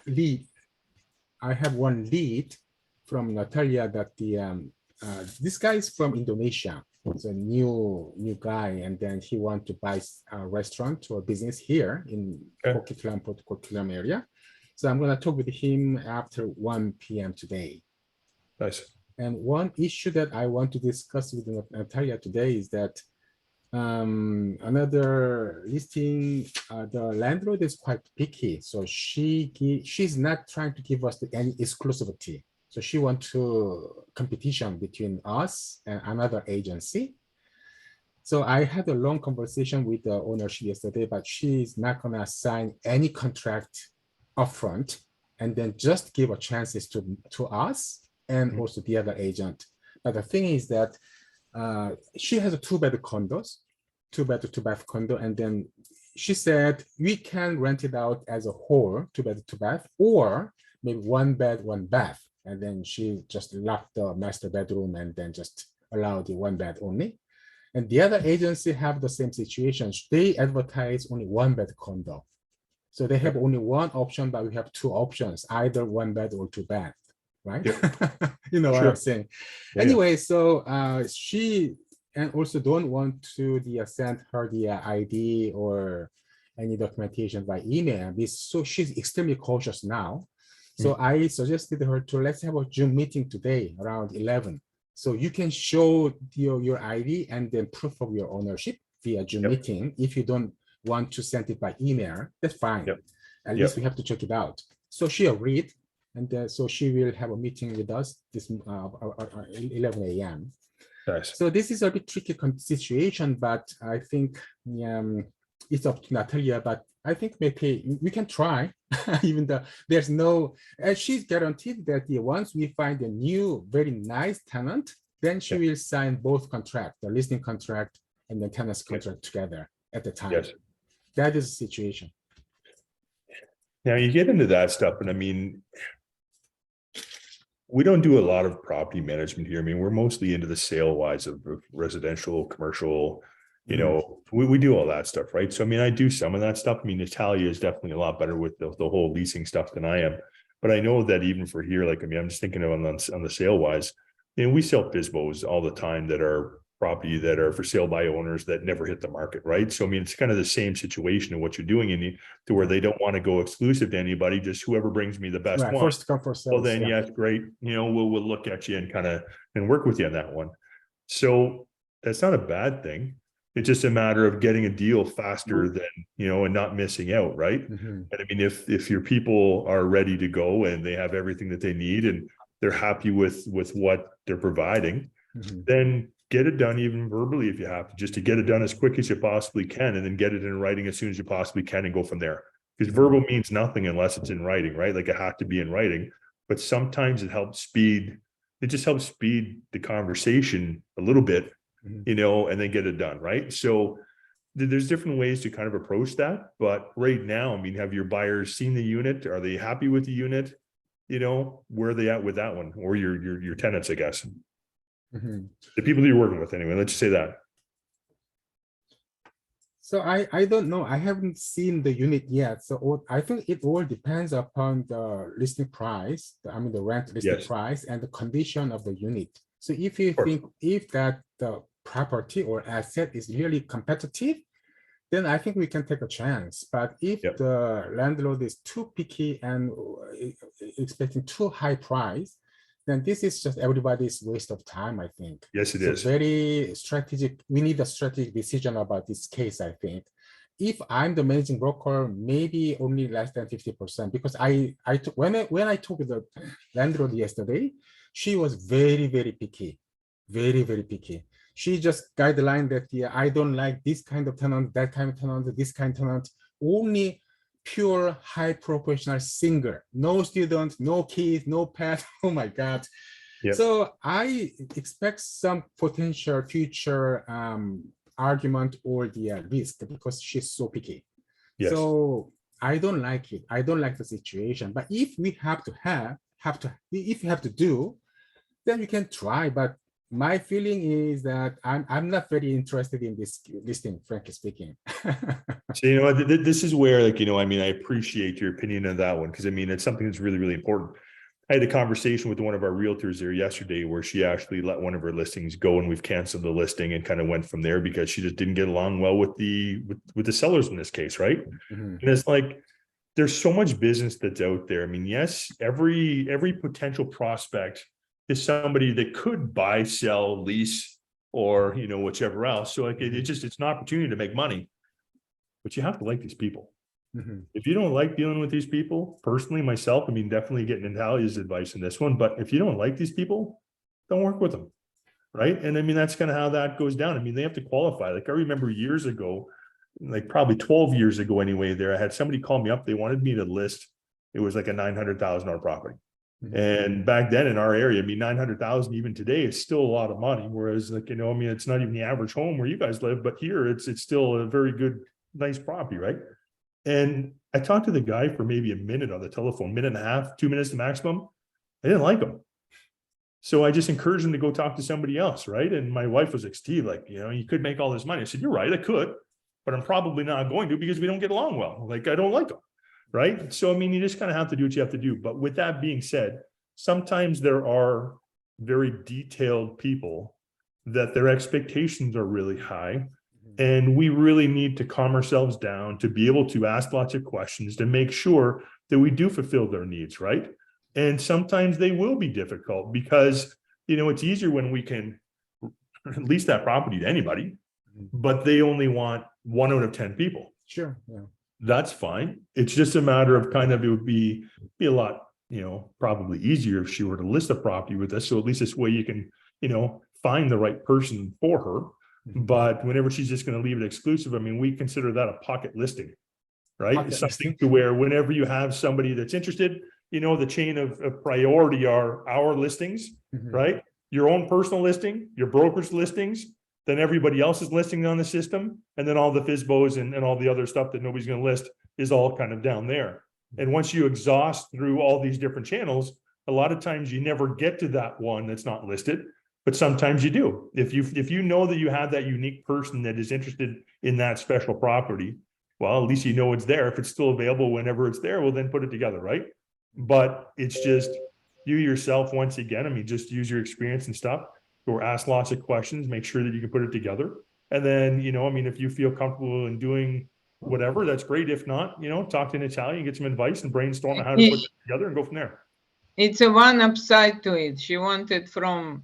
lead. I have one lead from Natalia that this guy is from Indonesia. It's a new guy, and then he wants to buy a restaurant or business here in Coquitlam, Port Coquitlam area. So I'm going to talk with him after 1 p.m. today. Nice. And one issue that I want to discuss with Natalia today is that another listing, the landlord is quite picky. So she's not trying to give us any exclusivity. So she wants to competition between us and another agency. So I had a long conversation with the ownership yesterday, but she's not gonna sign any contract upfront and then just give a chances to us and also the other agent. But the thing is that she has a two-bed condos, two-bed to two-bath condo, and then she said we can rent it out as a whole, two-bed, two-bath, or maybe one bed, one bath, and then she just locked the master bedroom and then just allowed the one bed only. And the other agency have the same situation. They advertise only one bed condo, so they have only one option, but we have two options, either one bed or two bath, right? Yep. You know what I'm saying. Yeah, anyway, so she and also don't want to send her the ID or any documentation by email. So she's extremely cautious now. So I suggested her to let's have a Zoom meeting today around 11. So you can show your ID and then proof of your ownership via Zoom meeting. If you don't want to send it by email, that's fine. At least we have to check it out. So she agreed. And so she will have a meeting with us this 11 a.m. Nice. So this is a bit tricky situation, but I think it's up to Natalia, but I think maybe we can try, even though there's no, and she's guaranteed that once we find a new, very nice tenant, then she will sign both contracts, the listing contract and the tenant's contract together at the time. Yes. That is the situation. Now you get into that stuff, and I mean, we don't do a lot of property management here. I mean, we're mostly into the sale wise of residential, commercial, you know, we do all that stuff, right? So, I mean, I do some of that stuff. I mean, Natalia is definitely a lot better with the whole leasing stuff than I am. But I know that even for here, like, I mean, I'm just thinking of on the sale wise, you know, we sell FSBOs all the time that are property that are for sale by owners that never hit the market, right? So, I mean, it's kind of the same situation of what you're doing to where they don't want to go exclusive to anybody, just whoever brings me the best one. First come, first serve. Well, then, yes, great. You know, we'll look at you and kind of work with you on that one. So that's not a bad thing. It's just a matter of getting a deal faster than, you know, and not missing out, right? And I mean, if your people are ready to go and they have everything that they need and they're happy with what they're providing, then get it done even verbally if you have to, just to get it done as quick as you possibly can, and then get it in writing as soon as you possibly can and go from there. Because verbal means nothing unless it's in writing, right? Like, it has to be in writing, but sometimes it just helps speed the conversation a little bit, you know, and then get it done, right? So there's different ways to kind of approach that. But right now, I mean, have your buyers seen the unit? Are they happy with the unit? You know, where are they at with that one? Or your tenants, I guess. The people that you're working with anyway, let's just say that. So I don't know. I haven't seen the unit yet. So I think it all depends upon the listing price, the rent listing price and the condition of the unit. So if you think that the property or asset is really competitive, then I think we can take a chance. But if the landlord is too picky and expecting too high price, then this is just everybody's waste of time, I think. Yes, it is. Very strategic. We need a strategic decision about this case, I think. If I'm the managing broker, maybe only less than 50%, because when I talked to the landlord yesterday, she was very, very picky, very, very picky. She just guideline that I don't like this kind of tenant, that kind of tenant, this kind of tenant, only pure high professional singer, no student, no kids, no pet. Oh my God. So I expect some potential future argument or the risk because she's so picky. So I don't like it. I don't like the situation. But if we have to do, then we can try. But my feeling is that I'm not very interested in this listing, frankly speaking. So, you know, this is where, like, you know, I mean, I appreciate your opinion on that one, because I mean, it's something that's really, really important. I had a conversation with one of our realtors there yesterday where she actually let one of her listings go, and we've canceled the listing and kind of went from there because she just didn't get along well with the sellers in this case, right? Mhm. And it's like, there's so much business that's out there. I mean, yes, every potential prospect is somebody that could buy, sell, lease, or, you know, whichever else. So like, it's an opportunity to make money, but you have to like these people. Mhm. If you don't like dealing with these people, personally, myself, I mean, definitely getting Natalia's advice in this one, but if you don't like these people, don't work with them. Right. And I mean, that's kind of how that goes down. I mean, they have to qualify. Like, I remember years ago, like probably 12 years ago anyway, there, I had somebody call me up. They wanted me to list. It was like a $900,000 property. Mhm. And back then in our area, I mean, 900,000 even today is still a lot of money. Whereas, like, you know, I mean, it's not even the average home where you guys live, but here it's still a very good, nice property, right? And I talked to the guy for maybe a minute on the telephone, minute and a half, 2 minutes the maximum. I didn't like him. So I just encouraged him to go talk to somebody else, right? And my wife was like, Steve, like, you know, you could make all this money. I said, you're right, I could, but I'm probably not going to, because we don't get along well. Like, I don't like him, right? So, I mean, you just kind of have to do what you have to do. But with that being said, sometimes there are very detailed people that their expectations are really high. And we really need to calm ourselves down to be able to ask lots of questions to make sure that we do fulfill their needs, right? And sometimes they will be difficult because, you know, it's easier when we can lease that property to anybody, Mhm. but they only want 1 out of 10 people. Sure. Yeah. That's fine. It's just a matter of kind of, it would be a lot, you know, probably easier if she were to list a property with us. So at least this way you can, you know, find the right person for her. Mhm. But whenever she's just going to leave it exclusive, I mean, we consider that a pocket listing, right? Pocket Something listing. to where whenever you have somebody that's interested, you know, the chain of priority are our listings, Mhm. right? Your own personal listing, your broker's listings, then everybody else's listing on the system, and then all the FISBOs and all the other stuff that nobody's going to list is all kind of down there. And once you exhaust through all these different channels, a lot of times you never get to that one that's not listed, but sometimes you do. If you know that you have that unique person that is interested in that special property, well, at least you know it's there. If it's still available whenever it's there, well, then put it together, right? But it's just you yourself, once again, I mean, just use your experience and stuff, or ask lots of questions, make sure that you can put it together. And then, you know, I mean, if you feel comfortable in doing whatever, that's great. If not, you know, talk to an Italian, get some advice and brainstorm on how to put it together and go from there. It's a one upside to it. She wanted from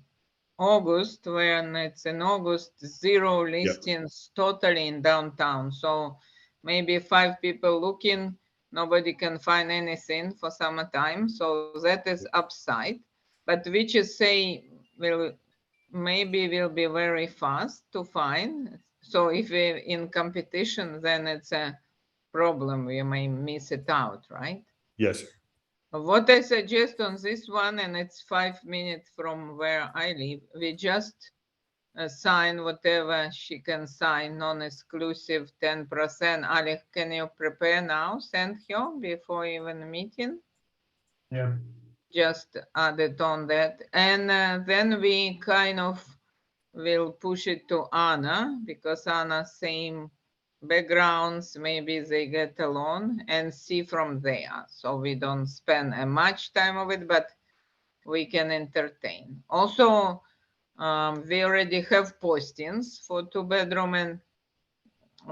August, when it's in August, 0 listings totally in downtown. So maybe 5 people looking, nobody can find anything for summertime. So that is upside. But which is say will maybe will be very fast to find. So if we're in competition, then it's a problem. We may miss it out, right? Yes. What I suggest on this one, and it's 5 minutes from where I live, we just sign whatever she can sign, non-exclusive 10%. Alec, can you prepare now? Send her before even meeting. Yeah. Just add it on that. And then we kind of will push it to Anna, because Anna same backgrounds, maybe they get along, and see from there. So we don't spend much time of it, but we can entertain. Also, we already have postings for 2 bedroom, and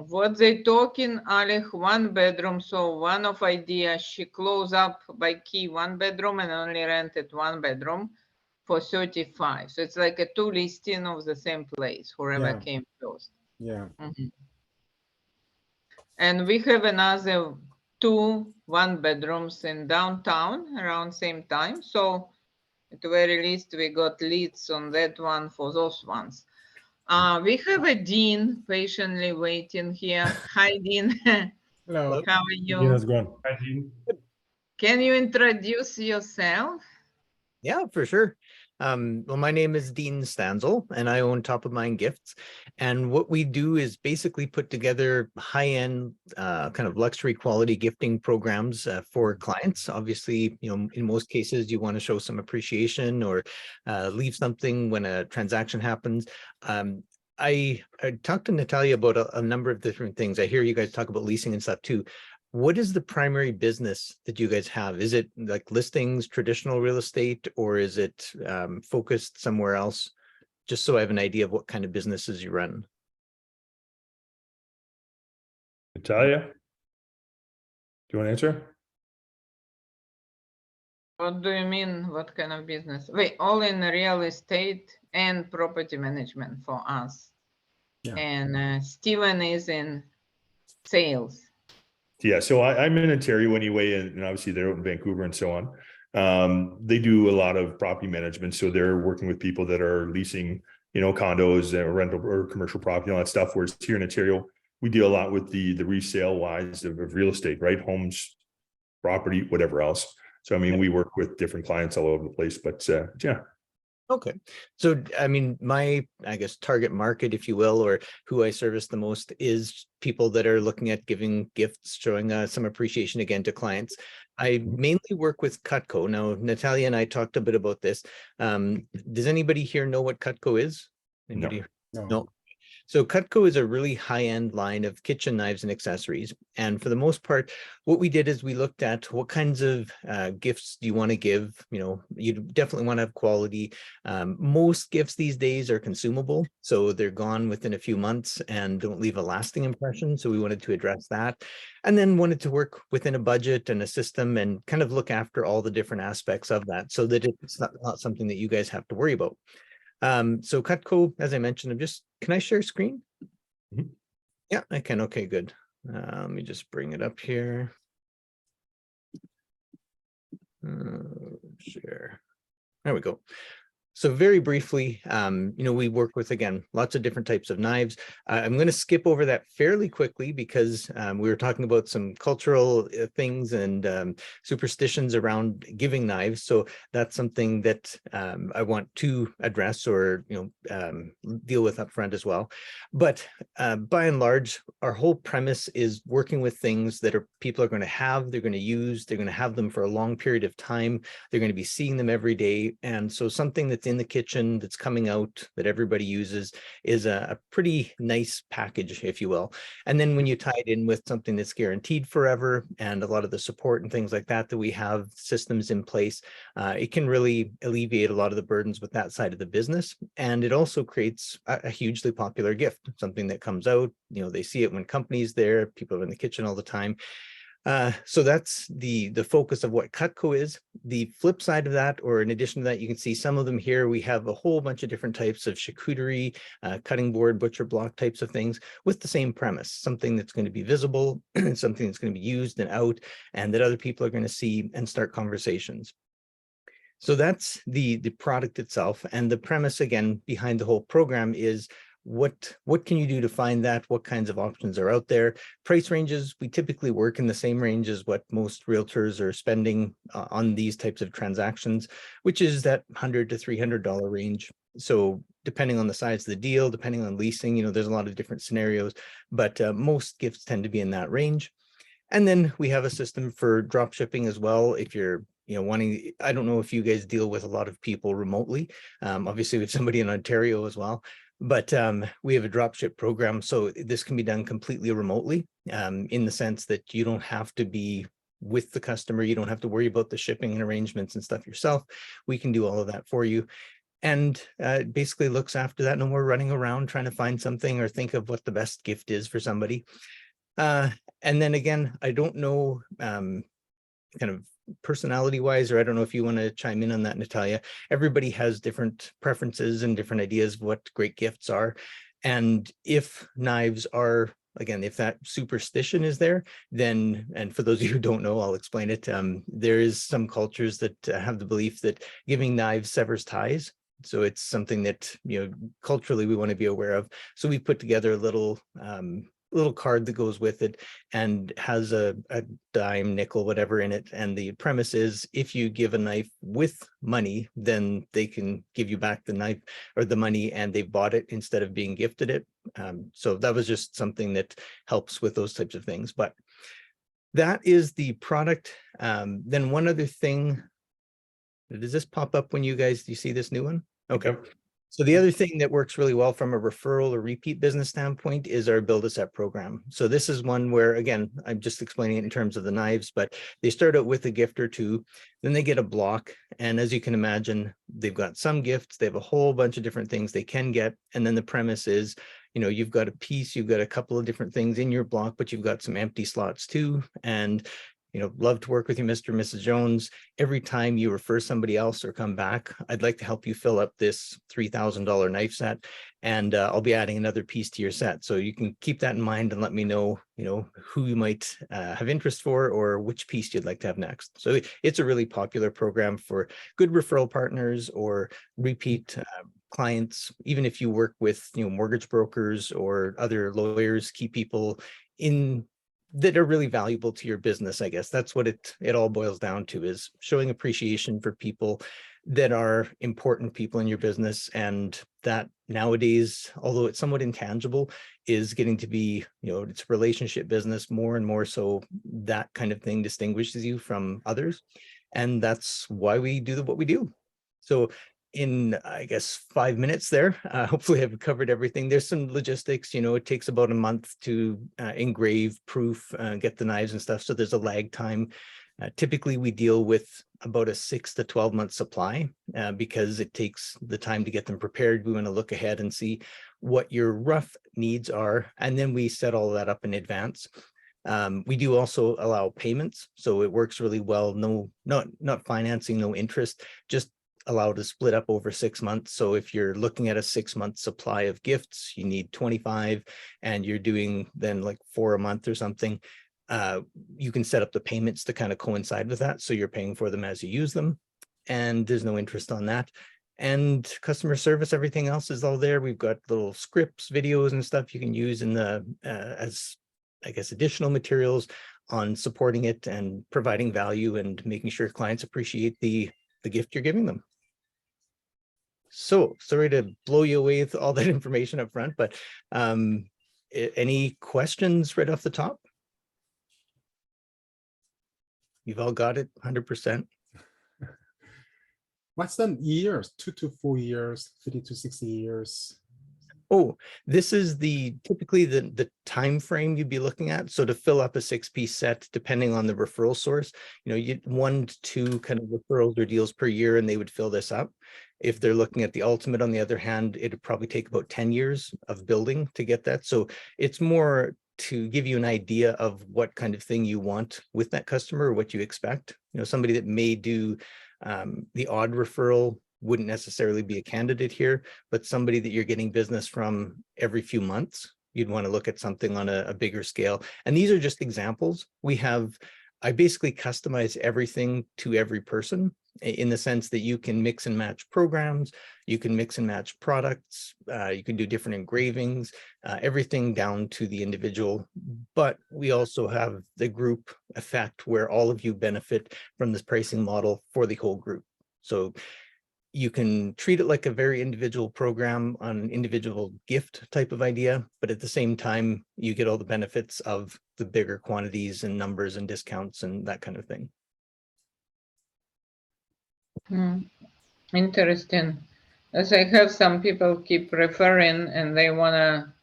what they talking, Alec, 1 bedroom. So one of idea, she close up by key 1 bedroom and only rented 1 bedroom for 35. So it's like a 2 listing of the same place, whoever Yeah. came first. Yeah. And we have another 2 1 bedrooms in downtown around same time. So at the very least, we got leads on that one for those ones. We have a Dean patiently waiting here. Hi, Dean. Hello. How are Again, how's you? it going? Hi, Dean. Can you introduce yourself? Yeah, for sure. Well, my name is Dean Stanzel, and I own Top of Mind Gifts. And what we do is basically put together high-end, kind of luxury quality gifting programs for clients. Obviously, in most cases, you want to show some appreciation or leave something when a transaction happens. I talked to Natalia about a number of different things. I hear you guys talk about leasing and stuff too. What is the primary business that you guys have? Is it like listings, traditional real estate, or is it focused somewhere else? Just so I have an idea of what kind of businesses you run. Natalia, do you want to answer? What do you mean? What kind of business? Wait, all in real estate and property management for us. Yeah. And Steven is in sales. Yeah, so I'm in Ontario anyway, and obviously they're out in Vancouver and so on. They do a lot of property management, so they're working with people that are leasing, condos and rental or commercial property, all that stuff. Whereas here in Ontario, we deal a lot with the resale wise of real estate, right? Homes, property, whatever else. So I mean, we work with different clients all over the place, but yeah. Okay. So, I mean, my, I guess, target market, if you will, or who I service the most is people that are looking at giving gifts, showing some appreciation again to clients. I mainly work with Cutco. Now, Natalia and I talked a bit about this. Does anybody here know what Cutco is? Anybody? No. So Cutco is a really high-end line of kitchen knives and accessories. And for the most part, what we did is we looked at what kinds of gifts do you want to give. You definitely want to have quality. Most gifts these days are consumable, so they're gone within a few months and don't leave a lasting impression. So we wanted to address that, and then wanted to work within a budget and a system and kind of look after all the different aspects of that so that it's not something that you guys have to worry about. So Cutco, as I mentioned, can I share screen? Mhm. Yeah, I can. Okay, good. Let me just bring it up here. Share. There we go. So very briefly, we work with, again, lots of different types of knives. I'm going to skip over that fairly quickly because we were talking about some cultural things and superstitions around giving knives. So that's something that I want to address or, deal with up front as well. But by and large, our whole premise is working with things that people are going to have, they're going to use, they're going to have them for a long period of time. They're going to be seeing them every day. And so something that's in the kitchen that's coming out that everybody uses is a pretty nice package, if you will. And then when you tie it in with something that's guaranteed forever and a lot of the support and things like that we have systems in place, it can really alleviate a lot of the burdens with that side of the business. And it also creates a hugely popular gift, something that comes out, they see it when companies there, people are in the kitchen all the time. So that's the focus of what Cutco is. The flip side of that, or in addition to that, you can see some of them here. We have a whole bunch of different types of charcuterie, cutting board, butcher block types of things with the same premise, something that's going to be visible, something that's going to be used and out, and that other people are going to see and start conversations. So that's the product itself. And the premise, again, behind the whole program is what can you do to find that? What kinds of options are out there? Price ranges, we typically work in the same range as what most realtors are spending on these types of transactions, which is that $100 to $300 range. So depending on the size of the deal, depending on leasing, there's a lot of different scenarios, but most gifts tend to be in that range. And then we have a system for drop shipping as well. If you're wanting, I don't know if you guys deal with a lot of people remotely. Obviously we have somebody in Ontario as well, but we have a drop ship program. So this can be done completely remotely in the sense that you don't have to be with the customer. You don't have to worry about the shipping and arrangements and stuff yourself. We can do all of that for you. And it basically looks after that. No more running around trying to find something or think of what the best gift is for somebody. And then again, I don't know kind of personality wise, or I don't know if you want to chime in on that, Natalia. Everybody has different preferences and different ideas of what great gifts are. And if knives are, again, if that superstition is there, then, and for those of you who don't know, I'll explain it. There is some cultures that have the belief that giving knives severs ties. So it's something that, culturally we want to be aware of. So we put together a little little card that goes with it and has a dime, nickel, whatever in it. And the premise is if you give a knife with money, then they can give you back the knife or the money and they've bought it instead of being gifted it. So that was just something that helps with those types of things. But that is the product. Then one other thing, does this pop up when you guys, do you see this new one? Okay. Yep. So the other thing that works really well from a referral or repeat business standpoint is our Build a Set program. So this is one where, again, I'm just explaining it in terms of the knives, but they start out with a gift or two, then they get a block. And as you can imagine, they've got some gifts, they have a whole bunch of different things they can get. And then the premise is, you know, you've got a piece, you've got a couple of different things in your block, but you've got some empty slots too. And you know, love to work with you, Mr. and Mrs. Jones. Every time you refer somebody else or come back, I'd like to help you fill up this $3,000 knife set, and I'll be adding another piece to your set. So you can keep that in mind and let me know, you know, who you might have interest for or which piece you'd like to have next. So it's a really popular program for good referral partners or repeat clients. Even if you work with, you know, mortgage brokers or other lawyers, key people in that are really valuable to your business. I guess that's what it all boils down to, is showing appreciation for people that are important people in your business. And that nowadays, although it's somewhat intangible, is getting to be, you know, it's a relationship business more and more. So that kind of thing distinguishes you from others. And that's why we do what we do. So in, I guess, 5 minutes there, hopefully I've covered everything. There's some logistics, you know, it takes about a month to engrave, proof, get the knives and stuff. So there's a lag time. Typically we deal with about a 6 to 12 month supply because it takes the time to get them prepared. We want to look ahead and see what your rough needs are. And then we set all that up in advance. We do also allow payments. So it works really well. No, not financing, no interest, just allowed to split up over 6 months. So if you're looking at a 6-month supply of gifts, you need 25 and you're doing then like 4 a month or something, you can set up the payments to kind of coincide with that. So you're paying for them as you use them and there's no interest on that. And customer service, everything else is all there. We've got little scripts, videos and stuff you can use in the, as I guess, additional materials on supporting it and providing value and making sure clients appreciate the gift you're giving them. So sorry to blow you away with all that information up front, but any questions right off the top? You've all got it 100%. What's the years? 2 to 4 years, 50 to 60 years. Oh, this is typically the time frame you'd be looking at. So to fill up a 6-piece set, depending on the referral source, you know, you 1 to 2 kind of referrals or deals per year, and they would fill this up. If they're looking at the ultimate, on the other hand, it'd probably take about 10 years of building to get that. So it's more to give you an idea of what kind of thing you want with that customer or what you expect. You know, somebody that may do the odd referral wouldn't necessarily be a candidate here, but somebody that you're getting business from every few months, you'd want to look at something on a bigger scale. And these are just examples. I basically customize everything to every person in the sense that you can mix and match programs, you can mix and match products, you can do different engravings, everything down to the individual. But we also have the group effect where all of you benefit from this pricing model for the whole group. So you can treat it like a very individual program on an individual gift type of idea, but at the same time, you get all the benefits of the bigger quantities and numbers and discounts and that kind of thing. Interesting. As I have some people keep referring and they wanna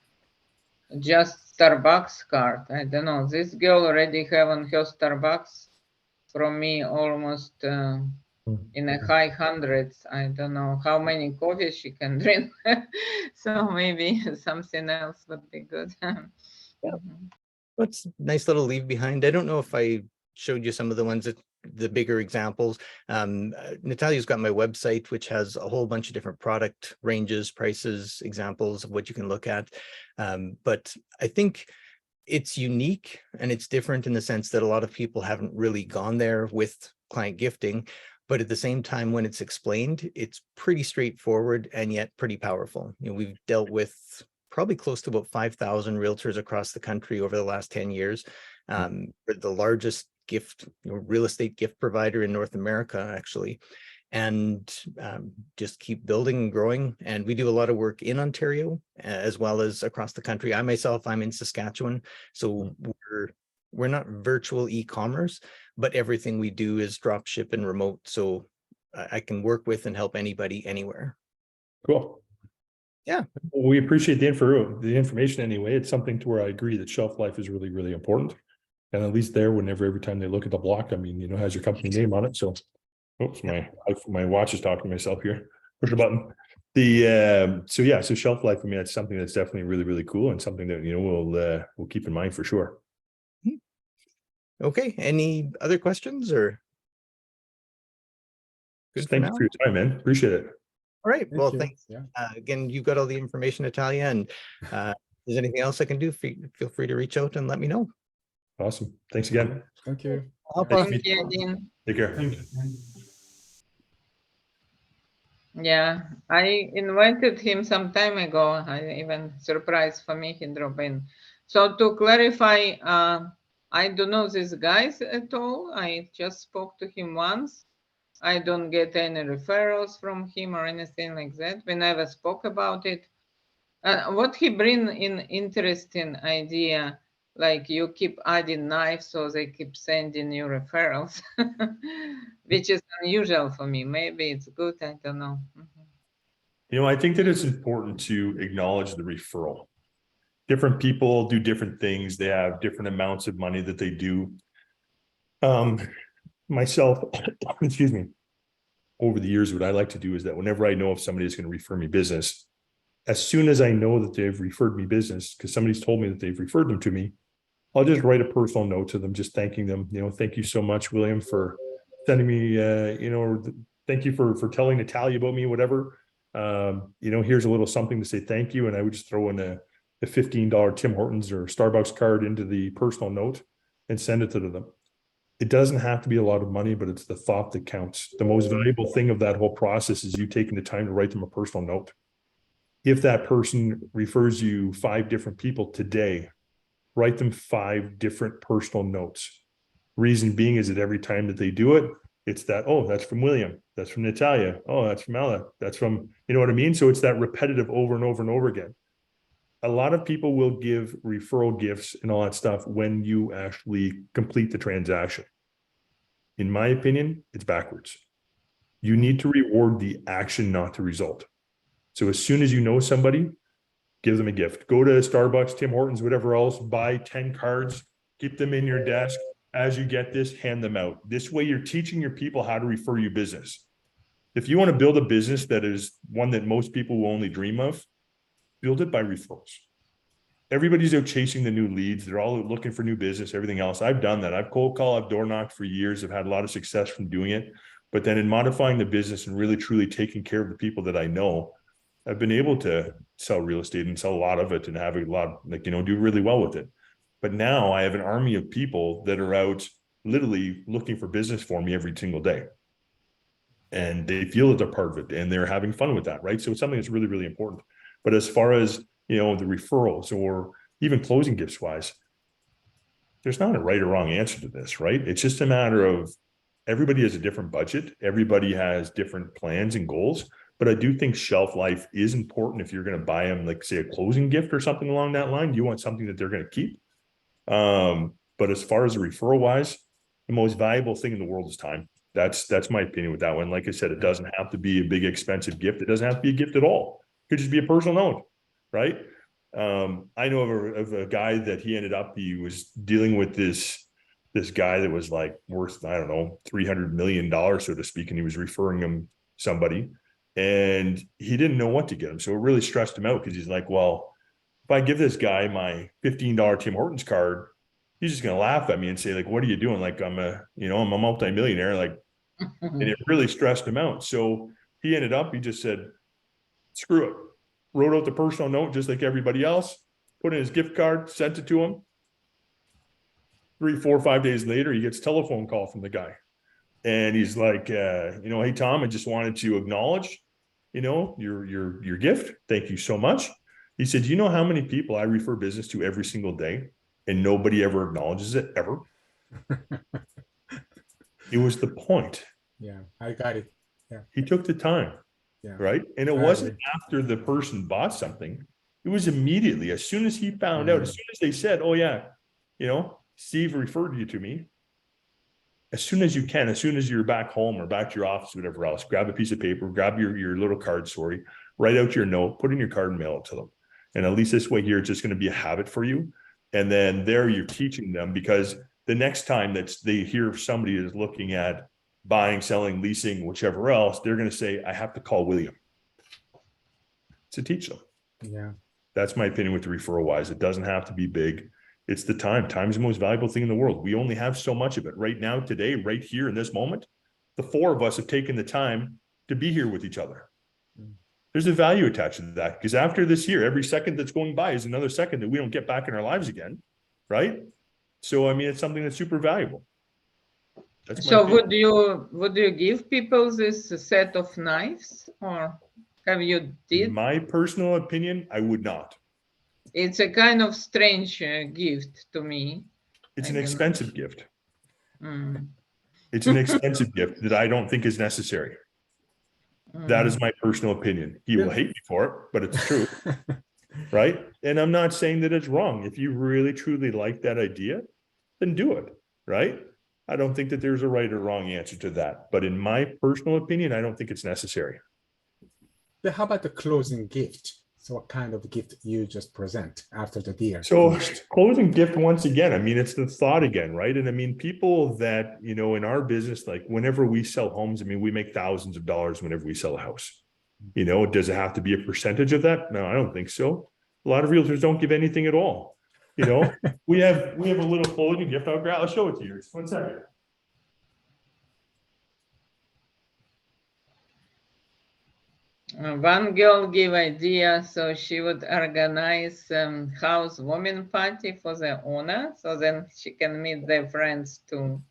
just Starbucks card. I don't know. This girl already have on her Starbucks from me almost in the high hundreds. I don't know how many coffees she can drink. So maybe something else would be good. That's a nice little leave behind. I don't know if I showed you some of the ones that the bigger examples. Natalia's got my website, which has a whole bunch of different product ranges, prices, examples of what you can look at. But I think it's unique and it's different in the sense that a lot of people haven't really gone there with client gifting. But at the same time, when it's explained, it's pretty straightforward and yet pretty powerful. You know, we've dealt with probably close to about 5,000 realtors across the country over the last 10 years. We're the largest gift, real estate gift provider in North America, actually, and just keep building and growing. And we do a lot of work in Ontario as well as across the country. I'm in Saskatchewan, so we're not virtual e-commerce, but everything we do is drop ship and remote. So I can work with and help anybody anywhere. Cool. Yeah. Well, we appreciate the information anyway. It's something to where I agree that shelf life is really, really important. And at least there, every time they look at the block, I mean, has your company name on it. So, oops, my watch is talking to myself here. Push a button. So shelf life, I mean, that's something that's definitely really, really cool and something that, we'll keep in mind for sure. Okay. Any other questions or? Good. Thank you for your time, man. Appreciate it. All right. Well, you. thanks. Yeah. Again, you've got all the information, Natalia, and if there's anything else I can do, feel free to reach out and let me know. Awesome. Thanks again. Thank you. Thank you, Dean. Take care. Yeah, I invited him some time ago. I even surprised for me he dropped in. So to clarify, I don't know these guys at all. I just spoke to him once. I don't get any referrals from him or anything like that. We never spoke about it. What he bring in interesting idea, like you keep adding knives, so they keep sending you referrals, which is unusual for me. Maybe it's good, I don't know. I think that it's important to acknowledge the referral. Different people do different things. They have different amounts of money that they do. Myself, excuse me, over the years, what I like to do is that whenever I know if somebody is going to refer me business, as soon as I know that they've referred me business, because somebody's told me that they've referred them to me, I'll just write a personal note to them, just thanking them. Thank you so much, William, for sending me, thank you for telling Natalia about me, whatever. Here's a little something to say thank you. And I would just throw in a $15 Tim Hortons or Starbucks card into the personal note and send it to them. It doesn't have to be a lot of money, but it's the thought that counts. The most valuable thing of that whole process is you taking the time to write them a personal note. If that person refers you 5 different people today, write them 5 different personal notes. Reason being is that every time that they do it, it's that, oh, that's from William, that's from Natalia, oh, that's from Ella, that's from, you know what I mean? So it's that repetitive over and over and over again. A lot of people will give referral gifts and all that stuff when you actually complete the transaction. In my opinion, it's backwards. You need to reward the action, not the result. So as soon as you know somebody, give them a gift. Go to Starbucks, Tim Hortons, whatever else, buy 10 cards, keep them in your desk. As you get this, hand them out. This way you're teaching your people how to refer you business. If you want to build a business that is one that most people will only dream of, build it by referrals. Everybody's out chasing the new leads. They're all looking for new business, everything else. I've done that. I've cold called, I've door knocked for years. I've had a lot of success from doing it. But then in modifying the business and really truly taking care of the people that I know, I've been able to sell real estate and sell a lot of it and have a lot, do really well with it. But now I have an army of people that are out literally looking for business for me every single day. And they feel that they're part of it and they're having fun with that, right? So it's something that's really, really important. But as far as, the referrals or even closing gifts wise, there's not a right or wrong answer to this, right? It's just a matter of everybody has a different budget. Everybody has different plans and goals. But I do think shelf life is important if you're going to buy them, like say a closing gift or something along that line. You want something that they're going to keep. But as far as a referral wise, the most valuable thing in the world is time. That's my opinion with that one. Like I said, it doesn't have to be a big expensive gift. It doesn't have to be a gift at all. It could just be a personal note, right? I know of a guy that he was dealing with this guy that was like worth, I don't know, $300 million, so to speak. And he was referring him somebody and he didn't know what to get him. So it really stressed him out because he's like, well, if I give this guy my $15 Tim Hortons card, he's just going to laugh at me and say like, what are you doing? Like I'm a multimillionaire. Like, and it really stressed him out. So he just said, screw it. Wrote out the personal note, just like everybody else, put in his gift card, sent it to him. 3, 4, 5 days later, he gets a telephone call from the guy. And he's like, hey, Tom, I just wanted to acknowledge, your gift. Thank you so much. He said, you know how many people I refer business to every single day and nobody ever acknowledges it ever? It was the point. Yeah, I got it. Yeah, He took the time, yeah. right? And it I wasn't agree. after the person bought something. It was immediately, as soon as he found out, as Mm. soon as they said, oh yeah, you know, Steve referred you to me. As soon as you can, as soon as you're back home or back to your office, whatever else, grab a piece of paper, grab your little card, sorry, write out your note, put in your card and mail it to them. And at least this way here, it's just going to be a habit for you. And then there you're teaching them, because the next time that they hear somebody is looking at buying, selling, leasing, whichever else, they're going to say, I have to call William to teach them. Yeah. That's my opinion with the referral wise. It doesn't have to be big. It's the time. Time is the most valuable thing in the world. We only have so much of it right now, today, right here in this moment. The four of us have taken the time to be here with each other. Mm. There's a value attached to that, because after this year, every second that's going by is another second that we don't get back in our lives again. Right. So, I mean, it's something that's super valuable. That's my So opinion. would you give people this set of knives, or have you did? My personal opinion, I would not. It's a kind of strange gift to me. It's I an don't know. expensive gift. Mm, It's an expensive gift that I don't think is necessary. That is my personal opinion. He will hate me for it, but it's true. Right. And I'm not saying that it's wrong. If you really truly like that idea, then do it. Right. I don't think that there's a right or wrong answer to that. But in my personal opinion, I don't think it's necessary. Then how about the closing gift? So what kind of gift you just present after the deal? So finished? closing gift, once again, I mean, it's the thought again, right? And I mean, people that, you know, in our business, like whenever we sell homes, I mean, we make thousands of dollars whenever we sell a house. You know, does it have to be a percentage of that? No, I don't think so. A lot of realtors don't give anything at all. You know, we have a little closing gift. I'll show it to you. Just 1 second. One girl gave idea, so she would organize housewarming party for the owner, so then she can meet their friends too.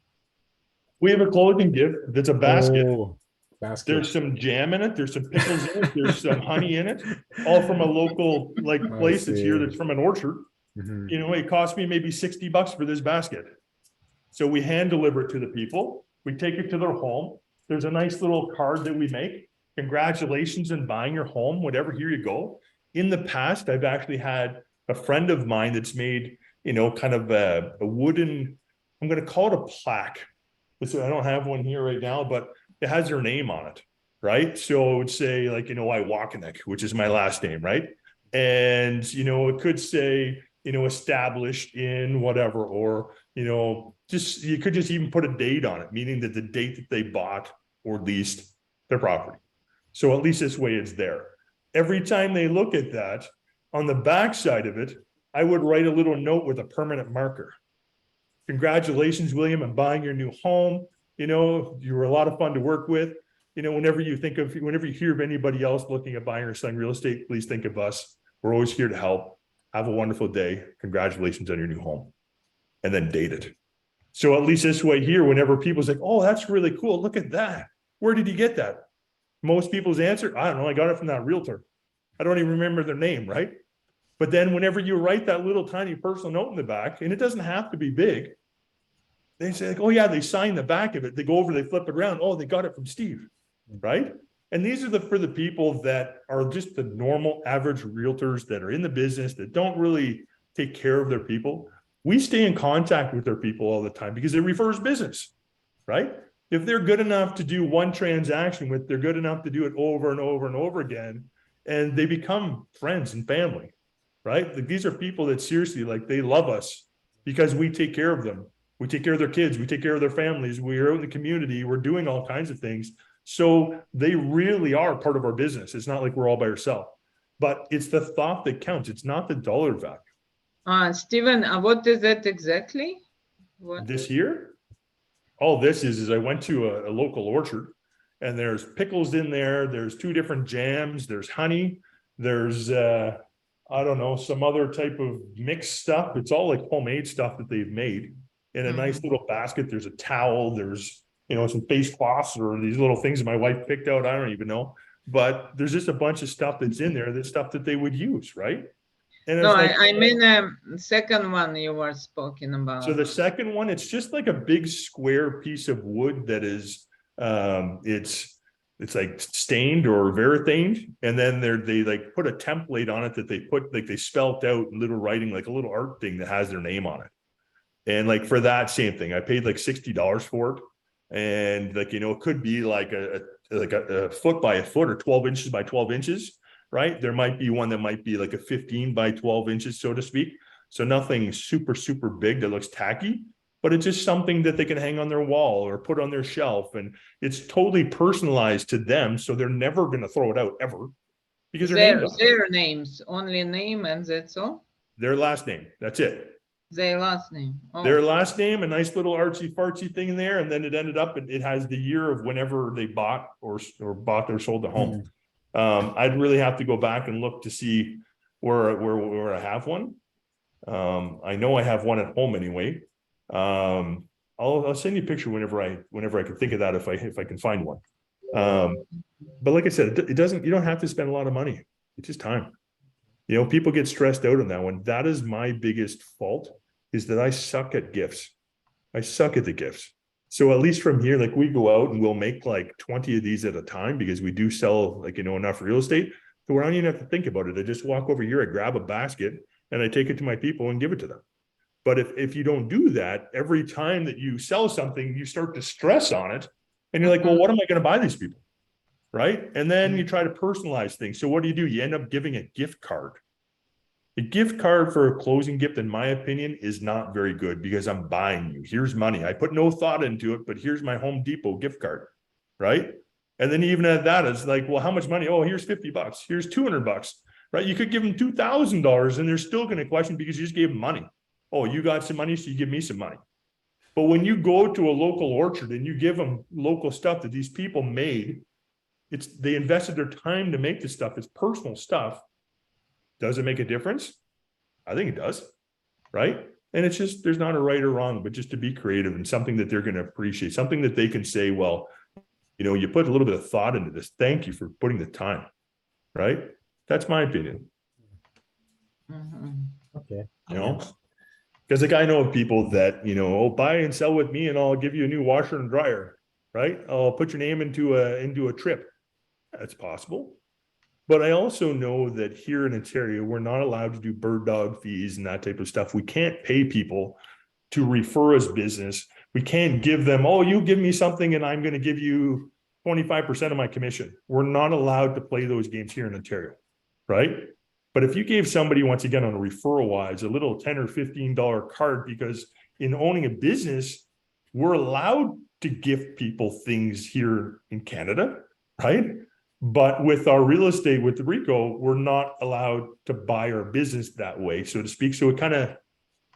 We have a closing gift that's a basket. Oh, basket. There's some jam in it. There's some pickles in it. There's some honey in it, all from a local I place that's here, see. that's from an orchard. Mhm. You know, it cost me maybe $60 for this basket. So we hand deliver it to the people. We take it to their home. There's a nice little card that we make. Congratulations on buying your home, whatever, here you go. In the past, I've actually had a friend of mine that's made, you know, kind of a wooden, I'm going to call it a plaque. So I don't have one here right now, but it has their name on it, right? So it would say, like, you know, Iwakinek, which is my last name, right? And, you know, it could say, you know, established in whatever, or, you know, just, you could just even put a date on it, meaning that the date that they bought or leased their property. So at least this way it's there. Every time they look at that, on the back side of it, I would write a little note with a permanent marker. Congratulations, William, on buying your new home. You know, you were a lot of fun to work with. You know, whenever you hear of anybody else looking at buying or selling real estate, please think of us. We're always here to help. Have a wonderful day. Congratulations on your new home. And then date it. So at least this way here, whenever people's like, oh, that's really cool. Look at that. Where did you get that? Most people's answer, I don't know. I got it from that realtor. I don't even remember their name, right? But then whenever you write that little tiny personal note in the back, and it doesn't have to be big, they say, like, oh yeah, they sign the back of it. They go over, they flip it around. Oh, they got it from Steve, right? And these are for the people that are just the normal average realtors that are in the business, that don't really take care of their people. We stay in contact with their people all the time because it refers business, right? If they're good enough to do one transaction with, they're good enough to do it over and over and over again, and they become friends and family, right? Like, these are people that seriously, like, they love us because we take care of them. We take care of their kids. We take care of their families. We're out in the community. We're doing all kinds of things. So they really are part of our business. It's not like we're all by ourselves, but it's the thought that counts. It's not the dollar value. Stephen, what is that exactly? What? This year, all this is I went to a local orchard, and there's pickles in there. There's 2 different jams. There's honey. There's, I don't know, some other type of mixed stuff. It's all like homemade stuff that they've made in a nice little basket. There's a towel. There's, you know, some face cloths or these little things that my wife picked out. I don't even know, but there's just a bunch of stuff that's in there. That's stuff that they would use, right? And No, it's like, I mean, second one you were speaking about. so the second one, it's just like a big square piece of wood that is, it's like stained or verithaned, and then they like put a template on it that they put, like they spelt out in little writing, like a little art thing that has their name on it. And like for that same thing, I paid like $60 for it. And like, you know, it could be like a foot by a foot or 12 inches by 12 inches, right? There might be one that might be like a 15 by 12 inches, so to speak. So nothing super, super big that looks tacky, but it's just something that they can hang on their wall or put on their shelf. And it's totally personalized to them. So they're never going to throw it out ever because Their names, only name, and that's all? their last name. That's it. Their last name. Oh. Their last name, a nice little artsy fartsy thing in there. And then it ended up, it has the year of whenever they bought or bought or sold the home. I'd really have to go back and look to see where I have one. I know I have one at home anyway. I'll send you a picture whenever I can think of that, if I can find one. But like I said, you don't have to spend a lot of money. It's just time. You know, people get stressed out on that one. That is my biggest fault, is that I suck at gifts. I suck at the gifts. So at least from here, like we go out and we'll make like 20 of these at a time, because we do sell, like, you know, enough real estate. So I don't even have to think about it. I just walk over here, I grab a basket and I take it to my people and give it to them. But if you don't do that, every time that you sell something, you start to stress on it. And you're like, well, what am I going to buy these people? Right? And then you try to personalize things. So what do? You end up giving a gift card. A gift card for a closing gift, in my opinion, is not very good, because I'm buying you. Here's money. I put no thought into it, but here's my Home Depot gift card, right? And then even at that, it's like, well, how much money? Oh, here's $50. Here's $200, right? You could give them $2,000 and they're still going to question, because you just gave them money. Oh, you got some money, so you give me some money. But when you go to a local orchard and you give them local stuff that these people made, they invested their time to make this stuff. It's personal stuff. Does it make a difference? I think it does, right? And it's just, there's not a right or wrong, but just to be creative and something that they're going to appreciate, something that they can say, well, you know, you put a little bit of thought into this. Thank you for putting the time, right? That's my opinion. Okay. You know, because like I know of people that, you know, oh, buy and sell with me and I'll give you a new washer and dryer, right? I'll put your name into a trip. That's possible. But I also know that here in Ontario, we're not allowed to do bird dog fees and that type of stuff. We can't pay people to refer us business. We can't give them, oh, you give me something and I'm going to give you 25% of my commission. We're not allowed to play those games here in Ontario, right? But if you gave somebody, once again, on a referral wise, a little $10 or $15 card, because in owning a business, we're allowed to gift people things here in Canada, right? But with our real estate, with the RICO, we're not allowed to buy our business that way, so to speak. So it kind of,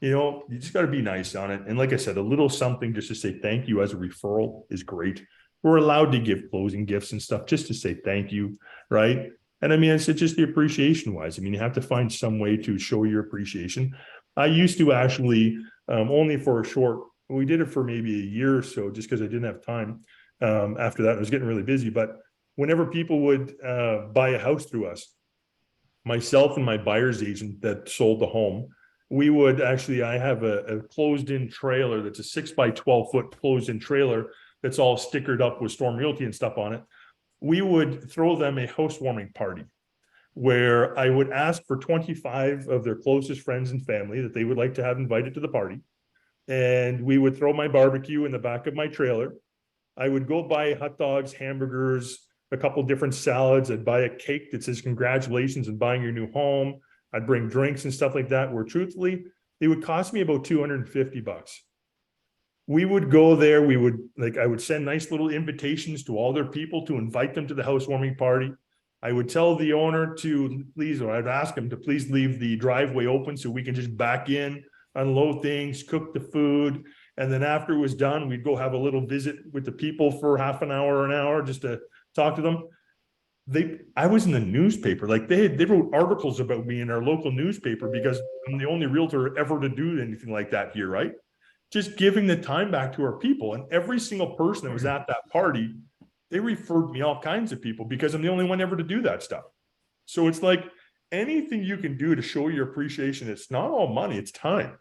you know, you just got to be nice on it. And like I said, a little something just to say thank you as a referral is great. We're allowed to give closing gifts and stuff just to say thank you, right? And I mean, it's just the appreciation wise. I mean, you have to find some way to show your appreciation. I used to actually, only for a short, we did it for maybe a year or so, just because I didn't have time. After that, I was getting really busy. But whenever people would buy a house through us, myself and my buyer's agent that sold the home, we would actually, I have a closed-in trailer that's a 6 by 12 foot closed-in trailer that's all stickered up with Storm Realty and stuff on it. We would throw them a housewarming party where I would ask for 25 of their closest friends and family that they would like to have invited to the party. And we would throw my barbecue in the back of my trailer. I would go buy hot dogs, hamburgers, a couple different salads. I'd buy a cake that says congratulations on buying your new home. I'd bring drinks and stuff like that, where truthfully, it would cost me about $250. We would go there. I would send nice little invitations to all their people to invite them to the housewarming party. I would tell the owner to please, or I'd ask him to please leave the driveway open so we can just back in, unload things, cook the food. And then after it was done, we'd go have a little visit with the people for half an hour or an hour just to talk to them. I was in the newspaper. Like they wrote articles about me in our local newspaper because I'm the only realtor ever to do anything like that here, right? Just giving the time back to our people. And every single person that was at that party, they referred me all kinds of people because I'm the only one ever to do that stuff. So it's like anything you can do to show your appreciation. It's not all money, it's time.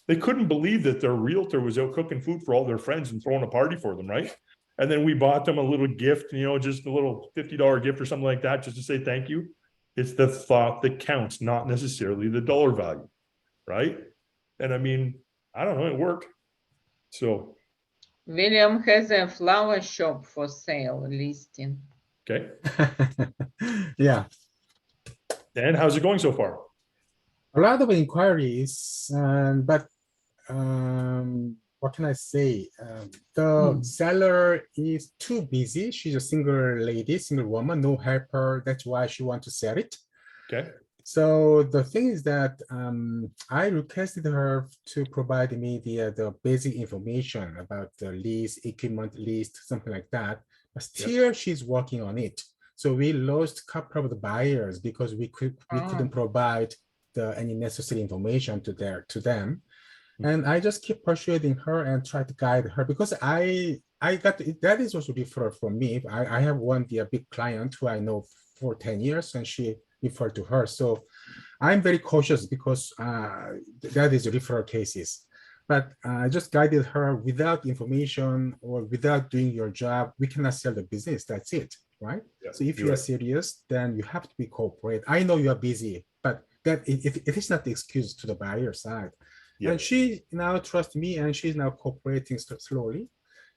They couldn't believe that their realtor was out cooking food for all their friends and throwing a party for them, right? And then we bought them a little gift, you know, just a little $50 gift or something like that, just to say thank you. It's the thought that counts, not necessarily the dollar value, right? And I mean, I don't know, it worked. So, William has a flower shop for sale listing. okay. Yeah, And how's it going so far? a lot of inquiries, but what can I say? The seller is too busy. She's a single lady, single woman, no helper. That's why she wants to sell it. Okay. So the thing is that I requested her to provide me the basic information about the lease, equipment list, something like that. But still, she's working on it. So we lost a couple of the buyers because we couldn't provide any necessary information to them. And I just keep persuading her and try to guide her because I got that is also referral from me. I have one big client who I know for 10 years and she referred to her. So I'm very cautious because that is referral cases. But I just guided her without information or without doing your job. We cannot sell the business. That's it, right? Yeah, So if you are serious, then you have to be cooperate. I know you are busy, but that it is not the excuse to the buyer side. And she now trusts me and she's now cooperating slowly.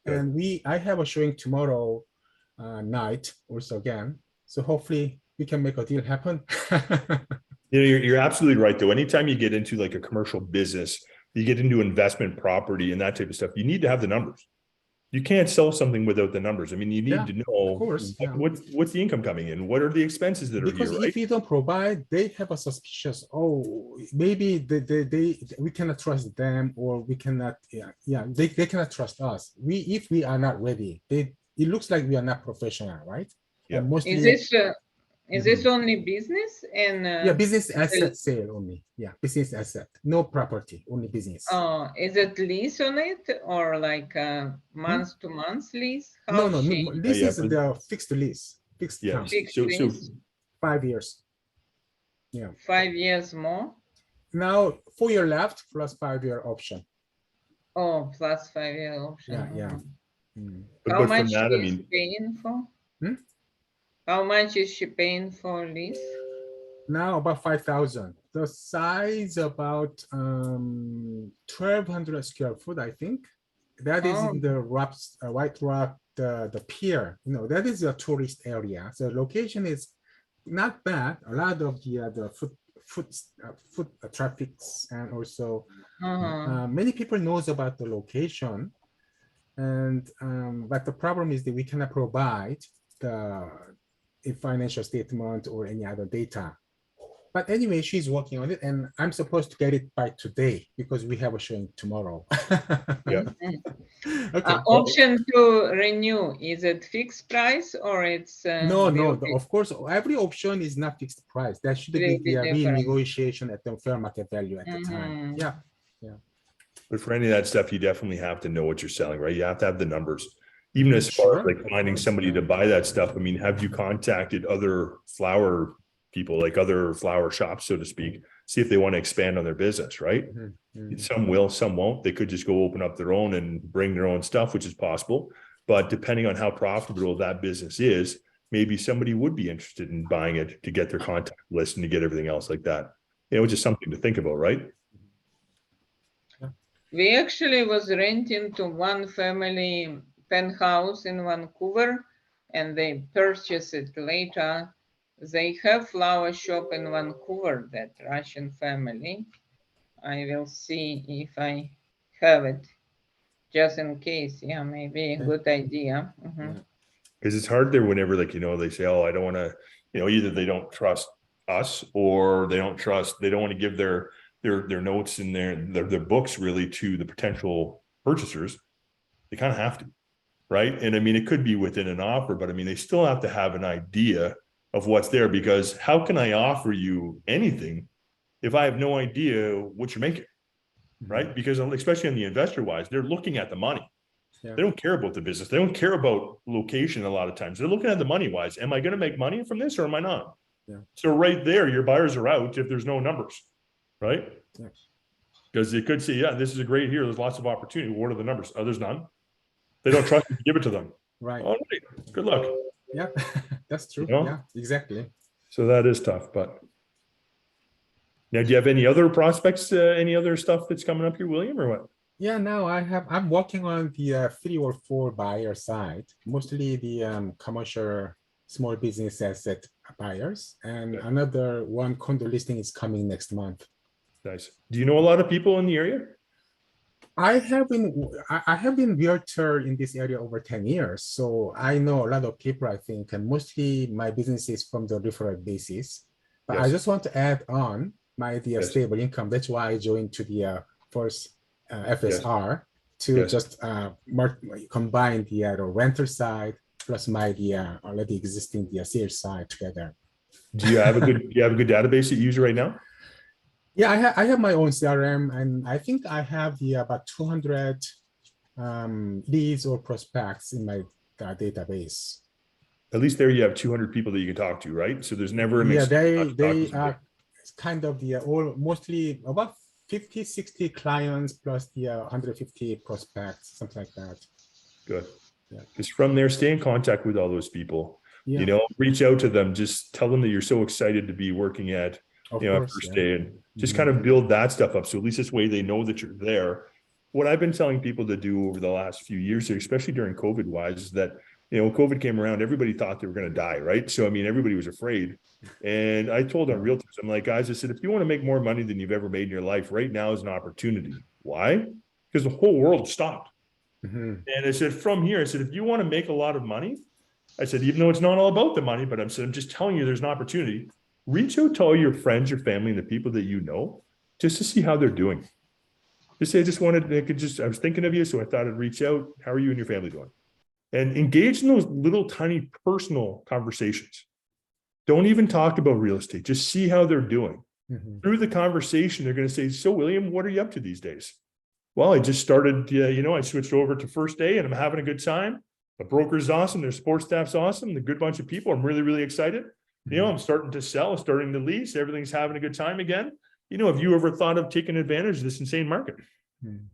Good. And I have a showing tomorrow night also again. So hopefully we can make a deal happen. You know, you're absolutely right though. Anytime you get into like a commercial business, you get into investment property and that type of stuff, you need to have the numbers. You can't sell something without the numbers. I mean, you need to know of course, what's the income coming in, what are the expenses that because are here, right? if you don't provide, they have a suspicious, oh, maybe we cannot trust them or we cannot, they cannot trust us. If we are not ready, it looks like we are not professional, right? Yeah. And mostly, Is this only business and business asset sale only. Yeah, business asset, no property, only business. is it lease on it or like a month to month lease? No, this is the fixed lease, fixed term. So 5 years. Yeah. 5 years more? Now 4 year left plus 5 year option. Oh, plus 5 year option. Yeah. How much is paying for? How much is she paying for lease? Now about 5,000. The size about 1,200 square foot, I think. That is in the White Rock, the pier. You know, that is a tourist area. So location is not bad. A lot of the foot traffics and also many people knows about the location. And but the problem is that we cannot provide a financial statement or any other data. But anyway, she's working on it and I'm supposed to get it by today because we have a showing tomorrow. Okay. Option to renew, is it fixed price or it's no, of course, every option is not fixed price. That should be the renegotiation at the fair market value at the time. Yeah. But for any of that stuff, you definitely have to know what you're selling, right? You have to have the numbers. Even as far as like finding somebody to buy that stuff. I mean, have you contacted other flower people, like other flower shops, so to speak, see if they want to expand on their business, right? Some will, some won't. They could just go open up their own and bring their own stuff, which is possible. But depending on how profitable that business is, maybe somebody would be interested in buying it to get their contact list and to get everything else like that. You know, just something to think about, right? We actually was renting to one family penthouse in Vancouver and they purchased it later. They have flower shop in Vancouver, that Russian family. I will see if I have it just in case. Yeah, maybe a good idea. Because it's hard there whenever, like, you know, they say, oh, I don't want to, you know, either they don't trust us or they don't want to give their notes and their books really to the potential purchasers. They kind of have to, right? And I mean, it could be within an offer, but I mean, they still have to have an idea of what's there, because how can I offer you anything if I have no idea what you're making, right? Because especially on the investor wise, they're looking at the money. They don't care about the business. They don't care about location a lot of times. They're looking at the money wise. Am I going to make money from this or am I not? Yeah. So right there, your buyers are out if there's no numbers, right? Yeah. Because they could say, yeah, this is a great here. There's lots of opportunity. What are the numbers? Oh, there's none. They don't trust you to give it to them. Right. All right. Good luck. Yeah, that's true. You know? Yeah, exactly. So that is tough. But now, do you have any other prospects, any other stuff that's coming up here, William, or what? Yeah, now I'm working on the 3 or 4 buyer side, mostly the commercial small business asset buyers, and Okay. another one condo listing is coming next month. Nice. Do you know a lot of people in the area? I have been realtor in this area over 10 years, so I know a lot of people, I think, and mostly my business is from the referral basis. But I Yes. just want to add on my Yes. stable income. That's why I joined to the first FSR to Yes. just combine the rental side plus my already existing sales side together. Do you have a good database that you use right now? Yeah, I have my own CRM, and I think I have about 200 leads or prospects in my database. At least there you have 200 people that you can talk to, right? So there's never an Yeah, excuse not to talk to they somebody. are kind of all mostly about 50, 60 clients plus the 150 prospects, something like that. Good. Yeah. Because from there, stay in contact with all those people. Yeah. You know, reach out to them. Just tell them that you're so excited to be working at, Of you know, course, first yeah. day, and just Mhm. kind of build that stuff up. So at least this way they know that you're there. What I've been telling people to do over the last few years, especially during COVID wise, is that, you know, when COVID came around, everybody thought they were going to die, right? So, I mean, everybody was afraid. And I told on Realtors, I'm like, guys, I said, if you want to make more money than you've ever made in your life, right now is an opportunity. Why? Because the whole world stopped. Mhm. And I said, from here, I said, if you want to make a lot of money, I said, even though it's not all about the money, but I'm just telling you, there's an opportunity. Reach out to all your friends, your family, and the people that you know, just to see how they're doing. Just say, I was thinking of you, so I thought I'd reach out. How are you and your family doing? And engage in those little tiny personal conversations. Don't even talk about real estate. Just see how they're doing. Mhm. Through the conversation, they're going to say, so William, what are you up to these days? Well, I just started, I switched over to First Day and I'm having a good time. The broker's awesome. Their support staff's awesome. The good bunch of people. I'm really, really excited. You know, I'm starting to sell, starting to lease. Everything's having a good time again. You know, have you ever thought of taking advantage of this insane market? Mhm.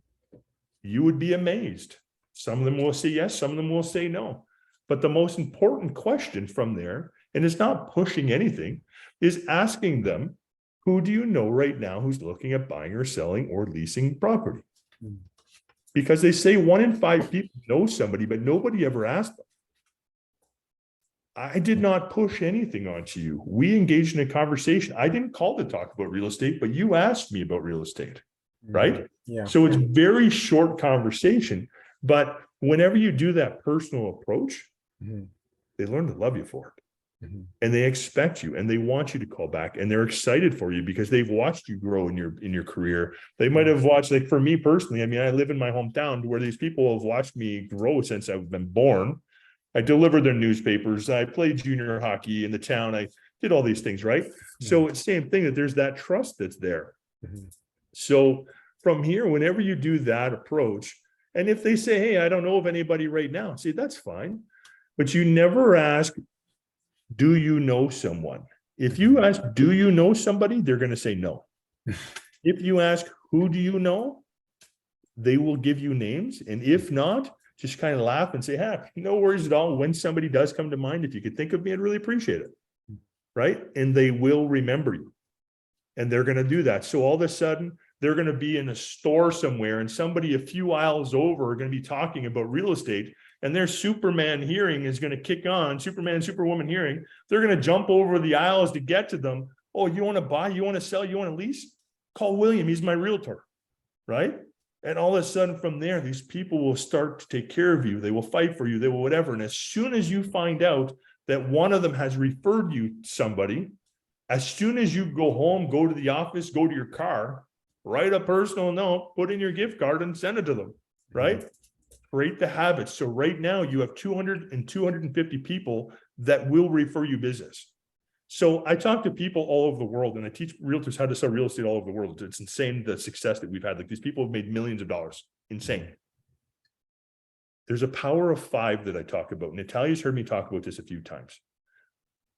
You would be amazed. Some of them will say yes, some of them will say no. But the most important question from there, and it's not pushing anything, is asking them, who do you know right now who's looking at buying or selling or leasing property? Because they say 1 in 5 people know somebody, but nobody ever asked them. I did not push anything onto you. We engaged in a conversation. I didn't call to talk about real estate, but you asked me about real estate, right? Yeah. So it's very short conversation, but whenever you do that personal approach, Mhm. they learn to love you for it. Mhm. And they expect you and they want you to call back and they're excited for you because they've watched you grow in your career. They might have watched, like for me personally, I mean, I live in my hometown where these people have watched me grow since I've been born. I delivered their newspapers. I played junior hockey in the town. I did all these things, right? So it's the same thing, that there's that trust that's there. Mhm. So from here, whenever you do that approach, and if they say, hey, I don't know of anybody right now, see, that's fine. But you never ask, do you know someone? If you ask, do you know somebody? They're going to say no. If you ask, who do you know? They will give you names. And if not, just kind of laugh and say, no worries at all. When somebody does come to mind, if you could think of me, I'd really appreciate it. Right? And they will remember you. And they're going to do that. So all of a sudden, they're going to be in a store somewhere and somebody a few aisles over are going to be talking about real estate, and their Superman hearing is going to kick on, Superman, Superwoman hearing. They're going to jump over the aisles to get to them. Oh, you want to buy, you want to sell, you want to lease? Call William, he's my realtor, right? And all of a sudden from there, these people will start to take care of you. They will fight for you, they will whatever. And as soon as you find out that one of them has referred you to somebody, as soon as you go home, go to the office, go to your car, write a personal note, put in your gift card and send it to them, right? Create the habits. So right now you have 200 and 250 people that will refer you business. So I talk to people all over the world and I teach realtors how to sell real estate all over the world. It's insane the success that we've had. Like these people have made millions of dollars. Insane. There's a power of 5 that I talk about. Natalia's heard me talk about this a few times.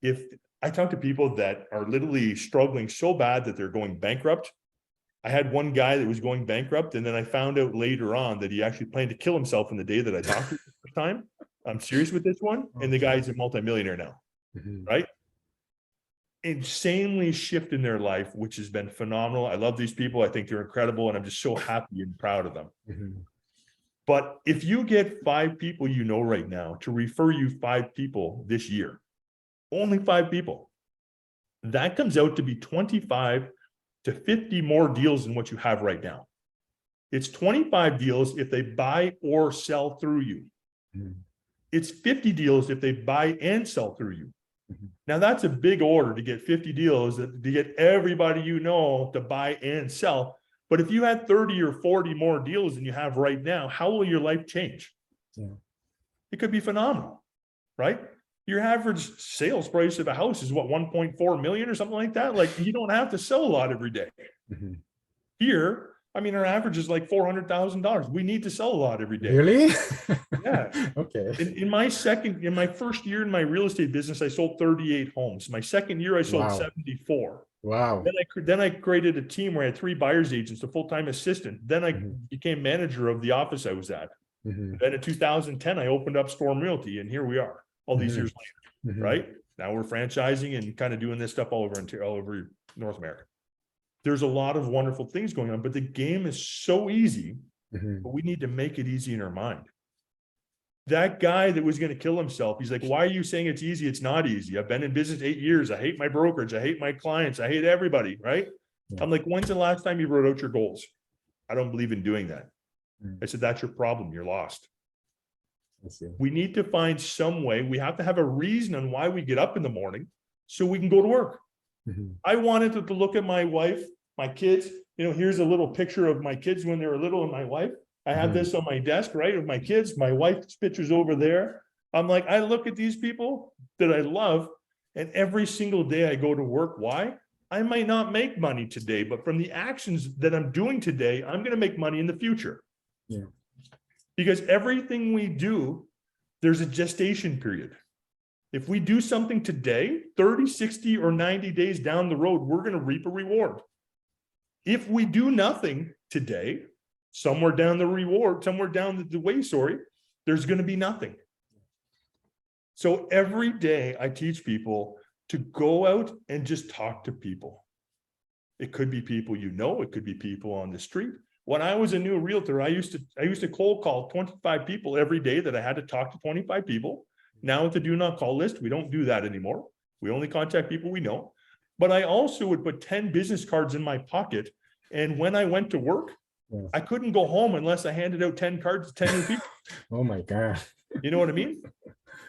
If I talk to people that are literally struggling so bad that they're going bankrupt. I had one guy that was going bankrupt, and then I found out later on that he actually planned to kill himself in the day that I talked to him the first time. I'm serious with this one. And the guy's a multimillionaire now, right? Insanely shift in their life, which has been phenomenal. I love these people. I think they're incredible, and I'm just so happy and proud of them. But if you get 5 people you know right now to refer you 5 people this year, only 5 people, that comes out to be 25 to 50 more deals than what you have right now. It's 25 deals if they buy or sell through you. It's 50 deals if they buy and sell through you. Now that's a big order to get 50 deals, to get everybody you know to buy and sell. But if you had 30 or 40 more deals than you have right now, how will your life change? It could be phenomenal, right? Your average sales price of a house is what, 1.4 million or something like that? Like, you don't have to sell a lot every day. Here, I mean, our average is like $400,000. We need to sell a lot every day. Really? Yeah. Okay. In my first year in my real estate business, I sold 38 homes. My second year, I sold 74. Wow. Then I created a team where I had 3 buyer's agents, a full-time assistant. Then I became manager of the office I was at. Then in 2010, I opened up Storm Realty, and here we are all these years later, right? Now we're franchising and kind of doing this stuff all over North America. There's a lot of wonderful things going on, but the game is so easy, but we need to make it easy in our mind. That guy that was going to kill himself, he's like, why are you saying it's easy? It's not easy. I've been in business 8 years. I hate my brokerage. I hate my clients. I hate everybody, right? I'm like, when's the last time you wrote out your goals? I don't believe in doing that. I said, that's your problem. You're lost. We need to find some way. We have to have a reason on why we get up in the morning so we can go to work. I wanted to look at my wife, my kids. You know, here's a little picture of my kids when they were little and my wife. I have this on my desk, right, of my kids. My wife's picture's over there. I'm like, I look at these people that I love, and every single day I go to work. Why? I might not make money today, but from the actions that I'm doing today, I'm going to make money in the future. Because everything we do, there's a gestation period. If we do something today, 30, 60, or 90 days down the road, we're going to reap a reward. If we do nothing today, somewhere down the way, there's going to be nothing. So every day I teach people to go out and just talk to people. It could be people you know, it could be people on the street. When I was a new realtor, I used to cold call 25 people every day that I had to talk to 25 people. Now with the do not call list, we don't do that anymore. We only contact people we know. But I also would put 10 business cards in my pocket. And when I went to work, I couldn't go home unless I handed out 10 cards to 10 new people. Oh my God. You know what I mean?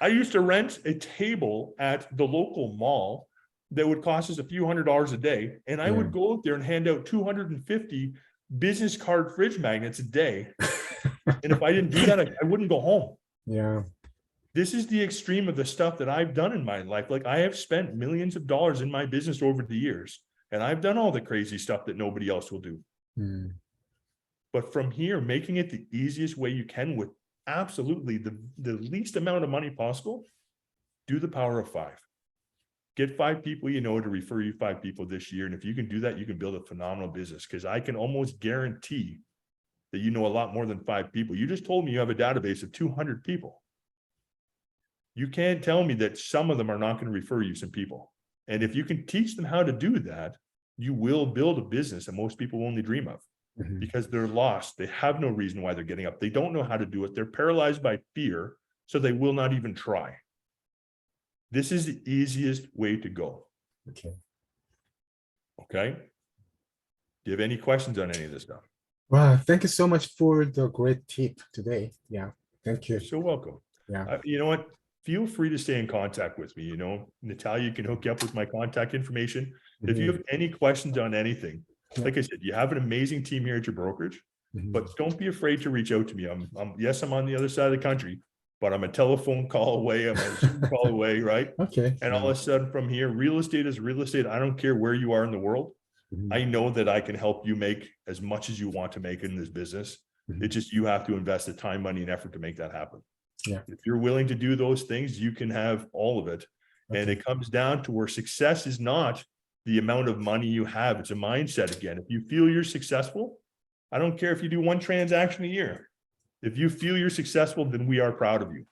I used to rent a table at the local mall that would cost us a few $100s a day. And I would go out there and hand out 250 business card fridge magnets a day. And if I didn't do that, I wouldn't go home. Yeah. This is the extreme of the stuff that I've done in my life. Like, I have spent millions of dollars in my business over the years, and I've done all the crazy stuff that nobody else will do. But from here, making it the easiest way you can with absolutely the least amount of money possible, do the power of 5. Get 5 people you know to refer you 5 people this year. And if you can do that, you can build a phenomenal business, because I can almost guarantee that you know a lot more than 5 people. You just told me you have a database of 200 people. You can't tell me that some of them are not going to refer you some people. And if you can teach them how to do that, you will build a business that most people only dream of, because they're lost. They have no reason why they're getting up. They don't know how to do it. They're paralyzed by fear, so they will not even try. This is the easiest way to go. Okay. Do you have any questions on any of this stuff? Wow. Thank you so much for the great tip today. Yeah. Thank you. You're so welcome. Yeah. You know what? Feel free to stay in contact with me. You know, Natalia can hook you up with my contact information. If you have any questions on anything, like I said, you have an amazing team here at your brokerage, but don't be afraid to reach out to me. Yes, I'm on the other side of the country, but I'm a telephone call away. I'm a Zoom call away, right? Okay. And all of a sudden from here, real estate is real estate. I don't care where you are in the world. I know that I can help you make as much as you want to make in this business. It's just, you have to invest the time, money, and effort to make that happen. Yeah. If you're willing to do those things, you can have all of it. And it comes down to where success is not the amount of money you have. It's a mindset again. If you feel you're successful, I don't care if you do one transaction a year. If you feel you're successful, then we are proud of you.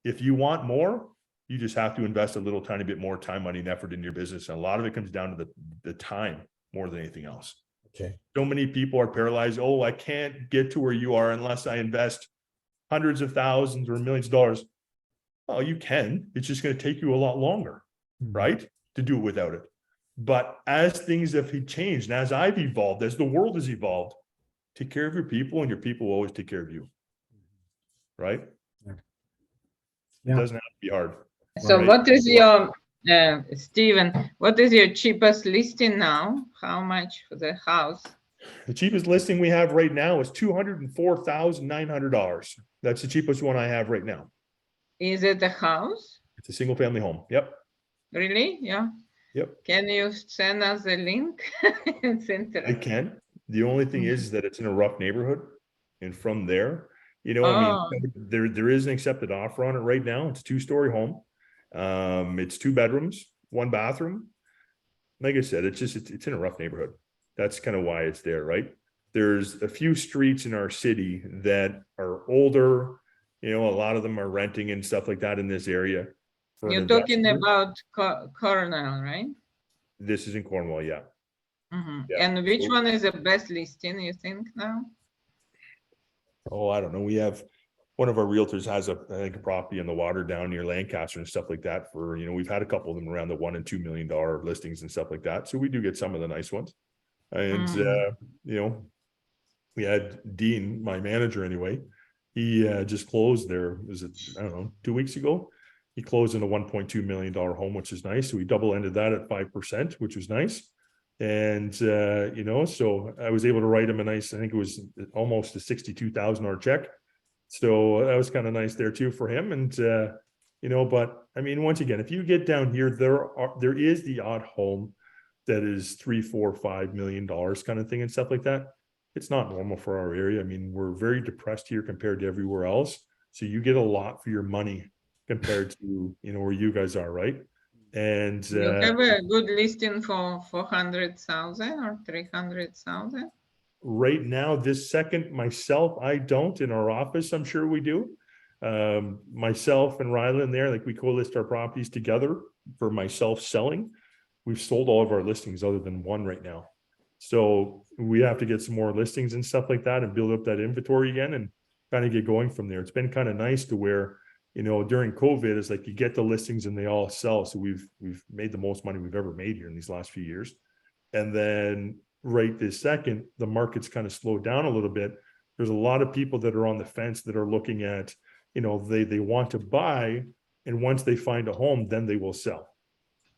If you want more, you just have to invest a little tiny bit more time, money, and effort in your business. And a lot of it comes down to the time more than anything else. Okay. So many people are paralyzed. Oh, I can't get to where you are unless I invest hundreds of thousands or millions of dollars. Oh, you can. It's just going to take you a lot longer, right? To do it without it. But as things have changed, and as I've evolved, as the world has evolved, take care of your people, and your people will always take care of you. Right? Yeah. It doesn't have to be hard. So Right? what is your, Stephen, what is your cheapest listing now? How much for the house? The cheapest listing we have right now is $204,900. That's the cheapest one I have right now. Is it a house? It's a single family home. Yep. Really? Yeah. Yep. Can you send us a link? It's I interesting. can. The only thing is that it's in a rough neighborhood. And from there, you know, I mean, there is an accepted offer on it right now. It's a 2-story home. It's 2 bedrooms, 1 bathroom. Like I said, it's in a rough neighborhood. That's kind of why it's there, right? There's a few streets in our city that are older. You know, a lot of them are renting and stuff like that in this area. You're talking about Cornell, right? This is in Cornwall, yeah. Yeah. And which one is the best listing, you think, now? Oh, I don't know. We have one of our realtors has I think a property in the water down near Lancaster and stuff like that for, you know, we've had a couple of them around the $1 and $2 million listings and stuff like that. So we do get some of the nice ones. And, you know, we had Dean, my manager anyway, he just closed there, was it, I don't know, 2 weeks ago. He closed in a $1.2 million home, which is nice. So we double ended that at 5%, which was nice. And, you know, so I was able to write him a nice, I think it was almost a $62,000 check. So that was kind of nice there too for him. And, you know, but I mean, once again, if you get down here, there is the odd home that is $3, $4, $5 million kind of thing and stuff like that. It's not normal for our area. I mean, we're very depressed here compared to everywhere else. So you get a lot for your money compared to, you know, where you guys are, right? And you have a good listing for 400,000 or 300,000? Right now, this second, myself, I don't. In our office, I'm sure we do. Myself and Rylan there, like we co-list our properties together for myself selling. We've sold all of our listings other than one right now. So we have to get some more listings and stuff like that and build up that inventory again and kind of get going from there. It's been kind of nice to where, you know, during COVID, it's like you get the listings and they all sell. So we've made the most money we've ever made here in these last few years. And then right this second, the market's kind of slowed down a little bit. There's a lot of people that are on the fence that are looking at, you know, they want to buy, and once they find a home, then they will sell.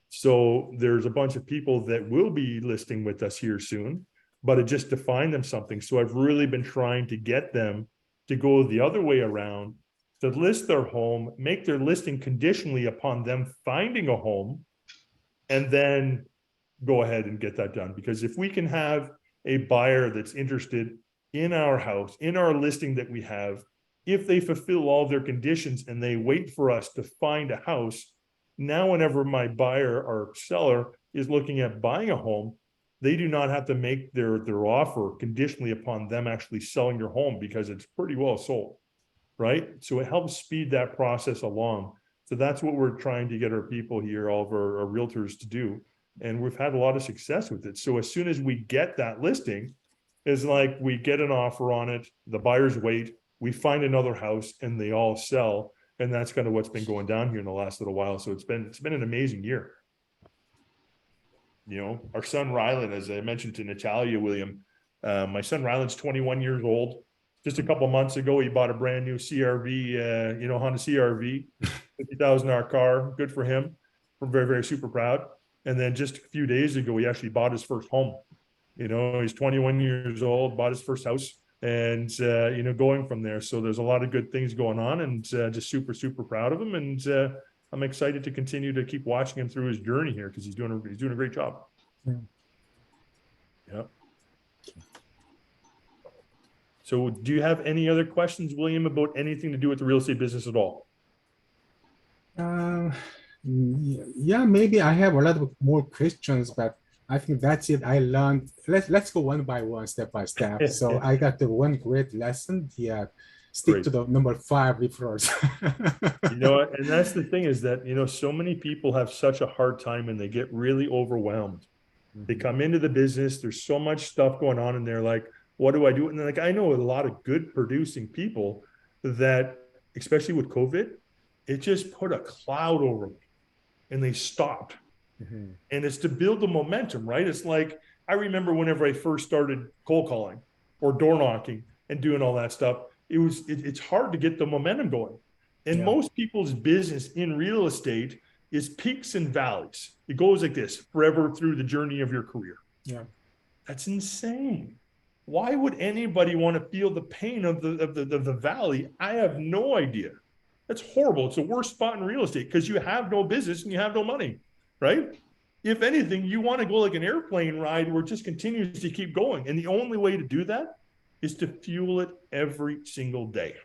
So there's a bunch of people that will be listing with us here soon, but it just to find them something. So I've really been trying to get them to go the other way around, to list their home, make their listing conditionally upon them finding a home, and then go ahead and get that done. Because if we can have a buyer that's interested in our house, in our listing that we have, if they fulfill all their conditions and they wait for us to find a house, now whenever my buyer or seller is looking at buying a home, they do not have to make their offer conditionally upon them actually selling their home, because it's pretty well sold, right? So it helps speed that process along. So that's what we're trying to get our people here, all of our realtors, to do. And we've had a lot of success with it. So as soon as we get that listing, it's like we get an offer on it, the buyers wait, we find another house, and they all sell. And that's kind of what's been going down here in the last little while. So it's been an amazing year. You know, our son Rylan, as I mentioned to Natalia, William, my son Rylan's 21 years old. Just a couple of months ago, he bought a brand new CRV, you know, Honda CRV, $50,000 car. Good for him. We're very, very super proud. And then just a few days ago, he actually bought his first home. You know, he's 21 years old, bought his first house, and, you know, going from there. So there's a lot of good things going on, and just super, super proud of him. And I'm excited to continue to keep watching him through his journey here, because he's doing a great job. Yeah. So do you have any other questions, William, about anything to do with the real estate business at all? Yeah, maybe I have a lot of more questions, but I think that's it. I learned. Let's go one by one, step by step. So I got the one great lesson. Yeah, stick Great. to the number 5 referrals. You know, and that's the thing is that, you know, so many people have such a hard time and they get really overwhelmed. They come into the business, there's so much stuff going on, and they're like, what do I do? And like, I know a lot of good producing people that, especially with COVID, it just put a cloud over them and they stopped. Mhm. And it's to build the momentum, right? It's like, I remember whenever I first started cold calling or door knocking and doing all that stuff, it's hard to get the momentum going. And Yeah. most people's business in real estate is peaks and valleys. It goes like this forever through the journey of your career. Yeah. That's insane. Why would anybody want to feel the pain of the valley? I have no idea. That's horrible. It's the worst spot in real estate because you have no business and you have no money, right? If anything, you want to go like an airplane ride where it just continues to keep going. And the only way to do that is to fuel it every single day.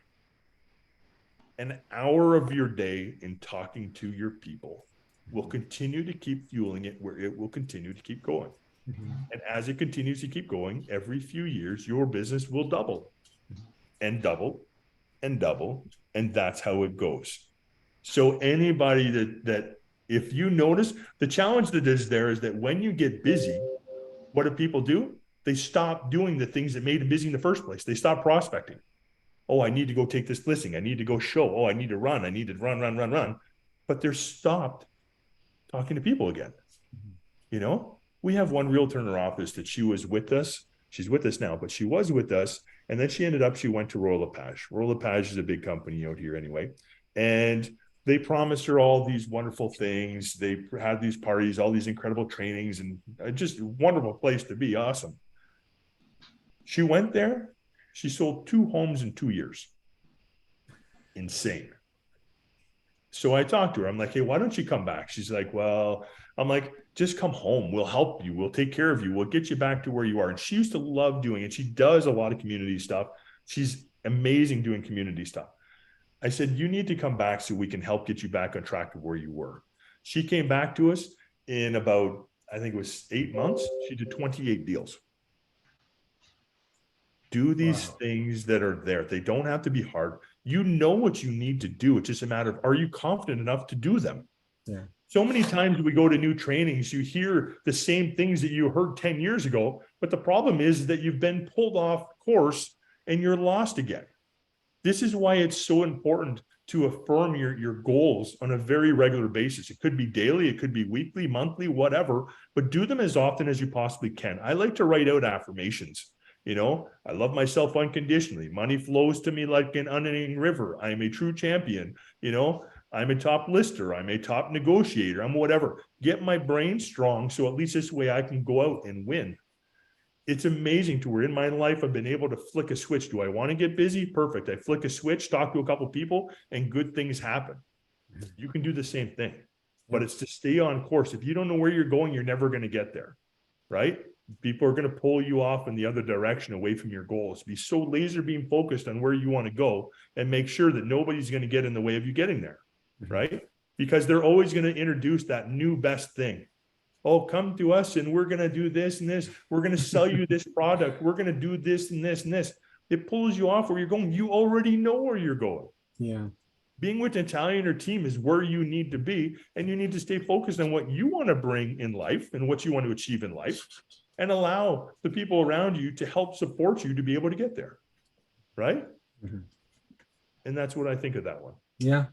An hour of your day in talking to your people will continue to keep fueling it where it will continue to keep going. Mhm. And as it continues to keep going, every few years, your business will double and double and double. And that's how it goes. So anybody that if you notice, the challenge that is there is that when you get busy, what do people do? They stop doing the things that made them busy in the first place. They stop prospecting. Oh, I need to go take this listing. I need to go show. Oh, I need to run. I need to run. But they're stopped talking to people again. You know, we have one realtor in our office that she was with us. She's with us now, but she was with us. And then she went to Royal LePage. Royal LePage is a big company out here anyway. And they promised her all these wonderful things. They had these parties, all these incredible trainings, and just a wonderful place to be. Awesome. She went there. She sold 2 homes in 2 years. Insane. So I talked to her. I'm like, hey, why don't you come back? She's like, well, I'm like, just come home. We'll help you. We'll take care of you. We'll get you back to where you are. And she used to love doing it. She does a lot of community stuff. She's amazing doing community stuff. I said, you need to come back so we can help get you back on track of where you were. She came back to us in about, I think it was 8 months. She did 28 deals. Do these things that are there. They don't have to be hard. You know what you need to do. It's just a matter of, are you confident enough to do them? Yeah. So many times we go to new trainings, you hear the same things that you heard 10 years ago, but the problem is that you've been pulled off course and you're lost again. This is why it's so important to affirm your goals on a very regular basis. It could be daily, it could be weekly, monthly, whatever, but do them as often as you possibly can. I like to write out affirmations. You know, I love myself unconditionally. Money flows to me like an unending river. I am a true champion. You know, I'm a top lister. I'm a top negotiator. I'm whatever. Get my brain strong so at least this way I can go out and win. It's amazing to where in my life I've been able to flick a switch. Do I want to get busy? Perfect. I flick a switch, talk to a couple people, and good things happen. You can do the same thing, but it's to stay on course. If you don't know where you're going, you're never going to get there, right? People are going to pull you off in the other direction away from your goals. Be so laser beam focused on where you want to go and make sure that nobody's going to get in the way of you getting there, right? Because they're always going to introduce that new best thing. Oh, come to us and we're going to do this and this. We're going to sell you this product. We're going to do this and this and this. It pulls you off where you're going. You already know where you're going. Yeah. Being with Natalia and her team is where you need to be. And you need to stay focused on what you want to bring in life and what you want to achieve in life and allow the people around you to help support you to be able to get there. Right? Mhm. And that's what I think of that one. Yeah,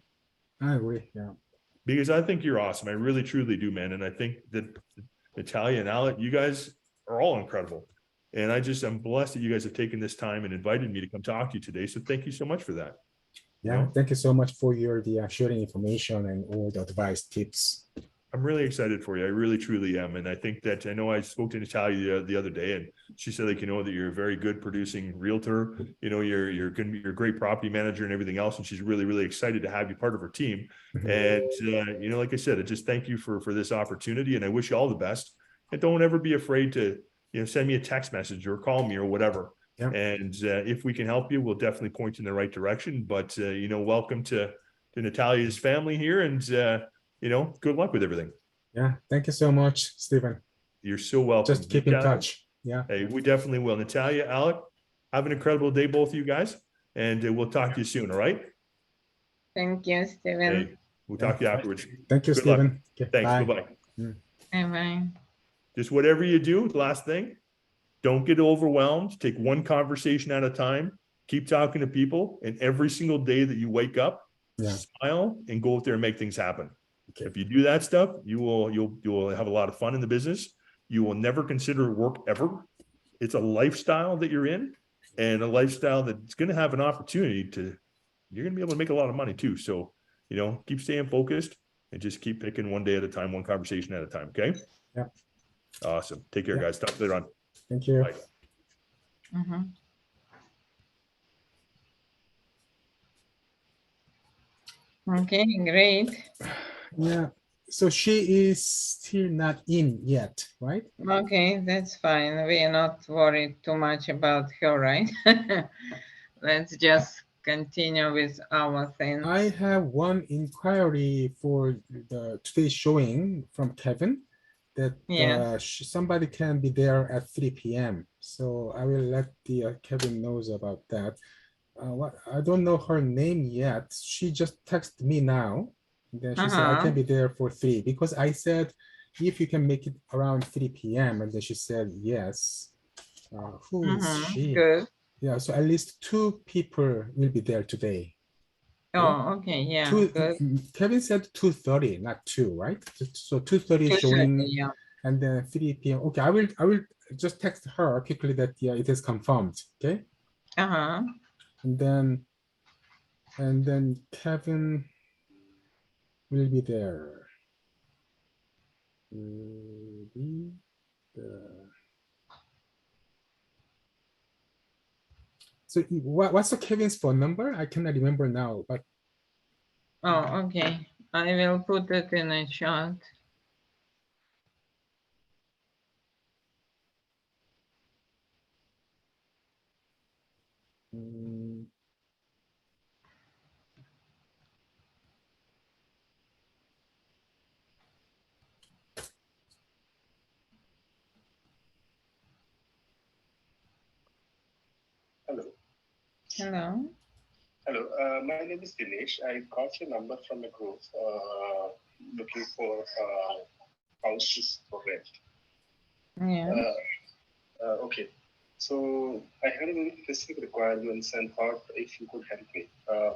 I agree. Yeah. Because I think you're awesome. I really, truly do, man. And I think that Natalia and Alec, you guys are all incredible. And I'm blessed that you guys have taken this time and invited me to come talk to you today. So thank you so much for that. Yeah. know? Thank you so much for your sharing information and all the advice tips. I'm really excited for you. I really, truly am. And I think that I know I spoke to Natalia the other day and she said, like, you know, that you're a very good producing realtor, you know, you're a great property manager and everything else. And she's really, really excited to have you part of her team. And, you know, like I said, I just thank you for this opportunity and I wish you all the best. And don't ever be afraid to, you know, send me a text message or call me or whatever. Yeah. And if we can help you, we'll definitely point you in the right direction. But, you know, welcome to Natalia's family here. And, good luck with everything. Yeah, thank you so much, Stephen. You're so welcome. Just keep in touch. Yeah. Hey, we definitely will. Natalia, Alec, have an incredible day, both of you guys, and we'll talk to you soon. All right. Thank you, Stephen. Hey, we'll talk to you afterwards. Thank you, Good luck. Stephen. Okay, Thanks. bye. Bye-bye. Bye-bye. Just whatever you do, last thing, don't get overwhelmed. Take one conversation at a time. Keep talking to people. And every single day that you wake up, smile and go out there and make things happen. Okay. If you do that stuff, you'll have a lot of fun in the business. You will never consider work ever. It's a lifestyle that you're in, and a lifestyle that's going to have an opportunity to, you're going to be able to make a lot of money too. So, keep staying focused and just keep picking one day at a time, one conversation at a time. Okay. Yeah. Awesome. Take care, guys. Talk later on. Thank you. Bye. Mhm. Okay, great. Yeah. So she is still not in yet, right? Okay, that's fine. We are not worried too much about her, right? Let's just continue with our things. I have one inquiry for the today's showing from Kevin that Yes. somebody can be there at 3 p.m. So I will let the Kevin knows about that. I don't know her name yet. She just texted me now. Then she said I can be there for 3 because I said if you can make it around 3 p.m. and then she said yes. Who is she? Good. Yeah, so at least 2 people will be there today. Oh, okay, yeah, good. Kevin said 2:30, not 2, right? So 2:30 showing, Yeah. and then 3 p.m. Okay, I will just text her quickly that it is confirmed. Okay. And then Kevin will be there. So what's the Kevin's phone number? I cannot remember now, but. Oh, okay. I will put it in a chat. Hello. Hello. Hello. My name is Dinesh. I got your number from a group looking for houses for rent. Yeah. Okay. So I had a very specific requirements and thought if you could help me.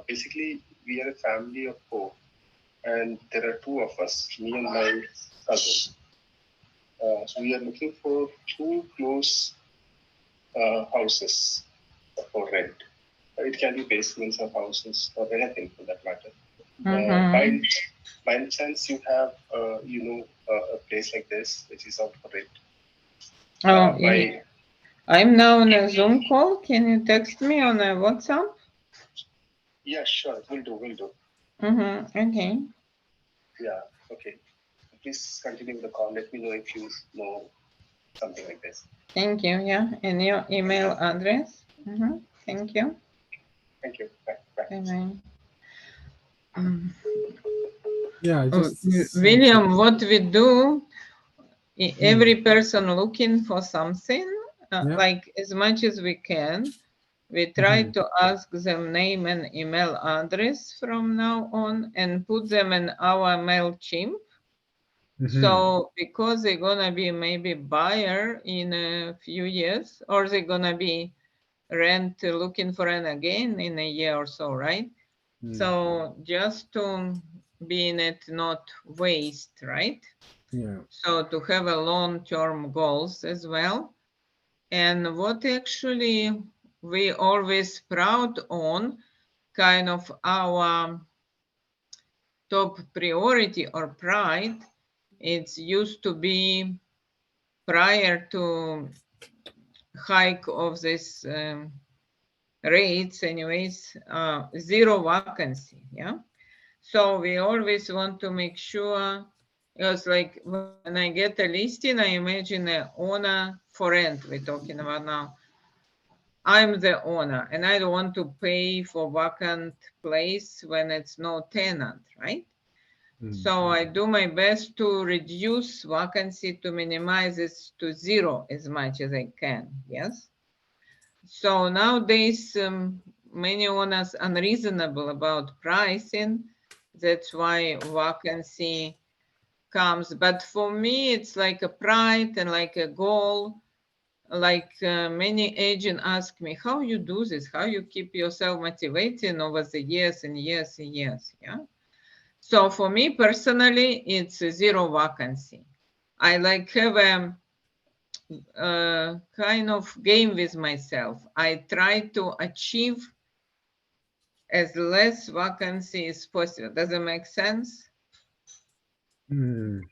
Basically, we are a family of 4, and there are 2 of us, me and my cousin. So we are looking for 2 close houses for rent. It can be basements of houses or anything for that matter. By any chance you have, a place like this which is out for rent? Oh, I'm now on a Zoom call. Can you text me on a WhatsApp? Yeah, sure. Will do. Okay. Yeah, okay. Please continue with the call. Let me know if you know something like this. Thank you. Yeah. And your email address? Thank you. Thank you. Bye. Bye-bye. Yeah, William, what we do, every person looking for something, like as much as we can, we try to ask them name and email address from now on and put them in our MailChimp. So because they're gonna be maybe buyer in a few years, or they're gonna be rent looking for it again in a year or so, right? So just to be in it, not waste, right? Yeah. So to have a long-term goals as well. And what actually we always proud on, kind of our top priority or pride, it's used to be prior to hike of this rates anyways, 0 vacancy, yeah? So we always want to make sure, because like when I get a listing, I imagine the owner for rent we're talking about now. I'm the owner and I don't want to pay for vacant place when it's no tenant, right? So I do my best to reduce vacancy, to minimize it to 0 as much as I can. Yes. So nowadays, many owners unreasonable about pricing. That's why vacancy comes. But for me, it's like a pride and like a goal. Like many agents ask me, how you do this? How you keep yourself motivated over the years and years and years? Yeah. So for me personally, it's a 0 vacancy. I like have a kind of game with myself. I try to achieve as less vacancy as possible. Does it make sense? Mm.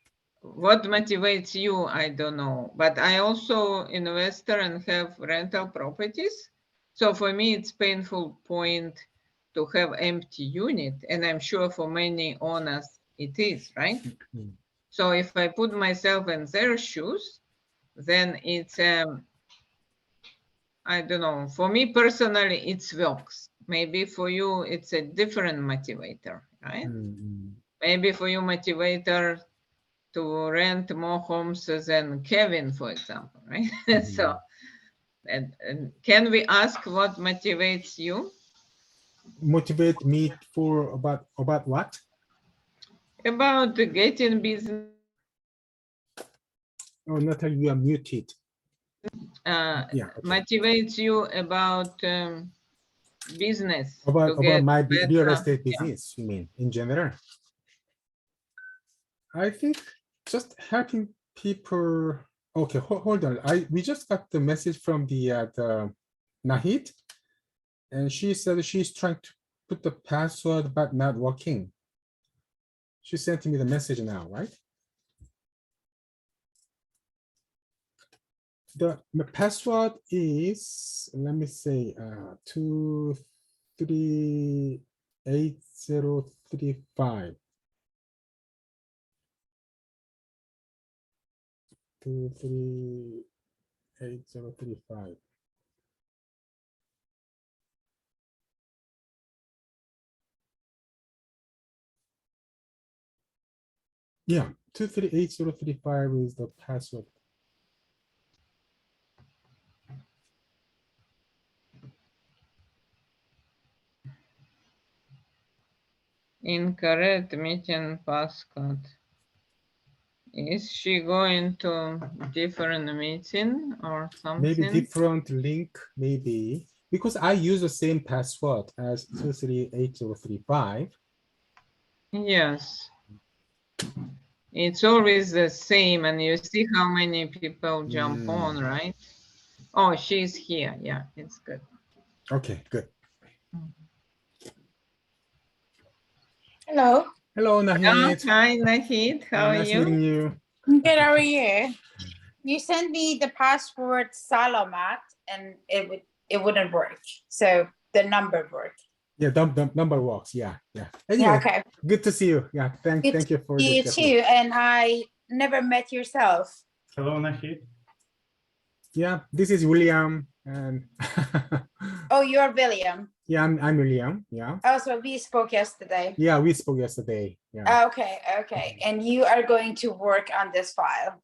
What motivates you? I don't know. But I also investor and have rental properties. So for me, it's painful point to have empty unit. And I'm sure for many owners it is, right? Mm. So if I put myself in their shoes, then it's I don't know. For me personally, it works. Maybe for you, it's a different motivator, right? Mm. Maybe for you, motivator to rent more homes than Kevin, for example, right? So, and can we ask what motivates you? Motivate me for about what? About getting business, Oh, Natalie, you are muted. Yeah. Okay. motivates you about business. to About get my better. real estate Yeah. business, you mean, in general? I think just helping people. Okay, hold on. We just got the message from the Nahid, and she said she's trying to put the password but not working. She sent me the message now, right? The password is, let me say, 238035. 238035. Yeah, 238035 is the password. Incorrect meeting passcode. Is she going to different meeting or something? Maybe different link, maybe. Because I use the same password as 238035. Yes. It's always the same, and you see how many people jump on, right? Oh, she's here. Yeah, it's good. Okay, good. Hello. Hello, Oh, Nahid. hi, Nahid. How are Nice you? meeting you. I'm good. How are you? You sent me the password Salamat, and it wouldn't work. So the number worked. Yeah, number works. Yeah. Anyway, Yeah. Okay. good to see you. Yeah, thank you for You this. too. And I never met yourself. Hello, Nahid. Yeah, this is William, and Oh, you're William. yeah, I'm William. Yeah. Oh, so we spoke yesterday. Yeah, we spoke yesterday. Yeah. Okay. And you are going to work on this file.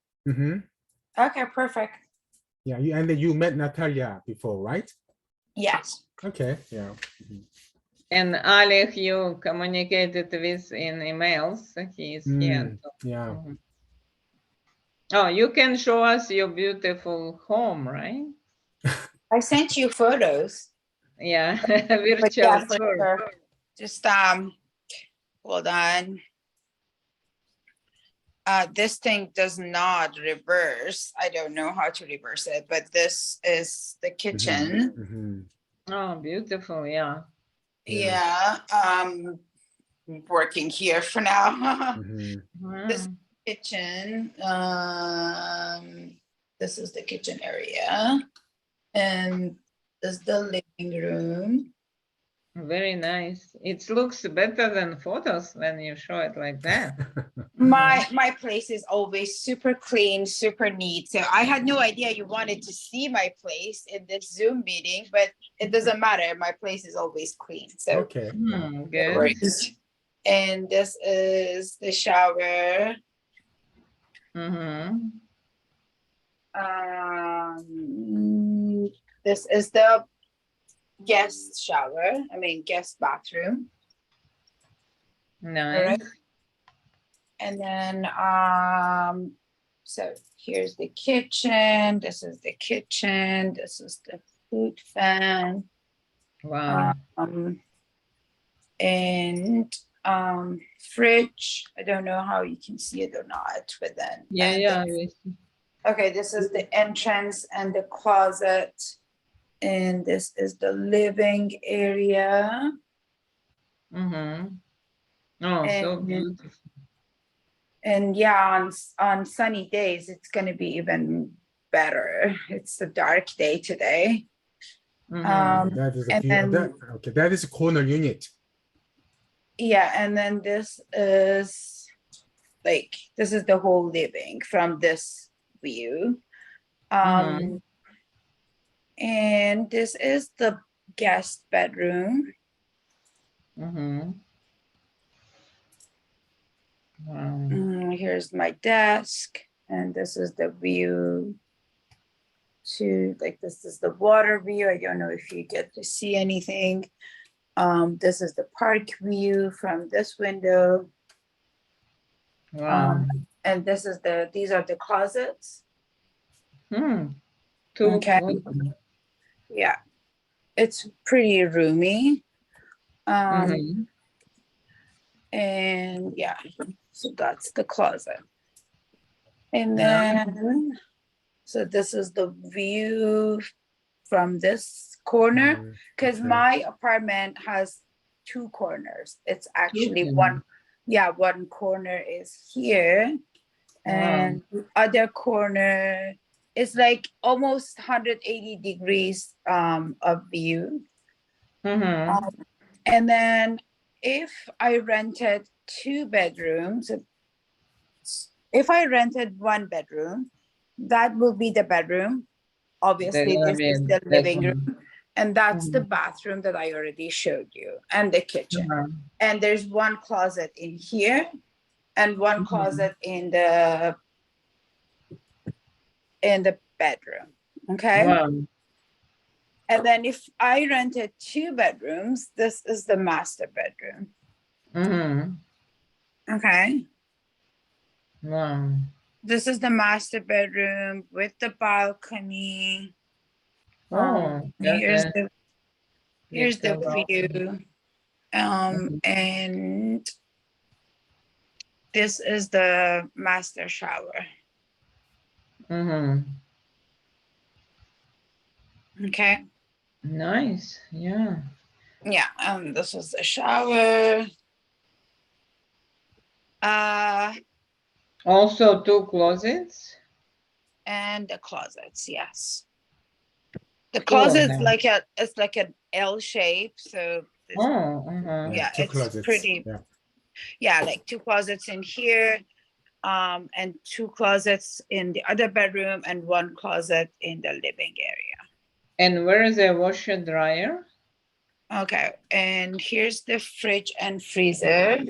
Okay, perfect. Yeah, you met Natalia before, right? Yes. Okay. Yeah. And Alec, you communicated with in emails. He is here. Yeah. Oh, you can show us your beautiful home, right? I sent you photos. Yeah, But virtual yeah, for tour. sure. Just hold on. This thing does not reverse. I don't know how to reverse it, but this is the kitchen. Oh, beautiful. Yeah. Yeah. Working here for now. This kitchen. This is the kitchen area. And this is the living room. Very nice. It looks better than photos when you show it like that. My place is always super clean, super neat. So I had no idea you wanted to see my place in this Zoom meeting, but it doesn't matter. My place is always clean. So Okay. no Good. worries. And this is the shower. Mm-hmm. This is the guest shower, guest bathroom. Nice. And then, so here's the kitchen. This is the kitchen. This is the food fan. Wow. And fridge. I don't know how you can see it or not, but then. Yeah, and yeah. then- okay, this is the entrance and the closet. And this is the living area. Mm-hmm. Oh, so And- beautiful. And yeah, on sunny days, it's gonna be even better. It's a dark day today. Mm-hmm. That is a and view. then- Okay, that is a corner unit. Yeah, and then this is the whole living from this view. Mhm. And this is the guest bedroom. Mm-hmm. Wow. Here's my desk, and this is the view to this is the water view. I don't know if you get to see anything. This is the park view from this window. Wow. And these are the closets. Hmm. Two. Okay. Yeah, it's pretty roomy. Mm-hmm. And yeah, so that's the closet. And Nice. then, so this is the view from this corner, because Okay. my apartment has two corners. It's actually corners. one corner is here, and the other corner is like almost 180 degrees of view. Mm-hmm. And then if I rented two bedrooms, if I rented one bedroom, that will be the bedroom. Obviously, gonna this be is the that living one. room. And that's the Mhm. bathroom that I already showed you, and the kitchen. Uh-huh. And there's one closet in here and one Mhm. closet in the bedroom. Okay. Wow. And then if I rented two bedrooms, this is the master bedroom. Mm-hmm. Okay. Wow. This is the master bedroom with the balcony. Oh, Here's that's the view. Mhm. And this is the master shower. Mm-hmm. Okay. Nice. Yeah. Yeah. This is the shower. Also two closets. And the closets, yes. The Two of closet's them. it's like an L shape. So Oh, uh-huh. yeah, two it's closets. pretty. Yeah. Like two closets in here, and two closets in the other bedroom, and one closet in the living area. And where is the washer dryer? Okay, and here's the fridge and freezer.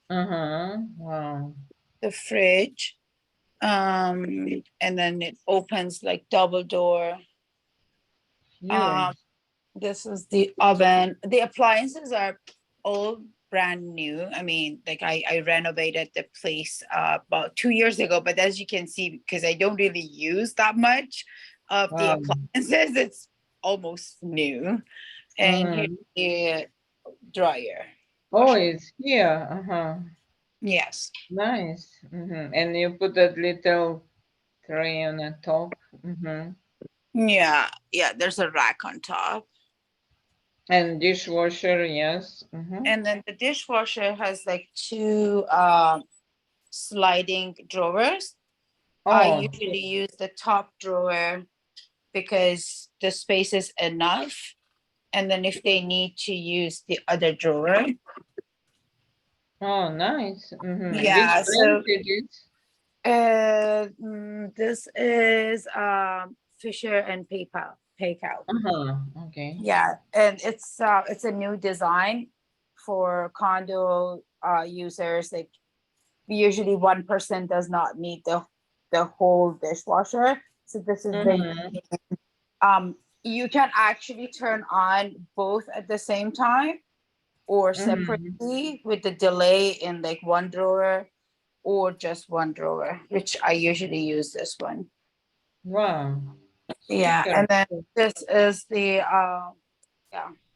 Uh-huh. Wow. The fridge, and then it opens like double door. Huge. This is the oven. The appliances are all brand new. I renovated the place about 2 years ago, but as you can see, because I don't really use that much of the Wow. appliances, it's almost new. And here's the dryer. Oh, it's here. Uh-huh. Yes. Nice. Mm-hmm. And you put that little tray on the top. Mm-hmm. Yeah. There's a rack on top. And dishwasher, yes. Mm-hmm. And then the dishwasher has like two sliding drawers. I Oh, usually use the top drawer because the space is enough. And then if they need to use the other drawer. oh, nice. Mm-hmm. Yeah, Which so- brand it is? This is Fisher and PayPal. Uh-huh. Okay. Yeah, and it's a new design for condo users, like usually one person does not need the whole dishwasher. So this is Mhm. you can actually turn on both at the same time or Mhm. separately with the delay in like one drawer or just one drawer, which I usually use this one. Wow. Yeah, Super and then cool. this is the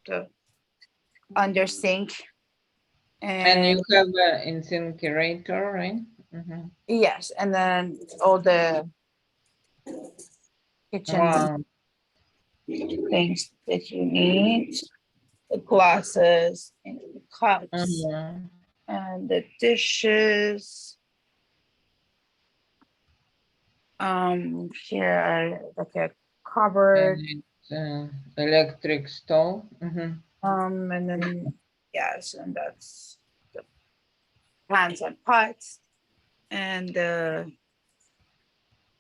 the under sink. And you And have an incinerator, right? Mhm. yes, and then all the kitchen Wow. things that you need, the glasses and the cups Mhm. and the dishes. Here are like a And cupboard. it's electric stove. Mhm. And then yes, and that's the pans and pots and the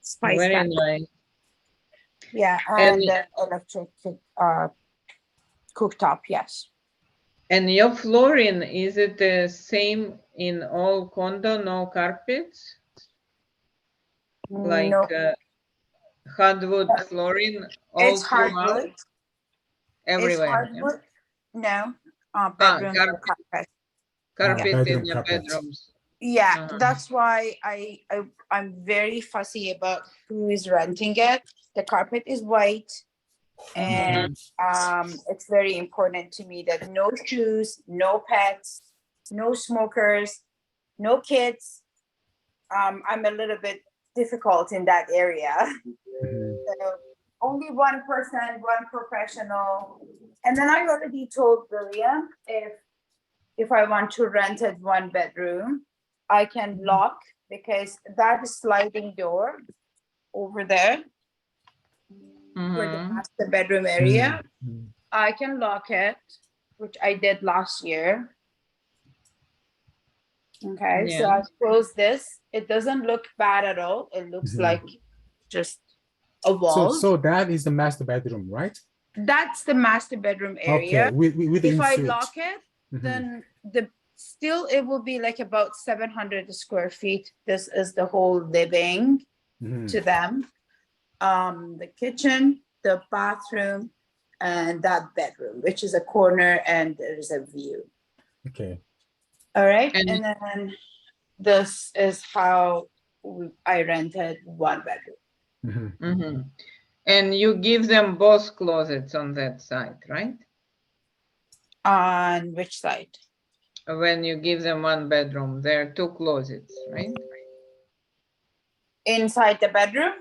spice Very can. nice. Yeah, And and the electric cooktop, yes. and your flooring, is it the same in all condo, no carpets? Like No, hardwood flooring all it's throughout, hardwood. It's everywhere? Yeah? hardwood. No, Ah, bedrooms are carpet. carpet in bedroom the carpet. bedrooms. Yeah, Uh-huh. that's why I'm very fussy about who is renting it. The carpet is white, and it's very important to me that no shoes, no pets, no smokers, no kids. I'm a little bit difficult in that area. Mhm. So only one person, one professional. And then I already told William if I want to rent it one bedroom, I can lock because that sliding door over there for the Mhm. master bedroom area, Mhm. I can lock it, which I did last year. Okay, so Yeah. I close this. It doesn't look bad at all. It looks Mhm. like just a So wall. so that is the master bedroom, right? That's the master bedroom Okay, area. with the If I in-suite. lock it, Mhm. then still it will be like about 700 square feet. This is the whole living Mhm. to them. The kitchen, the bathroom, and that bedroom, which is a corner and there's a view. Okay. All right, And and then this is how I rented one bedroom. Mhm. mhm. And you give them both closets on that side, right? On which side? When you give them one bedroom, there are two closets, right? Inside the bedroom?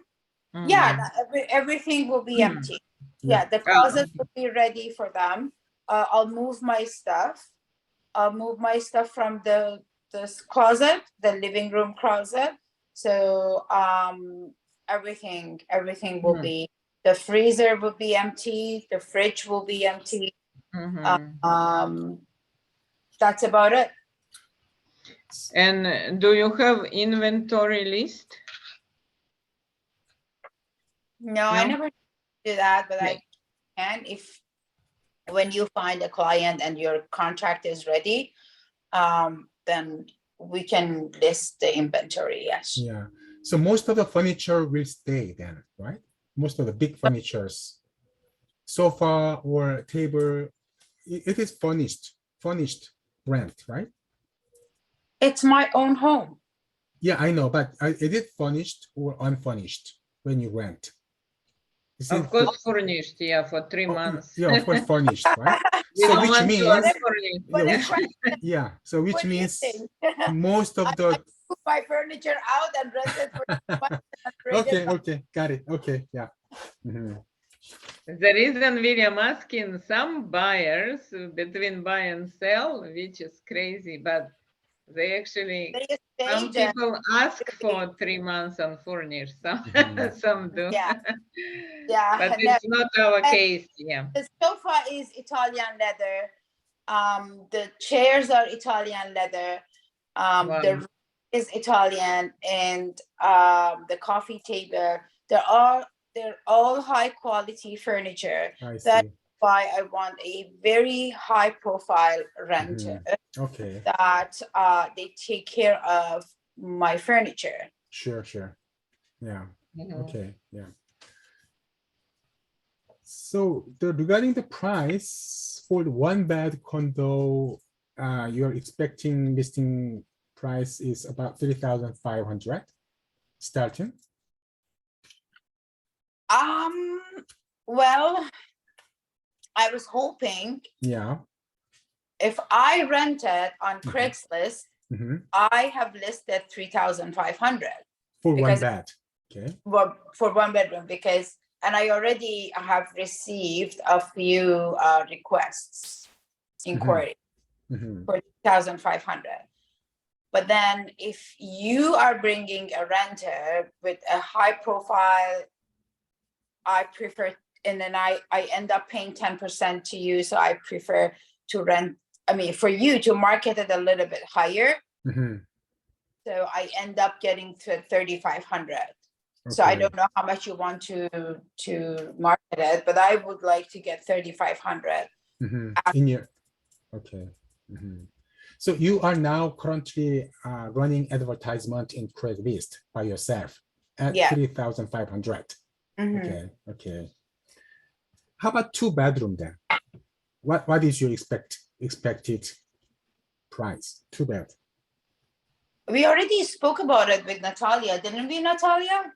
Yeah, everything will be Mhm. empty. Yeah. Yeah, the closet will be ready for them. I'll move my stuff. I'll move my stuff from this closet, the living room closet. So everything will Mhm. be, the freezer will be empty, the fridge will be empty. Mhm. That's about it. And do you have inventory list? No, I No? never do that, but Yeah. I can if when you find a client and your contract is ready, then we can list the inventory. Yes. Yeah. So most of the furniture will stay then, right? Most of the big furnitures, sofa or table, it is furnished rent, right? It's my own home. Yeah, I know, but is it furnished or unfurnished when you rent? Is Of it course, furnished, yeah, for 3 months. yeah, of course, furnished, right? We So don't which want to means, unfurnished. yeah, What a which question. yeah, so which What do you means think? most of I the put my furniture out and rent it for months and bring it back. okay, got it. Okay, yeah. Mhm. The reason William asking some buyers between buy and sell, which is crazy, but they actually, They some stage and people ask for 3 months unfurnished, some, Mhm. some do. yeah, yeah. But No, it's not our and case, yeah. the sofa is Italian leather. The chairs are Italian leather. Wow. The room is Italian, and the coffee table. They're all high quality furniture I that see. why I want a very high profile renter Okay, that they take care of my furniture. sure. Yeah, Mhm. okay, yeah. So regarding the price for the one bed condo, you're expecting listing price is about 3,500 starting. Well, I was hoping Yeah. if I rented on Craigslist, Mhm. I have listed 3,500 For one Because- bed. Okay. for one bedroom because, and I already have received a few requests, inquiry Mhm. for 3,500. But then if you are bringing a renter with a high profile, I prefer, and then I end up paying 10% to you. So I prefer to rent, I mean, for you to market it a little bit higher. Mhm. So I end up getting to 3,500. So I Okay. don't know how much you want to market it, but I would like to get 3,500. Mhm. In your, okay. Mhm. So you are now currently running advertisement in Craigslist by yourself at Yeah. 3,500. Mhm. Okay. Okay. How about two bedroom then? What is your expected price? Two bed. We already spoke about it with Natalia, didn't we, Natalia?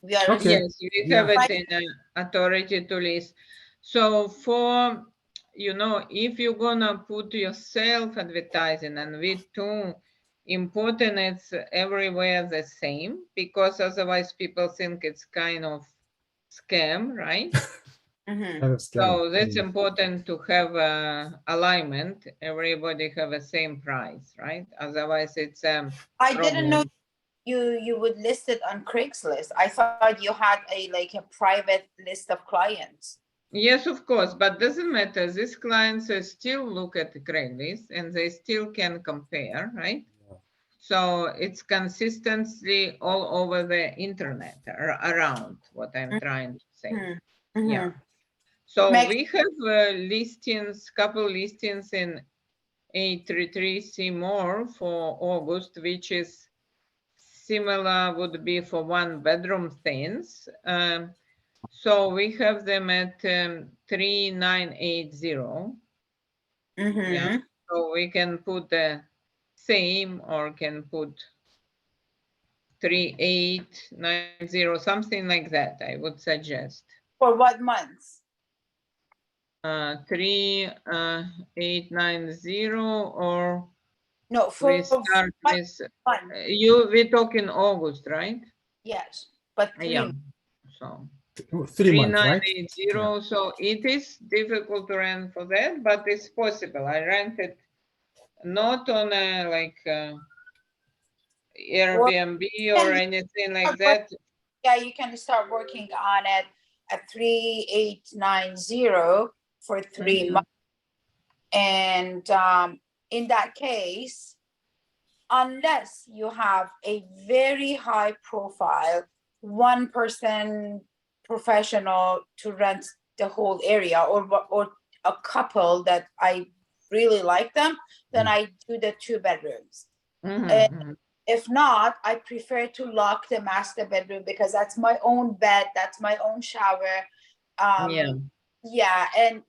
We already, Okay. Yes, we Yeah. have it in authority to list. So for, if you're gonna put yourself advertising and we too important, it's everywhere the same, because otherwise people think it's kind of scam, right? Mhm. Kind of scam. So that's Mm. important to have alignment. Everybody have a same price, right? Otherwise it's I didn't know problem. you would list it on Craigslist. I thought you had a private list of clients. Yes, of course, but doesn't matter. These clients still look at the Craigslist and they still can compare, right? Yeah. So it's consistently all over the internet around what I'm trying to say. Mhm. Yeah. Mhm. So Make- we have couple listings in 833C more for August, which is similar would be for one bedroom things. So we have them at 3980. Yeah. Mhm. So we can put the same or can put 3890, something like that, I would suggest. For what months? 3890, or No, we for start what with month? we talk in August, right? Yes, but Yeah. 3. So 3 months, right? 3980. So it is difficult to rent for that, but it's possible. I rented not on a Airbnb or anything like that. Yeah, you can start working on it at 3890 for 3 months. And in that case, unless you have a very high profile, one person professional to rent the whole area, or a couple that I really like them, then I do the 2 bedrooms. Mhm. If not, I prefer to lock the master bedroom because that's my own bed, that's my own shower. Yeah. Yeah, and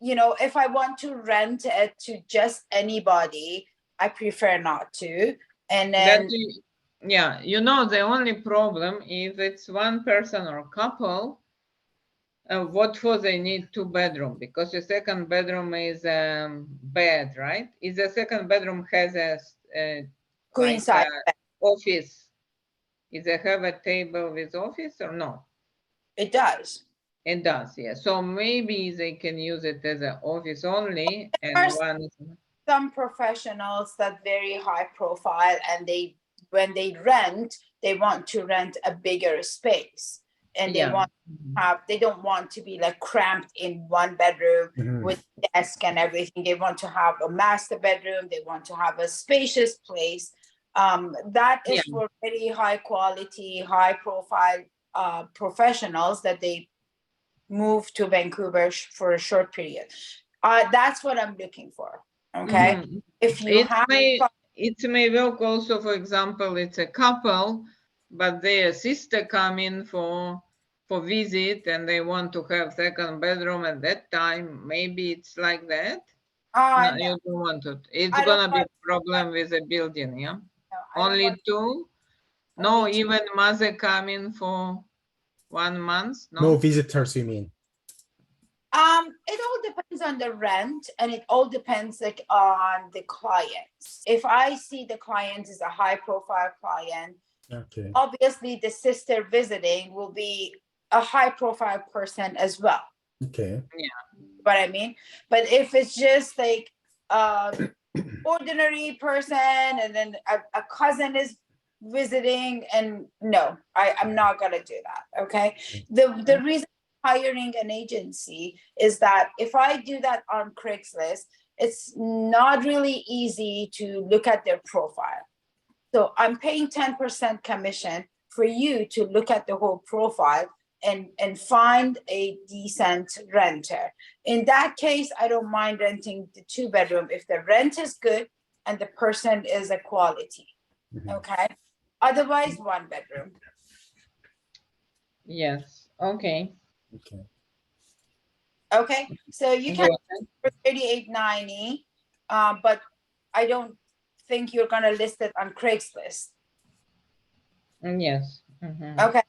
if I want to rent it to just anybody, I prefer not to. And then Yeah, the only problem, if it's one person or couple, what for they need 2 bedroom, because the second bedroom is bed, right? Is the second bedroom has a queen like size bed, office? Is it have a table with office or no? it does. It does, yeah. So maybe they can use it as an office only, and First, one. some professionals that very high profile, and when they rent, they want to rent a bigger space, and they Yeah. want they don't want to be like cramped in one bedroom Mhm. with desk and everything. They want to have a master bedroom, they want to have a spacious place. That is Yeah. for very high quality, high profile professionals that they move to Vancouver for a short period. That's what I'm looking for. Okay. Mhm. If you have It may work also, for example, it's a couple, but their sister come in for visit and they want to have second bedroom at that time. Maybe it's like that. No, no, you don't want it. It's I don't gonna be a want- problem with the building, yeah? no, I don't Only want two? No, only two. even mother come in for 1 month, No no? visitors, you mean? It all depends on the rent, and it all depends like on the clients. If I see the client is a high profile client, Okay. obviously the sister visiting will be a high profile person as well. Okay. What I mean? But if it's just like ordinary person and then a cousin is visiting, and no, I'm not gonna do that. Okay. The reason hiring an agency is that if I do that on Craigslist, it's not really easy to look at their profile. So I'm paying 10% commission for you to look at the whole profile and find a decent renter. In that case, I don't mind renting the 2-bedroom if the rent is good and the person is a quality. Mhm. Okay. Otherwise, 1-bedroom. Yes, okay. Okay. Okay. So you can Good. for $38.90, but I don't think you're gonna list it on Craigslist. Yes. Mhm. Okay.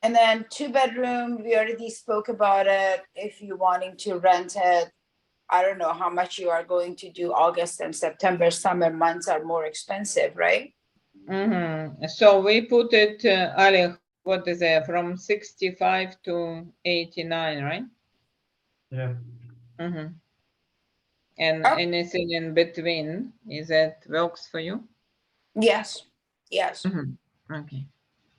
And then 2-bedroom, we already spoke about it. If you're wanting to rent it, I don't know how much you are going to do. August and September, summer months are more expensive, right? Mm-hmm. So we put it, Ali, what is it, from 65 to 89, right? Yeah. Mm-hmm. And Okay. anything in between, is that works for you? Yes. Yes. Mm-hmm. Okay.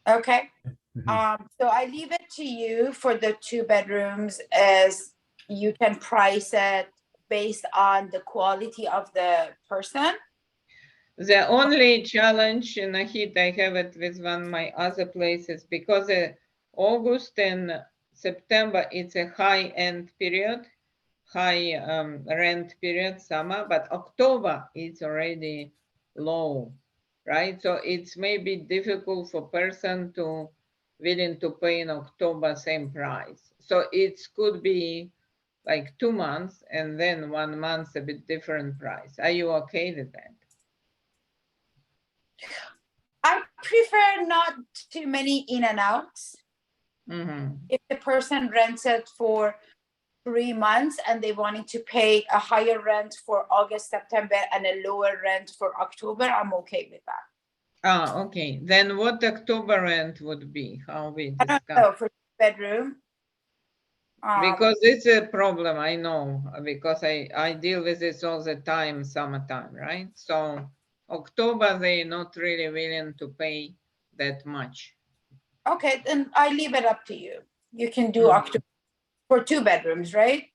Okay. Mhm. So I leave it to you for the 2 bedrooms, as you can price it based on the quality of the person. The only challenge in the heat I have it with one of my other places, because August and September, it's a high end period, high rent period, summer, but October it's already low, right? So it's maybe difficult for person to willing to pay in October same price. So it could be like 2 months and then 1 month a bit different price. Are you okay with that? I prefer not too many in and outs. Mm-hmm. If the person rents it for 3 months and they wanting to pay a higher rent for August, September, and a lower rent for October, I'm okay with that. Ah, okay. Then what October rent would be? How we I don't discuss? know for bedroom. Because it's a problem, I know, because I deal with this all the time, summertime, right? So October, they're not really willing to pay that much. Okay, then I leave it up to you. You can do Mhm. October for 2 bedrooms, right?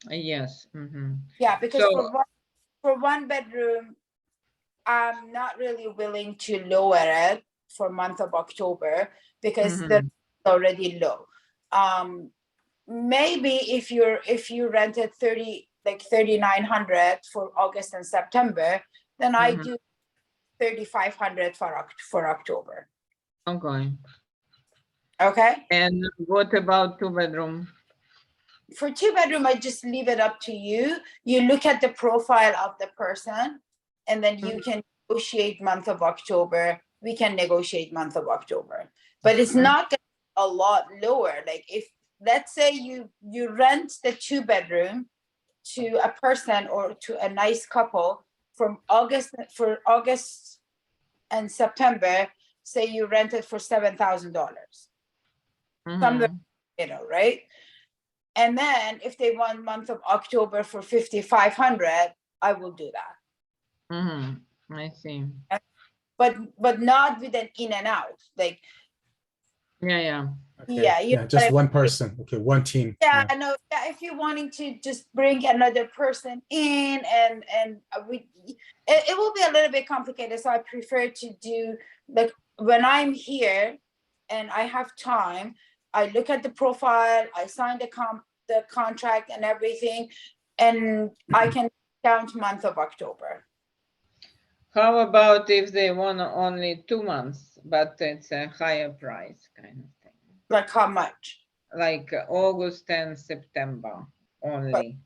Yes. Mm-hmm. Yeah, because So, for 1 bedroom, I'm not really willing to lower it for month of October because Mhm. the already low. Maybe if you rented 3,900 for August and September, then I Mhm. do 3,500 for October. Okay. Okay. And what about 2-bedroom? For 2-bedroom, I just leave it up to you. You look at the profile of the person, and then you can negotiate month of October. We can negotiate month of October, but it's not gonna be a lot lower. Like if let's say you rent the 2-bedroom to a person or to a nice couple from August and September, say you rent it for $7,000, somewhere, Mm-hmm. right? And then if they want month of October for 5,500, I will do that. Mm-hmm. I see. But not with an in and out. Like Yeah. Okay. yeah, Yeah, just one person. Okay, one team. yeah, I know. Yeah, if you're wanting to just bring another person in and it will be a little bit complicated. So I prefer to do like when I'm here and I have time, I look at the profile, I sign the contract and everything, and I can count month of October. How about if they want only 2 months, but it's a higher price kind of thing? Like how much? Like August and September only.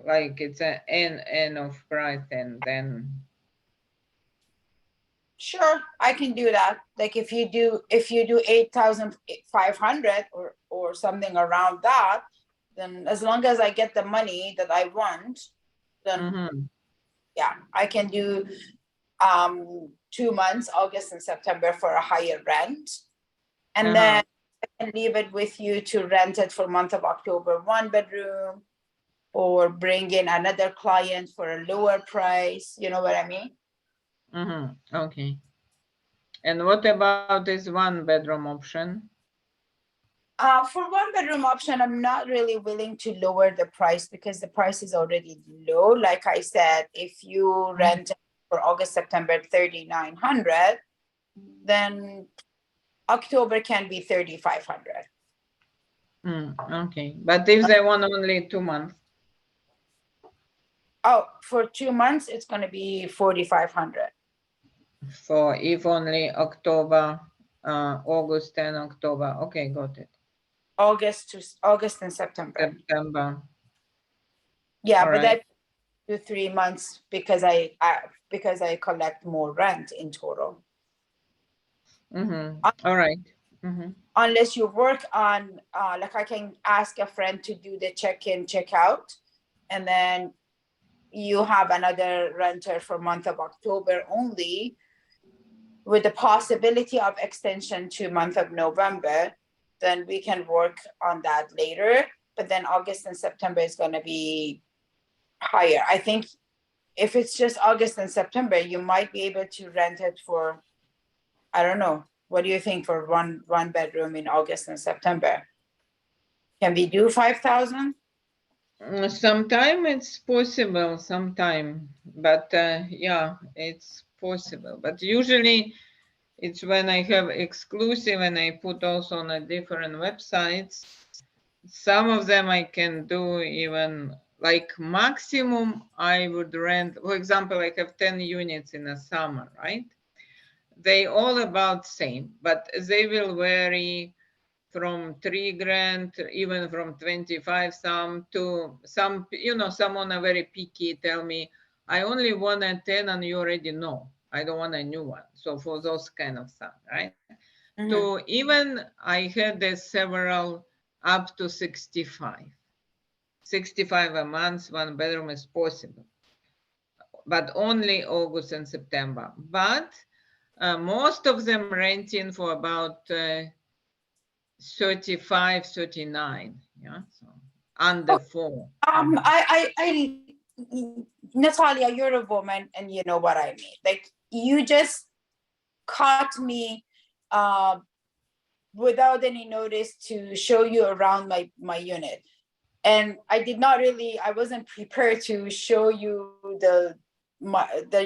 Like it's an end of price and then. Sure, I can do that. Like if you do 8,500 or something around that, then as long as I get the money that I want, then Mhm. yeah, I can do 2 months, August and September, for a higher rent. And then I can leave it with you to rent it for month of October, 1 bedroom, or bring in another client for a lower price. You know what I mean? Okay. And what about this 1 bedroom option? For 1 bedroom option, I'm not really willing to lower the price because the price is already low. Like I said, if you rent for August, September 3,900, then October can be 3,500. Okay, but if they want only 2 months? Oh, for 2 months, it's going to be 4,500. For if only October, August and October. Okay, got it. August and September. September. Yeah, All but right. I do 3 months because I collect more rent in total. All right. Unless you work on, like I can ask a friend to do the check-in, check-out, and then you have another renter for month of October only, with the possibility of extension to month of November, then we can work on that later. But then August and September is going to be higher. I think if it's just August and September, you might be able to rent it for, I don't know. What do you think for one bedroom in August and September? Can we do 5,000? Sometime it's possible, sometime, but yeah, it's possible. But usually it's when I have exclusive and I put also on a different websites. Some of them I can do even like maximum I would rent. For example, I have 10 units in the summer, right? They all about same, but they will vary from 3 grand, even from 25 some to some, someone are very picky, tell me, I only want a 10 and you already know, I don't want a new one. So for those kind of stuff, right? To even I had several up to 65 a month, 1 bedroom is possible, but only August and September. But most of them renting for about 35, 39, yeah, so under 4. I Natalia, you're a woman and you know what I mean. Like you just caught me without any notice to show you around my unit. And I wasn't prepared to show you the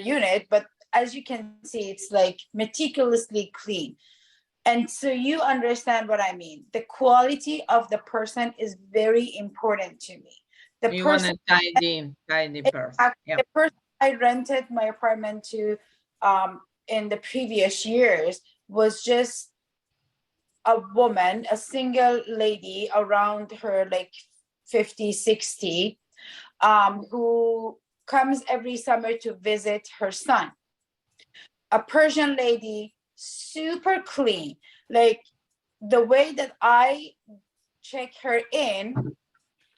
unit, but as you can see, it's like meticulously clean. And so you understand what I mean. The quality of the person is very important to me. You want a tidy person. Yeah. The person I rented my apartment to in the previous years was just a woman, a single lady around her like 50, 60, who comes every summer to visit her son. A Persian lady, super clean. Like the way that I check her in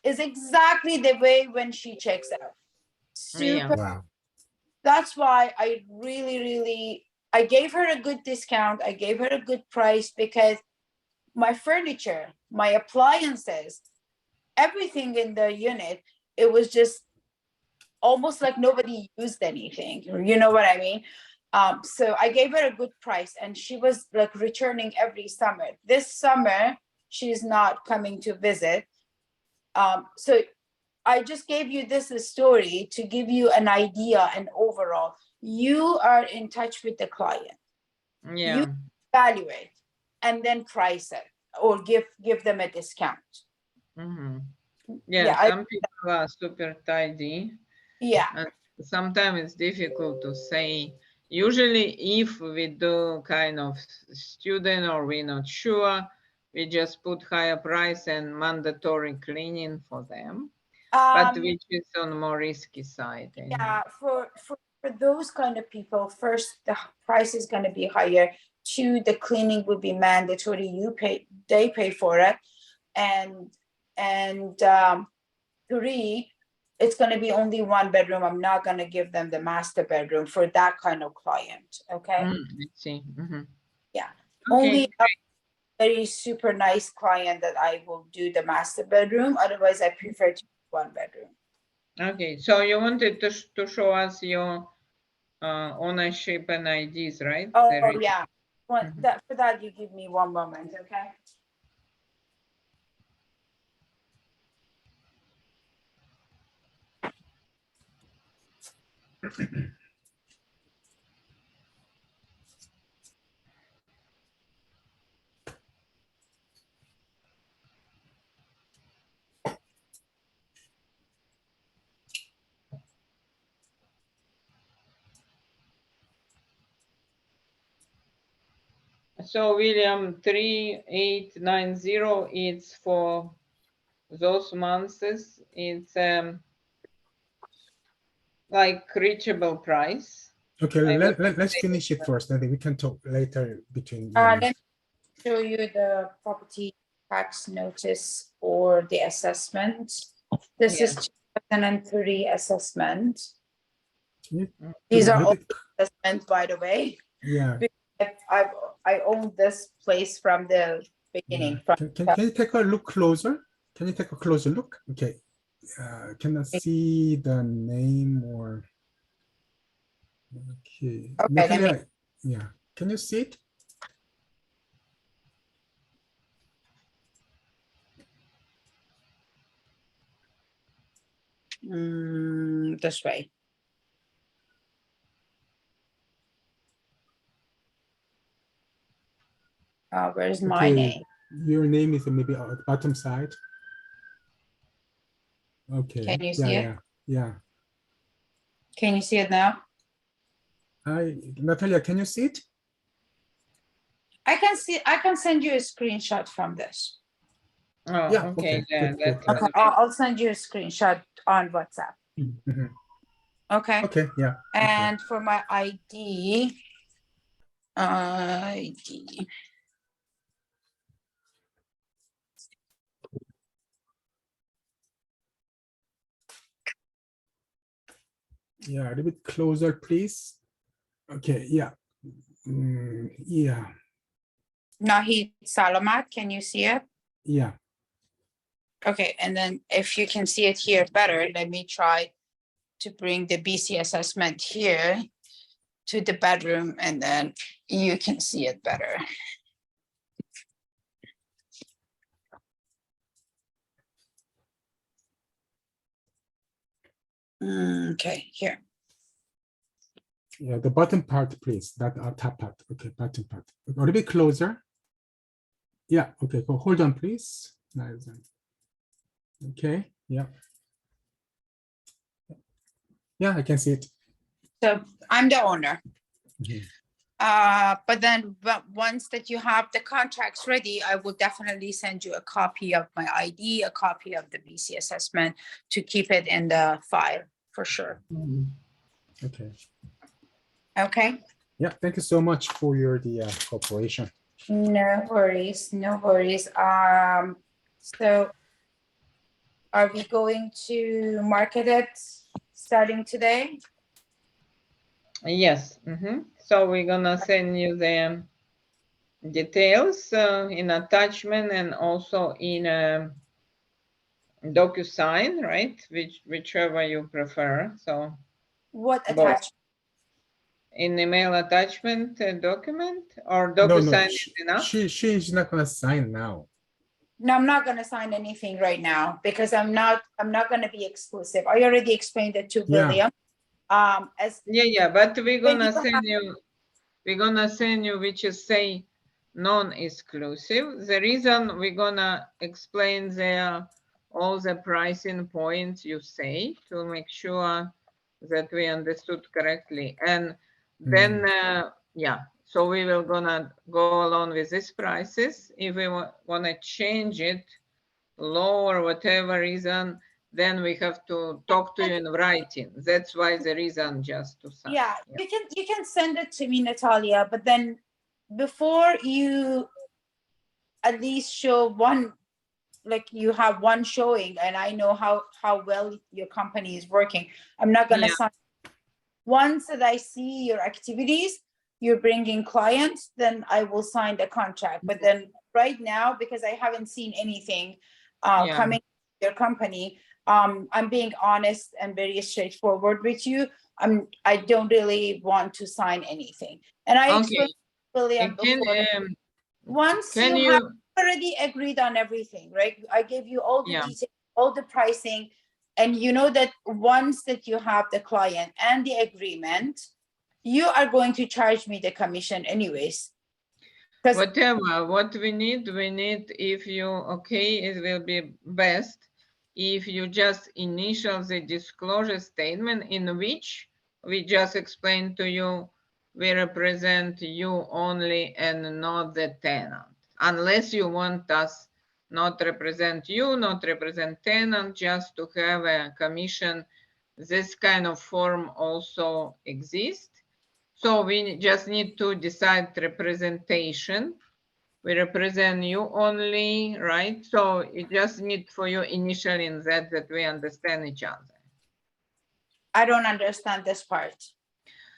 is exactly the way when she checks out. Super. Yeah. Wow. That's why I really, I gave her a good discount. I gave her a good price because my furniture, my appliances, everything in the unit, it was just almost like nobody used anything. You know what I mean? So I gave her a good price and she was like returning every summer. This summer, she's not coming to visit. So I just gave you this story to give you an idea and overall, you are in touch with the client. Yeah. You evaluate. and then price it or give them a discount. Mhm. Yeah, Yeah, I- some people are super tidy. Yeah, And sometimes it's difficult to say. Usually, if we do kind of student or we're not sure, we just put higher price and mandatory cleaning for them, but which is on more risky side. yeah, for those kind of people, first, the price is gonna be higher. Two, the cleaning would be mandatory, they pay for it. And three, it's gonna be only one bedroom. I'm not gonna give them the master bedroom for that kind of client, okay? I see. Mhm. Yeah, Okay, only a very super nice client that I will do the master bedroom, otherwise I prefer to do one bedroom. okay. So you wanted to show us your ownership and IDs, right? Oh, The re- yeah, Mhm. for that, you give me one moment, okay? So William, 3890, it's for those months. It's like reachable price. Okay, I would let's say. finish it first, and then we can talk later between. Let me show you the property tax notice or the assessment. This is 2003 assessment. These are all assessments, by the way. Yeah. I own this place from the beginning. From Can you take a look closer? Can you take a closer look? Okay. Can I see the name or? Okay. Okay, Natalia, yeah. Can you see it? this way. Where's my Okay, name? your name is maybe at the bottom side. Okay. Can you see it? Yeah. Can you see it now? Hi, Natalia, can you see it? I can see. I can send you a screenshot from this. Oh, Yeah, okay. okay, Yeah, good, that good. Okay, I'll send you a screenshot on WhatsApp. Mhm. Okay. Okay, yeah. And for my ID, Yeah, a little bit closer, please. Okay, yeah. Yeah, Nahid Salamat, can you see it? yeah. Okay, and then if you can see it here better, let me try to bring the BC assessment here to the bedroom, and then you can see it better. Okay, here. Yeah, the bottom part, please. That top part. Okay, bottom part. A little bit closer. Yeah, okay, go hold on, please. Nice. Okay, yeah. Yeah, I can see it. So I'm the owner. Mhm. But then once that you have the contracts ready, I will definitely send you a copy of my ID, a copy of the BC assessment to keep it in the file for sure. Okay. Okay, Yeah, thank you so much for your cooperation. no worries, no worries. So are we going to market it starting today? Yes. So we're gonna send you the details in attachment and also in a DocuSign, right? Whichever you prefer. So What both. attachment? In email attachment document or No, DocuSign is enough? she's not gonna sign now. No, I'm not gonna sign anything right now because I'm not gonna be exclusive. I already explained it to Yeah. William. As Yeah, but we're when gonna you send you. We're gonna send you, which is say non-exclusive. The reason we're gonna explain there all the pricing points you say to make sure that we understood correctly. And then, yeah, so we will gonna go along with these prices. If we wanna change it low or whatever reason, then we have to talk to you in writing. That's why the reason just to sign. Yeah, you can send it to me, Natalia, but then before you at least show one, like you have one showing, and I know how well your company is working. I'm not gonna Yeah. sign. Once that I see your activities, you're bringing clients, then I will sign the contract. But then right now, because I haven't seen anything Yeah. coming to your company, I'm being honest and very straightforward with you. I don't really want to sign anything. And I Okay. explained to William before, once can you you have already agreed on everything, right? I gave you all the Yeah. details, all the pricing, and you know that once that you have the client and the agreement, you are going to charge me the commission anyways. Because whatever what we need, if you okay, it will be best if you just initial the disclosure statement in which we just explain to you we represent you only and not the tenant, unless you want us not represent you, not represent tenant, just to have a commission. This kind of form also exists. So we just need to decide representation. We represent you only, right? So it just need for you initially in that we understand each other. I don't understand this part.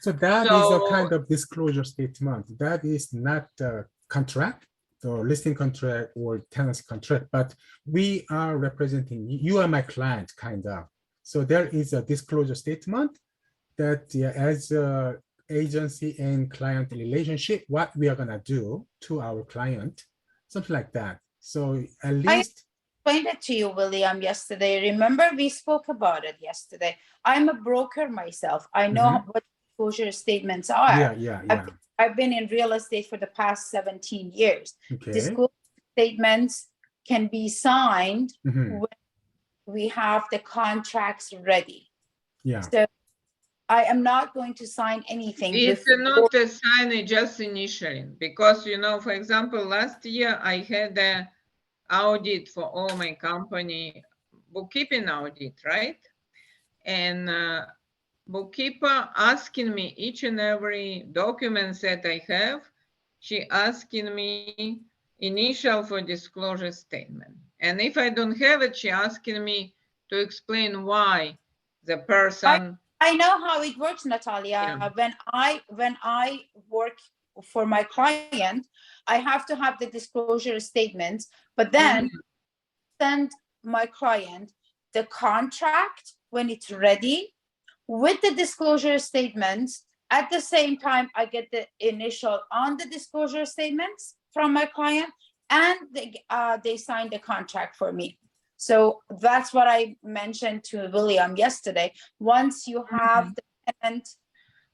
So that is a kind of disclosure statement. That is not a contract, or listing contract or tenancy contract, but we are representing you. You are my client, kind of. So there is a disclosure statement that as a agency and client relationship, what we are gonna do to our client, something like that. So at least I explained it to you, William, yesterday. Remember, we spoke about it yesterday. I'm a broker myself. I know what disclosure statements are. Yeah. I've been in real estate for the past 17 years. Okay. Disclosure statements can be signed when we have the contracts ready. Yeah. So I am not going to sign anything. It's not a sign, just initially, because, you know, for example, last year I had a audit for all my company, bookkeeping audit, right? And bookkeeper asking me each and every documents that I have, she asking me initial for disclosure statement. And if I don't have it, she asking me to explain why the person. I know how it works, Natalia. Yeah. When I work for my client, I have to have the disclosure statements, but then send my client the contract when it's ready with the disclosure statements. At the same time, I get the initial on the disclosure statements from my client, and they sign the contract for me. So that's what I mentioned to William yesterday. Once you have the tenant,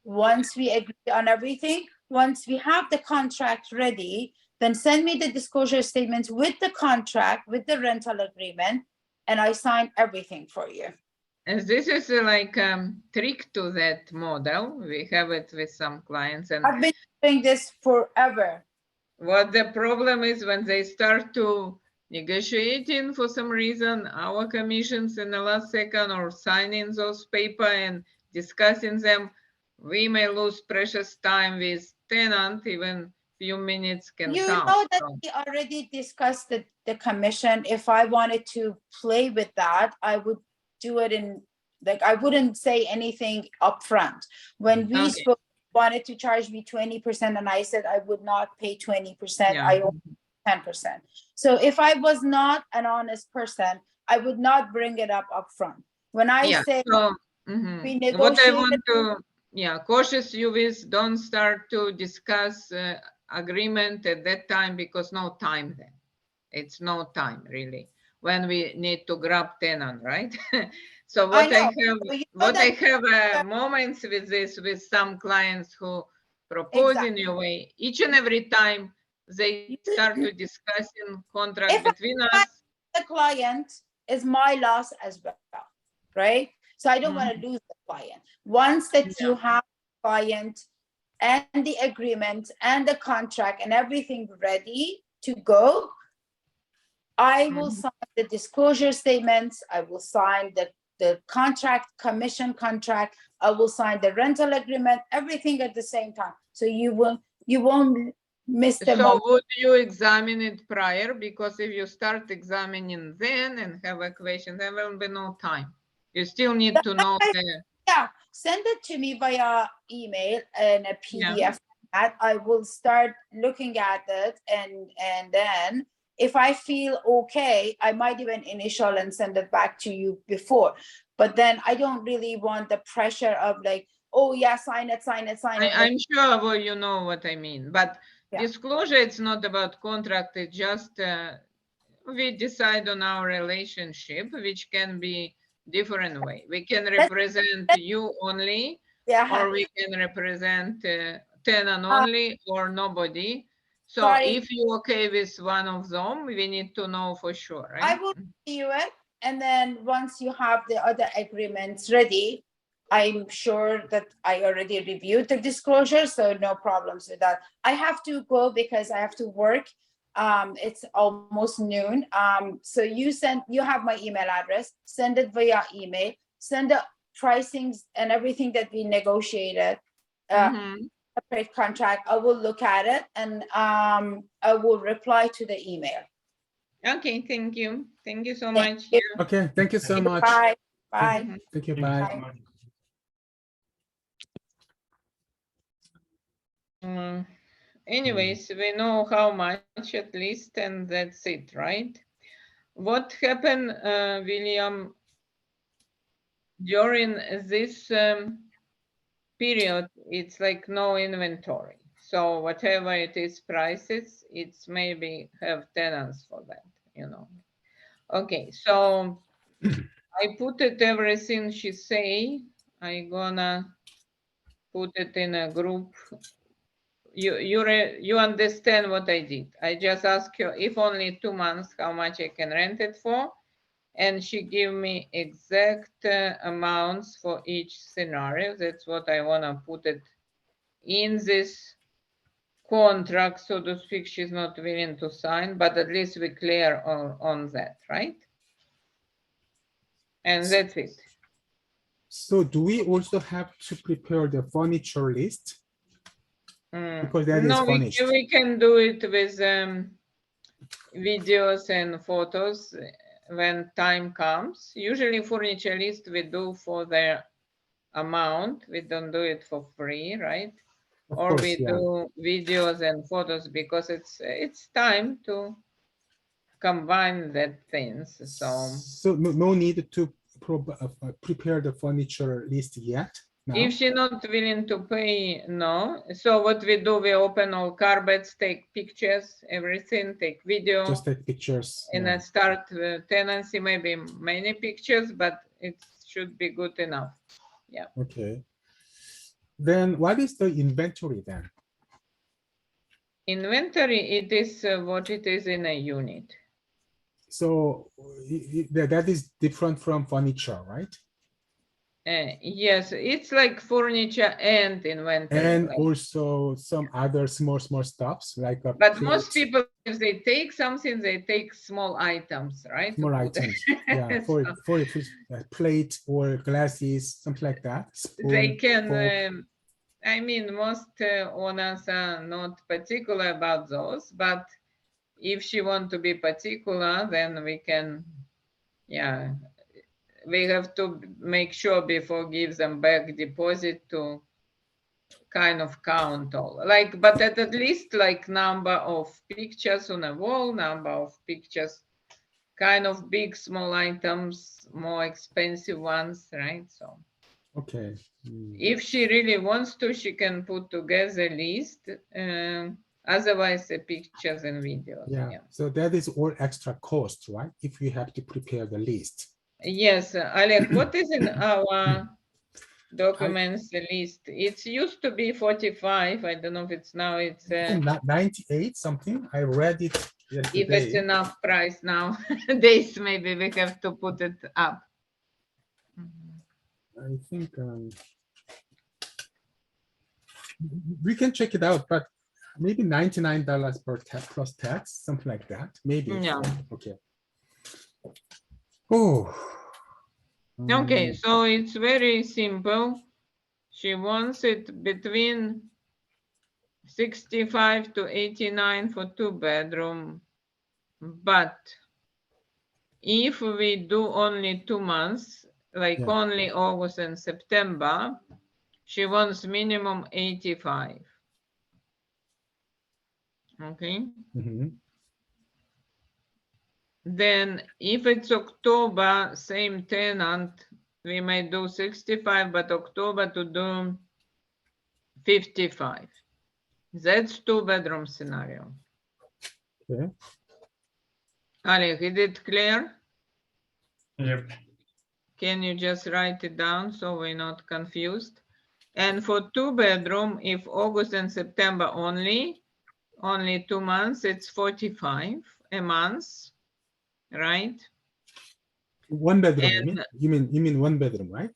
once we agree on everything, once we have the contract ready, then send me the disclosure statements with the contract, with the rental agreement, and I sign everything for you. And this is like trick to that model. We have it with some clients. And I've been doing this forever. What the problem is when they start to negotiating for some reason, our commissions in the last second, or signing those paper and discussing them, we may lose precious time with tenant, even few minutes can You count. know that we already discussed the commission. If I wanted to play with that, I would do it in, like, I wouldn't say anything upfront. When we spoke, wanted to charge me 20%, and I said I would not pay 20%. I owe 10%. So if I was not an honest person, I would not bring it up upfront. When I say we negotiated, what I want to cautious you with, don't start to discuss agreement at that time, because no time then. It's no time really when we need to grab tenant, right? So what I have moments with this, with some clients who propose in your way, each and every time they start to discussing contract If I between us. the client is my loss as well, right? So I don't want to lose the client. Once that you have client and the agreement and the contract and everything ready to go, I will sign the disclosure statements. I will sign the contract, commission contract. I will sign the rental agreement, everything at the same time. So you won't miss the So moment. would you examine it prior? Because if you start examining then and have a question, there will be no time. You still need to know the, Yeah, send it to me via email and a Yeah. PDF. I will start looking at it, and then if I feel okay, I might even initial and send it back to you before. But then I don't really want the pressure of like, oh yeah, sign it, sign it, sign it. I'm sure well, you know what I mean, but Yeah. disclosure, it's not about contract, it's just we decide on our relationship, which can be different way. We can represent you only, Yeah. or we can represent tenant only or nobody. So Sorry. if you're okay with one of them, we need to know for sure, I right? will review it, and then once you have the other agreements ready, I'm sure that I already reviewed the disclosure, so no problems with that. I have to go because I have to work. It's almost noon. So you have my email address, send it via email, send the pricings and everything that we negotiated. Mhm. Separate contract, I will look at it, and I will reply to the email. Okay, thank you. Thank you so Thank much. you. Okay, thank you so much. Bye. Bye. Mhm. Thank you, Thank you bye. so much. Anyways, we know how much at least, and that's it, right? What happened, William, during this period? It's like no inventory. So whatever it is prices, it's maybe have tenants for that, you know. Okay, so I put it everything she say. I gonna put it in a group. You understand what I did. I just asked you if only 2 months, how much I can rent it for. And she give me exact amounts for each scenario. That's what I want to put it in this contract, so to speak. She's not willing to sign, but at least we're clear on that, right? And that's it. So do we also have to prepare the furniture list? Because that is No, furnished. we can do it with videos and photos when time comes. Usually furniture list we do for the amount. We don't do it for free, right? Of Or course, we yeah. do videos and photos because it's time to combine that things. So No need to prepare the furniture list yet. Now. if she's not willing to pay, no. So what we do, we open all carpets, take pictures, everything, take video. Just take pictures. And I start tenancy, maybe many pictures, but it should be good enough. Yeah. Okay. Then what is the inventory then? Inventory, it is what it is in a unit. So that is different from furniture, right? Yes, it's like furniture and inventory. And like, also some other small stuffs like a but plate, most people, if they take something, they take small items, right? small items. Yeah, for a plate or glasses, something like that. Spoon, They can. fork. I mean, most owners are not particular about those, but if she want to be particular, then we can, yeah, we have to make sure before give them back deposit to kind of count all, like, but at least like number of pictures on a wall, number of pictures, kind of big, small items, more expensive ones, right? So Okay. if she really wants to, she can put together list. Otherwise, the pictures and videos. Yeah. So that is all extra cost, right? If you have to prepare the list. Yes, Alec, what is in our documents list. It's used to be 45. I don't know if it's now. It's Not 98 something. I read it if it's yesterday. enough price now. Days maybe we have to put it up. I think we can check it out, but maybe $99 per plus tax, something like that. Maybe. Yeah. Okay. Oh. Okay, so it's very simple. She wants it between 65 to 89 for 2-bedroom. But if we do only 2 months, like Yeah. only August and September, she wants minimum 85. Okay. Mhm. Then if it's October, same tenant, we may do 65, but October to do 55. That's 2-bedroom scenario. Okay. Alec, is it clear? Yep. Can you just write it down so we're not confused? And for 2-bedroom, if August and September only 2 months, it's 45 a month, right? 1 bedroom, And you mean 1 bedroom, right?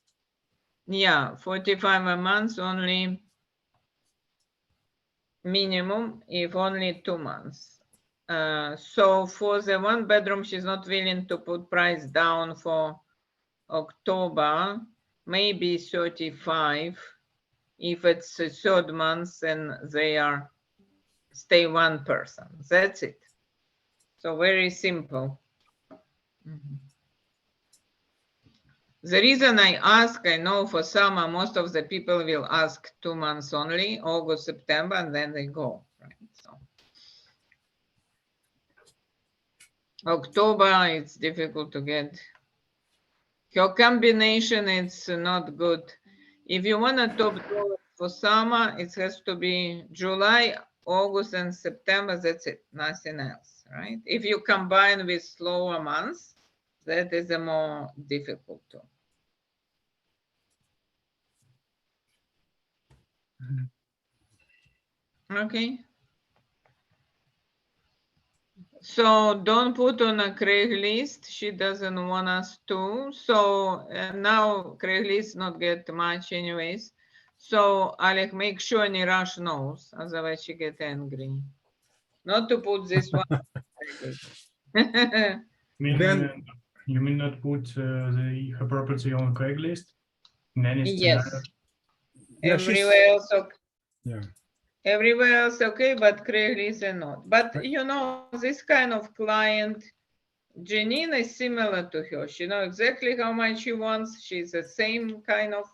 yeah, 45 a month only minimum if only 2 months. So for the 1-bedroom, she's not willing to put price down for October, maybe 35. If it's a 3rd month and they are stay 1 person, that's it. So very simple. The reason I ask, I know for summer, most of the people will ask 2 months only, August, September, and then they go, right? So October, it's difficult to get. Your combination, it's not good. If you want a top dollar for summer, it has to be July, August, and September. That's it, nothing else, right? If you combine with slower months, that is a more difficult too. Okay. So don't put on a Craigslist. She doesn't want us to. So now Craigslist not get much anyways. So Alec, make sure Nirash knows, otherwise she get angry. Not to put this one. Then- You mean not put her property on Craigslist in any Yes. scenario? Yeah, she's- Everywhere else okay. Yeah. Everywhere else okay, but Craigslist and not. But Right. you know, this kind of client, Janine is similar to her. She knows exactly how much she wants. She's the same kind of,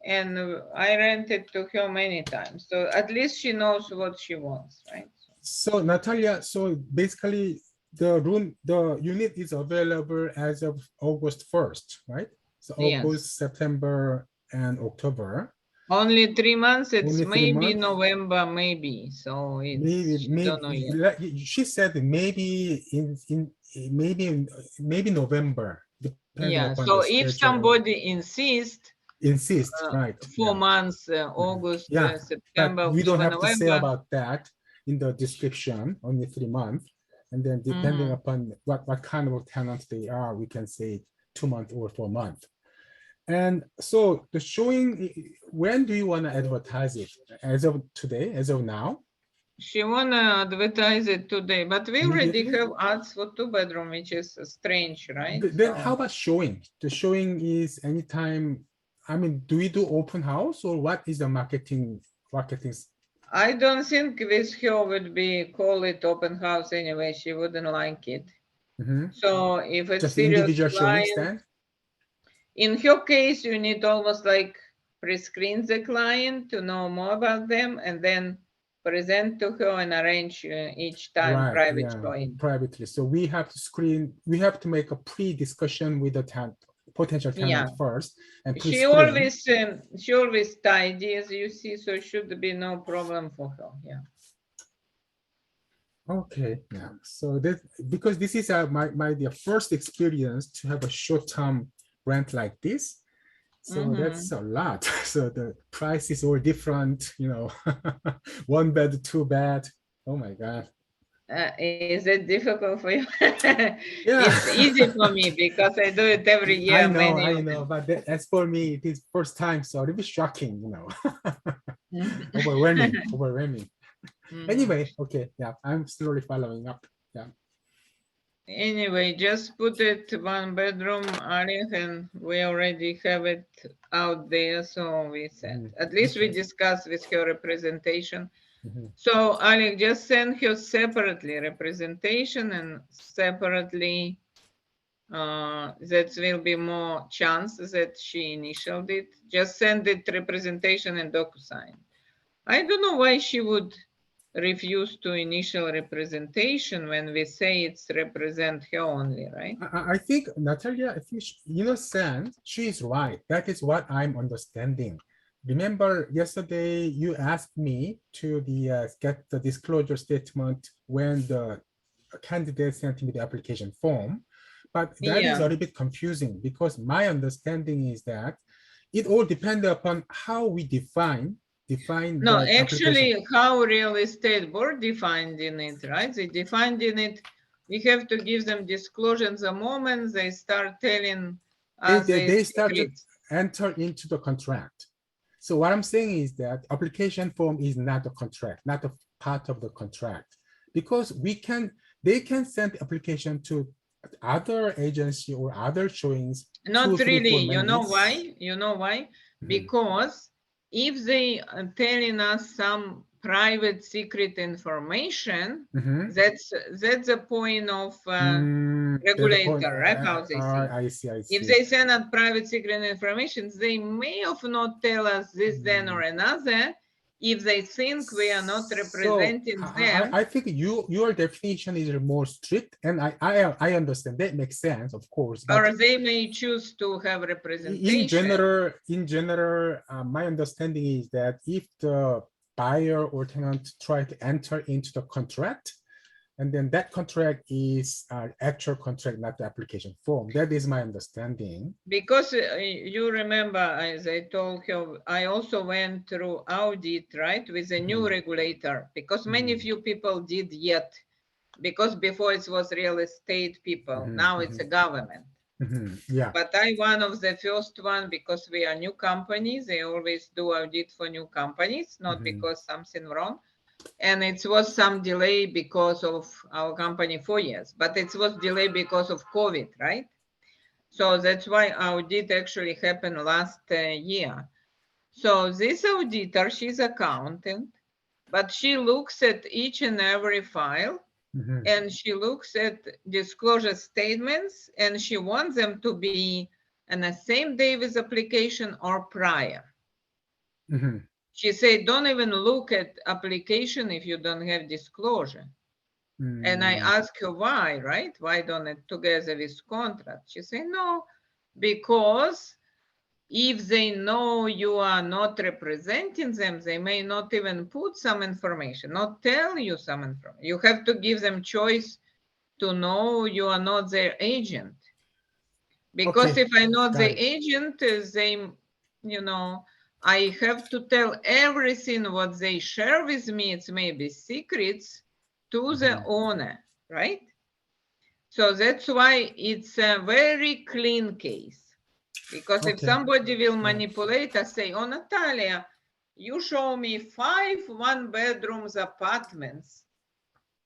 and I rented to her many times. So at least she knows what she wants, right? So Natalia, so basically the unit is available as of August 1st, right? So Yes. August, September, and October. Only 3 months. It's Only 3 maybe months? November, maybe. So it's don't know yet. She said maybe maybe November, depending Yeah. upon So the if schedule. somebody insists, Insist, right? 4 yeah. months, August, Yeah, September, but we don't October, have to say November. about that in the description, only 3 months. And then depending Mhm. upon what kind of tenant they are, we can say 2 months or 4 months. And so the showing, when do you want to advertise it? As of today, as of now? She wanna advertise it today, but we already Immediately? have ads for 2-bedroom, which is strange, right? Then So how about showing? The showing is anytime, I mean, do we do open house or what is the marketing? I don't think with her would be call it open house anyway. She wouldn't like it. Mhm. So if it's Just serious individual showings client, then? in her case, you need almost like pre-screen the client to know more about them and then present to her and arrange each time Right, private yeah, showing. privately. So we have to screen, we have to make a pre-discussion with the potential tenant Yeah. first and She pre-screen. always tidy, as you see, so should be no problem for her. Yeah. Okay, yeah. So that, because this is my the first experience to have a short-term rent like this, So that's a lot. So the price is all different, you know, 1 bed, 2 bed. Oh my God. Is it difficult for you? Yeah. It's easy for me because I do it every year. I know, many I of know, them. but as for me, it is first time, so a little bit shocking, you know. Mhm. Overwhelming, overwhelming. Mhm. Anyway, okay, yeah, I'm slowly following up. Yeah. Anyway, just put it 1 bedroom, Alec, and we already have it out there. So we said, Mhm. at least we Okay. discussed with her representation. Mhm. So Alec, just send her separately representation and separately that will be more chance that she initialed it. Just send it representation and DocuSign. I don't know why she would refuse to initial representation when we say it's represent her only, right? I think Natalia, I think in a sense, she is right. That is what I'm understanding. Remember yesterday you asked me to get the disclosure statement when the candidate sent me the application form, but that is a Yeah. little bit confusing because my understanding is that it all depends upon how we define No, the application. actually, how real estate board defined in it, right? They defined in it, we have to give them disclosure the moment they start telling us their They start to secrets. enter into the contract. So what I'm saying is that application form is not a contract, not a part of the contract, because they can send application to other agency or other showings. Not 2, 3, 4 really. You know minutes. why? You know why? Mhm. Because if they are telling us some private secret information, Mhm. that's the point of There's a point. regulator, right? How they see. I see, I If see. they send out private secret information, they may have not tell us this, then, or another, if they think we are not representing them. I think your definition is more strict, and I understand that makes sense, of course. But Or they may choose to have representation. in general, my understanding is that if the buyer or tenant try to enter into the contract, and then that contract is actual contract, not the application form. That is my understanding. Because you remember, as I told you, I also went through audit, right, with a new regulator, because many few people did yet, because before it was real estate people, now it's a government. Yeah. But I one of the first one, because we are new companies, they always do audit for new companies, not because something wrong. And it was some delay because of our company 4 years, but it was delay because of COVID, right? So that's why audit actually happened last year. So this auditor, she's accountant, but she looks at each and every file and she looks at disclosure statements and she wants them to be on the same day with application or prior. She said, don't even look at application if you don't have disclosure. And I asked her why, right? Why don't it together with contract? She said, no, because if they know you are not representing them, they may not even put some information, not tell you some information. You have to give them choice to know you are not their agent. Because if I'm not the agent, they, you know, I have to tell everything what they share with me, it's maybe secrets, to the owner, right? So that's why it's a very clean case. Because if somebody will manipulate us, say, oh, Natalia, you show me 5 one-bedrooms apartments.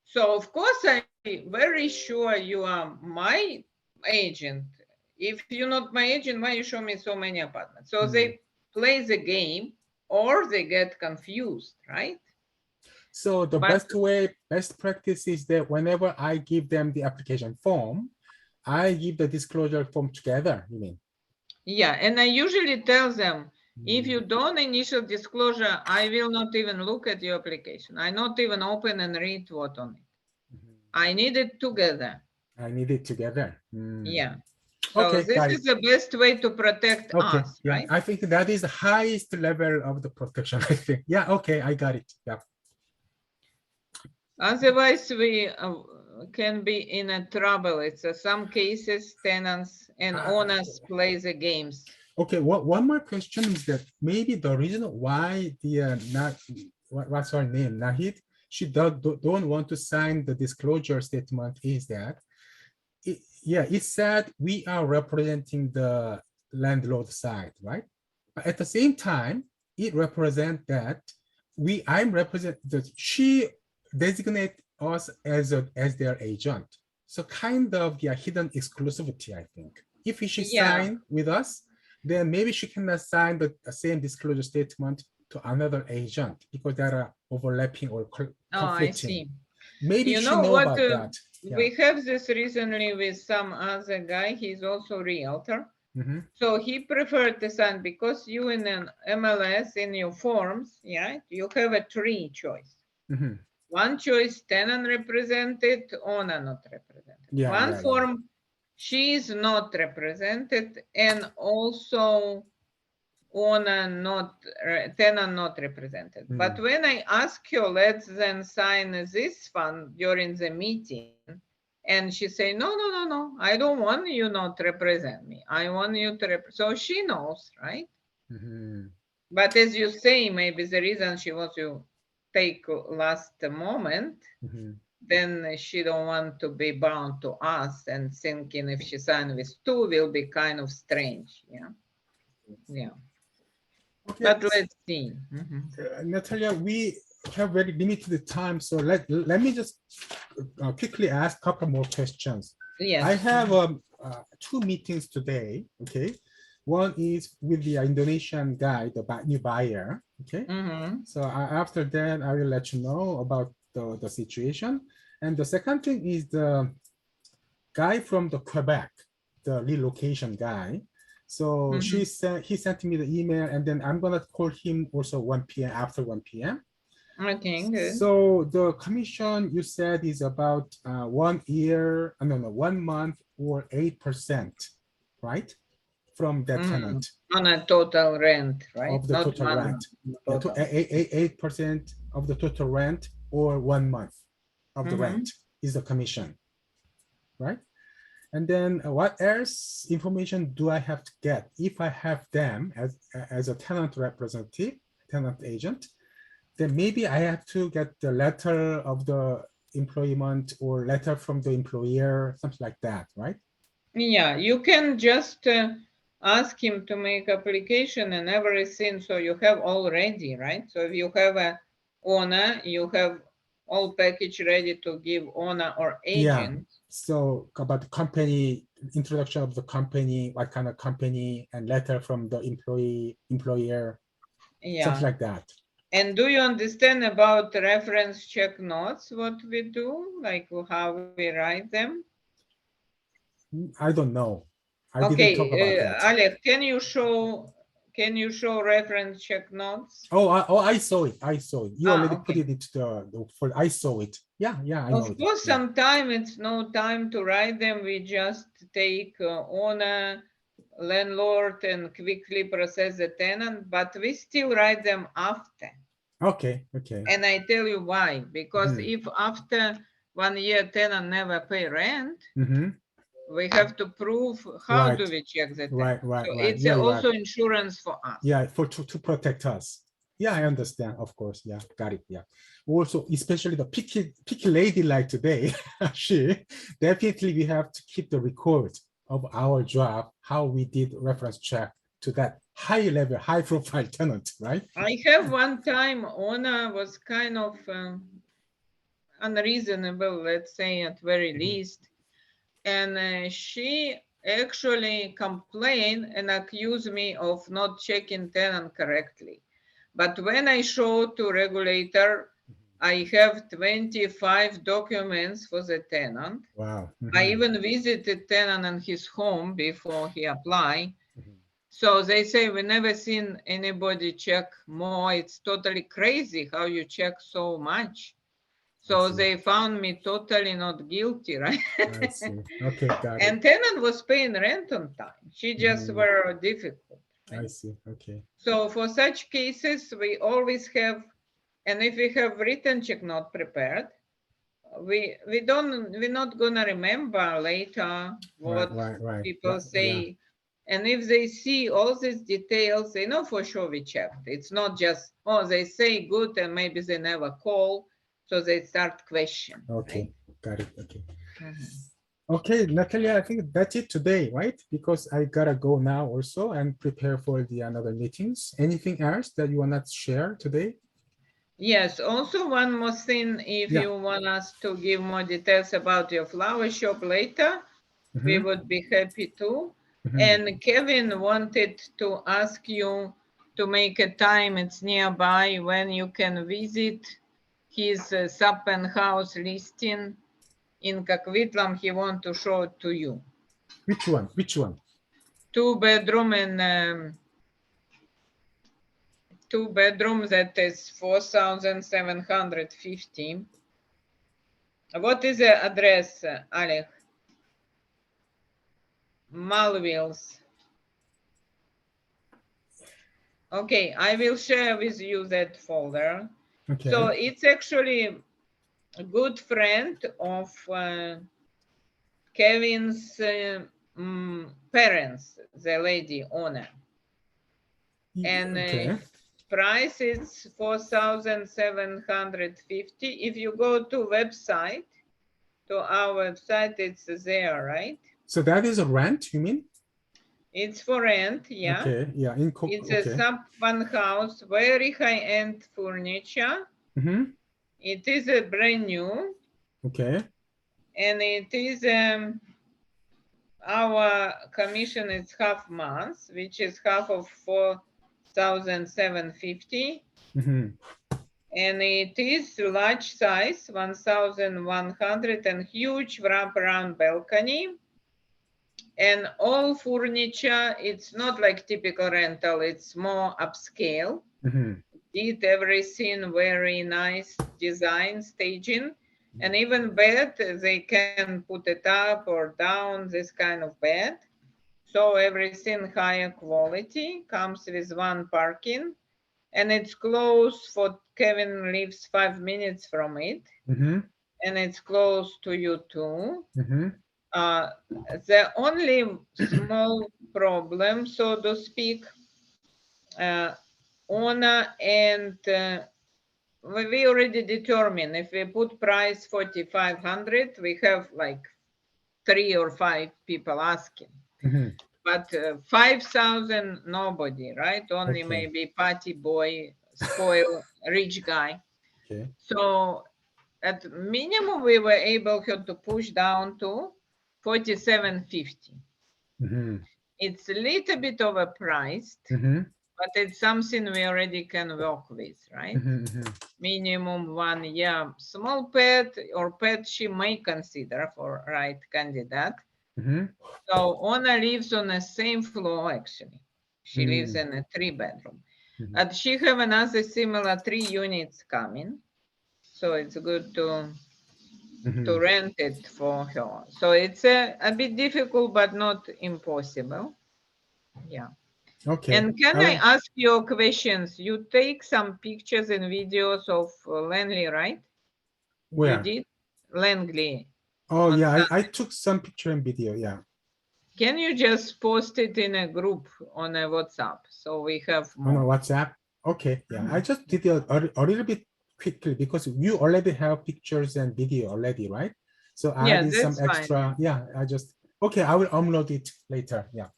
So of course, I'm very sure you are my agent. If you're not my agent, why you show me so many apartments? So they play the game or they get confused, right? So the best practice is that whenever I give them the application form, I give the disclosure form together, you mean? Yeah, and I usually tell them, if you don't initial disclosure, I will not even look at your application. I not even open and read what on it. I need it together. I need it together. Yeah. So Okay, this is the best way to protect us, yeah, right? I think that is the highest level of the protection, I think. Yeah, okay, I got it. Yeah. Otherwise, we can be in a trouble. It's some cases tenants and owners play the games. Okay, one more question is that maybe the reason why the what's her name, Nahid, she don't want to sign the disclosure statement is that it said we are representing the landlord side, right? But at the same time, it represents that I'm represent that she designate us as their agent. So kind of hidden exclusivity, I think. If she Yeah. sign with us, then maybe she cannot sign the same disclosure statement to another agent because there are overlapping or Oh, I conflicting. see. Maybe You she know know what? about that. Yeah. We have this recently with some other guy. He's also realtor. Mhm. So he preferred to sign because you in an MLS in your forms, yeah, you have a three choice. Mhm. One choice, tenant represented, owner not represented. Yeah, One yeah, form, she is not represented, and also owner not, tenant not represented. But when I ask you, let's then sign this one during the meeting, and she say, no, I don't want you not represent me. I want you to so she knows, right? Mhm. But as you say, maybe the reason she wants to take last moment, Mhm. then she don't want to be bound to us, and thinking if she sign with two will be kind of strange. Yeah. Okay. But let's see. Mhm. Natalia, we have very limited time, so let me just quickly ask a couple more questions. Yes. I have two meetings today. Okay, one is with the Indonesian guy, the new buyer. Okay, so after that, I will let you know about the situation. And the second thing is the guy from the Quebec, the relocation guy. So he sent me the email, and then I'm gonna call him also 1 p.m. after 1 p.m. Okay, good. So the commission you said is about 1 year, no, 1 month or 8%, right? From that tenant On a total rent, right? of the Not total one rent. month, Yeah, 8% of the total rent or 1 month of the rent is the commission, right? And then what else information do I have to get if I have them as a tenant representative, tenant agent? Then maybe I have to get the letter of the employment or letter from the employer, something like that, right? Yeah, you can just ask him to make application and everything, so you have all ready, right? So if you have a owner, you have all package ready to give owner or agent. Yeah. So about the company, introduction of the company, what kind of company, and letter from the employer, something like that. And do you understand about reference check notes, what we do, like how we write them? I don't know. I didn't talk about that. Alex, can you show reference check notes? I saw it. I saw it. You already put Okay. it into the I saw it. Yeah, I know Of it. course, Yeah. sometimes it's no time to write them. We just take owner, landlord, and quickly process the tenant, but we still write them after. Okay. And I tell you why. Because if after 1 year tenant never pay rent, we have to prove how do we check the tenant. Right. So it's Yeah, also insurance for us. Yeah, to protect us. Yeah, I understand. Of course. Yeah, got it. Yeah. Also, especially the picky lady like today, she definitely we have to keep the record of our job, how we did reference check to that high level, high profile tenant, right? I have one time owner was kind of unreasonable, let's say at very least, and she actually complained and accused me of not checking tenant correctly. But when I showed to regulator, I have 25 documents for the tenant. Wow. I even visited tenant in his home before he applied. So they say we never seen anybody check more. It's totally crazy how you check so much. So they found me totally not guilty, right? I see. Okay, got it. And tenant was paying rent on time. She just were difficult. Right? I see. Okay. So for such cases, we always have, and if we have written check not prepared, we're not gonna remember later what Right. people say. And if they see all these details, they know for sure we checked. It's not just, oh, they say good and maybe they never call. So they start question. Okay, got it. Okay. Right? Okay, Natalia, I think that's it today, right? Because I gotta go now also and prepare for the another meetings. Anything else that you wanna share today? Yes, also one more thing, if Yeah. you want us to give more details about your flower shop later, we Mhm, would be happy to. mhm. And Kevin wanted to ask you to make a time, it's nearby, when you can visit his sub-penthouse listing in Coquitlam. He want to show it to you. Which one? Which one? 2-bedroom and 2-bedroom that is 4,750. What is the address, Alec? Malville's. Okay, I will share with you that folder. Okay. So it's actually a good friend of Kevin's parents, the lady owner. And Okay. price is 4,750. If you go to website, to our website, it's there, right? So that is a rent, you mean? It's for rent, yeah. Okay, yeah. It's a sub-one house, very high-end furniture. Mhm. It is a brand new, Okay. and it is our commission is half month, which is half of 4,750, Mhm. and it is large size, 1,100, and huge wraparound balcony. And all furniture, it's not like typical rental, it's more upscale. Mhm. Did everything very nice design, staging, and even bed, they can put it up or down, this kind of bed. So everything higher quality, comes with one parking, and it's close for Kevin lives 5 minutes from it, Mhm. and it's close to you too. Mhm. The only small problem, so to speak, owner and we already determined if we put price 4,500, we have like 3 or 5 people asking. Mhm. But 5,000, nobody, right? Only Okay. maybe party boy, spoil, rich guy. Okay. So at minimum, we were able to push down to 4,750. Mhm. It's a little bit overpriced, Mhm. but it's something we already can work with, right? Mhm. Mhm. Minimum 1 year small pet or pet she may consider for right candidate. Mhm. So owner lives on the same floor actually. She lives in a 3-bedroom. Mhm. And she have another similar 3 units coming. So it's good to Mhm. rent it for her. So it's a bit difficult, but not impossible. Yeah. Okay. And can I ask you questions? You take some pictures and videos of Langley, right? Where? You did? Langley. Oh on yeah, I Sunday. took some picture and video. Yeah. Can you just post it in a group on a WhatsApp so we have On more? WhatsApp. Okay. Yeah. I just did a little bit quickly because you already have pictures and video already, right? So I Yeah, added some that's fine. extra. Yeah. I just okay. I will upload it later. Yeah.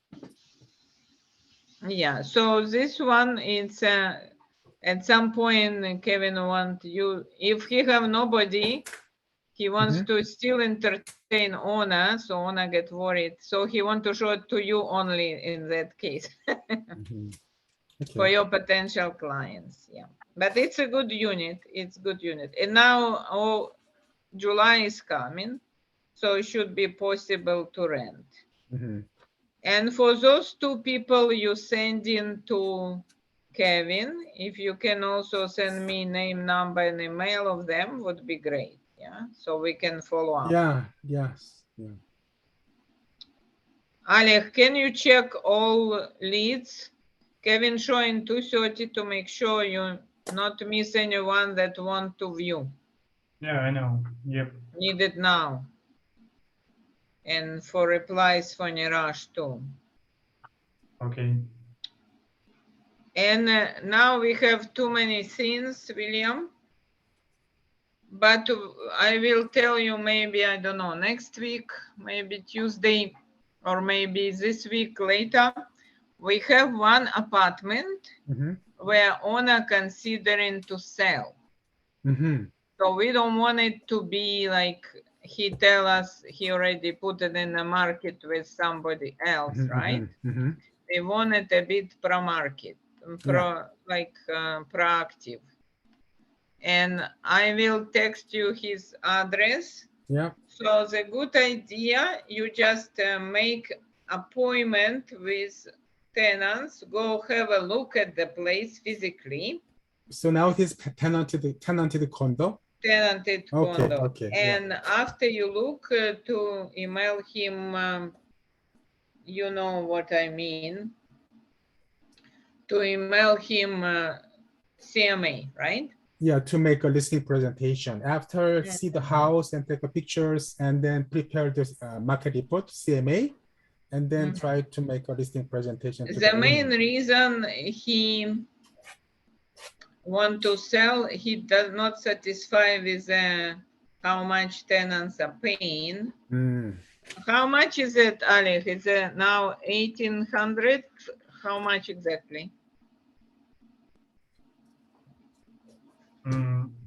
Yeah, so this one is at some point Kevin want you, if he have nobody, he wants Mhm. to still entertain owner, so owner get worried. So he want to show it to you only in that case Mhm. for Okay. your potential clients. Yeah, but it's a good unit. It's good unit. And now July is coming, so it should be possible to rent. Mhm. And for those 2 people you send in to Kevin, if you can also send me name, number, and email of them, would be great. Yeah, so we can follow up. Yeah. Yes. Yeah. Alec, can you check all leads? Kevin showing 2:30 to make sure you not miss anyone that want to view. Yeah, I know. Yep. Need it now. And for replies for Niraj too. Okay. And now we have too many things, William. But I will tell you maybe, I don't know, next week, maybe Tuesday, or maybe this week later. We have one apartment Mhm, where owner considering to sell. mhm. So we don't want it to be like he tell us he already put it in the market with somebody else, Mhm, right? mhm, mhm. We want it a bit pro-market, proactive. And I will text you his address. Yeah. So the good idea, you just make appointment with tenants, go have a look at the place physically, So now he's tenanted condo. tenanted Okay, condo. okay, yeah. And after you look to email him, you know what I mean, to email him CMA, right? Yeah, to make a listing presentation. After see the house and take a pictures and then prepare this market report, CMA, and then try to make a listing presentation to The main owner. reason he want to sell, he does not satisfy with how much tenants are paying. Mm. How much is it, Alec? Is it now 1,800? How much exactly?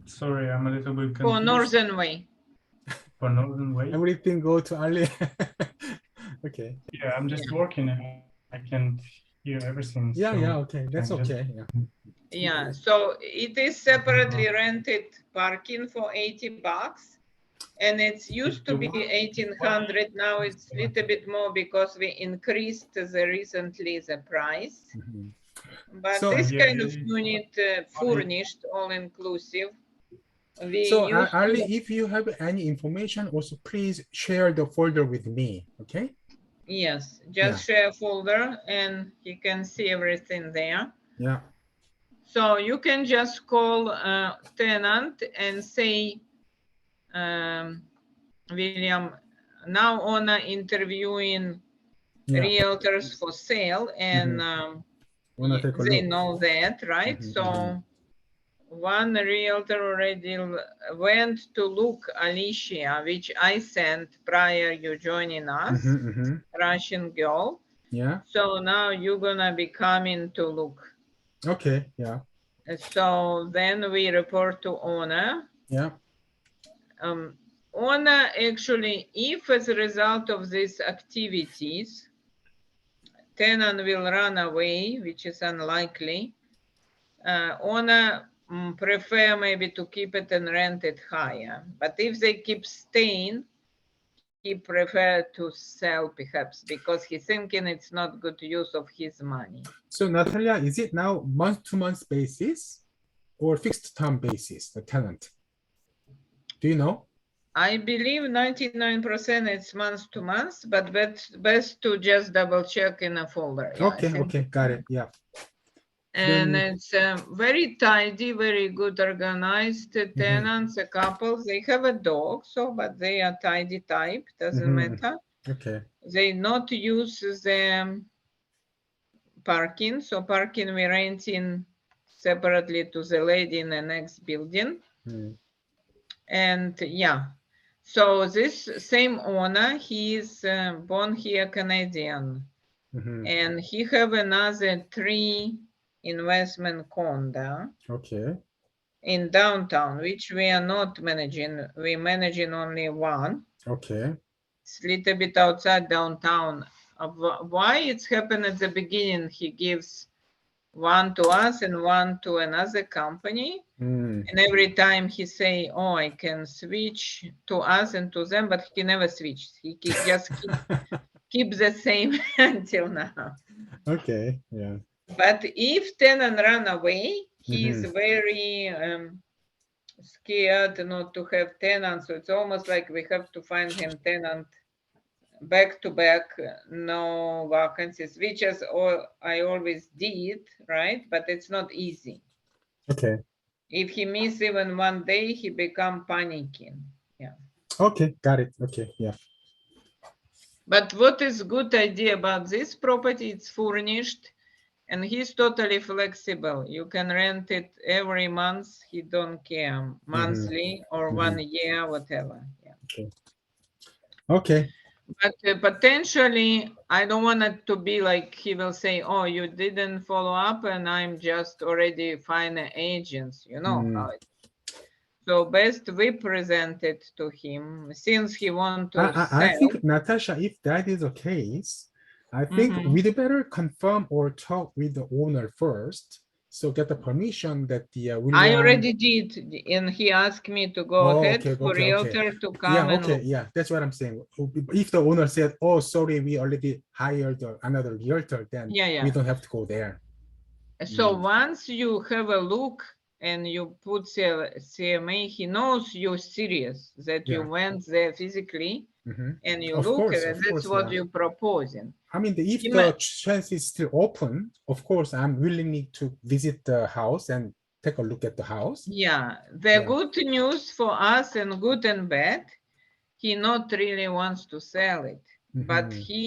Sorry, I'm a little bit For confused. Northern Way. For Northern Way? Everything go to Ali. Okay. Yeah, I'm just working. I can't hear everything. Yeah, so yeah, okay. That's can just- okay. Yeah. Yeah, so it is separately rented parking for $80. And it's used to be 1,800. Now it's a little bit more because we increased recently the price. Mhm. But So- this Yeah, kind of yeah, unit furnished, all inclusive. We So used Ali, to, if you have any information, also please share the folder with me. Okay. yes, just share a folder and you can see everything there. Yeah. So you can just call tenant and say, William, now owner interviewing Yeah. realtors for sale, and Wanna take a they look? know that, right? Mhm, So one realtor already went to look Alicia, which I sent prior you joining us, Mhm, mhm. Russian girl. Yeah. So now you're gonna be coming to look. Okay. Yeah. So then we report to owner. Yeah. Owner actually, if as a result of these activities, tenant will run away, which is unlikely, owner prefer maybe to keep it and rent it higher. But if they keep staying, he prefer to sell perhaps because he's thinking it's not good use of his money. So Natalia, is it now month-to-month basis or fixed term basis, the tenant? Do you know? I believe 99% it's month to month, but best to just double check in a folder. Yeah, Okay, okay, got it. Yeah. And Then- it's very tidy, very good organized tenants, a couple. They have a dog, so but they are tidy type, doesn't matter. Okay. They not use the parking, so parking we renting separately to the lady in the next building. Mm. And yeah, so this same owner, he is born here Canadian, Mhm. and he have another 3 investment condo Okay. in downtown, which we are not managing. We managing only one. Okay. It's a little bit outside downtown. Why it's happened at the beginning, he gives one to us and one to another company. Mm. And every time he say, oh, I can switch to us and to them, but he never switched. He just keep the same until now. Okay. Yeah. But if tenant run away, he's very scared not to have tenants. So it's almost like we have to find him tenant back to back, no vacancies, which is all I always did, right? But it's not easy. Okay. If he miss even one day, he become panicking. Yeah. Okay. Got it. Okay. Yeah. But what is good idea about this property? It's furnished, and he's totally flexible. You can rent it every month. He don't care, monthly or 1 year, whatever. Yeah. Okay. But potentially, I don't want it to be like he will say, "Oh, you didn't follow up, and I'm just already finding agents." You know how it. So best we present it to him since he want to I sell. think, Natasha, if that is the case, I think we'd better confirm or talk with the owner first. So get the permission that the I William. already did, and he asked me to go Oh, ahead okay, for okay, okay. Realtor to come Yeah, and okay, look. yeah, that's what I'm saying. If the owner said, "Oh, sorry, we already hired another realtor," then Yeah. we don't have to go there. So once you have a look and you put CMA, he knows you're serious, that you Yeah. went there physically and you Of look course, at it. of That's course, what yeah. you're proposing. I mean, if You the chance is still open, of course, I'm willing to visit the house and take a look at the house. Yeah, the good news for us and good and bad, he not really wants to sell it, but he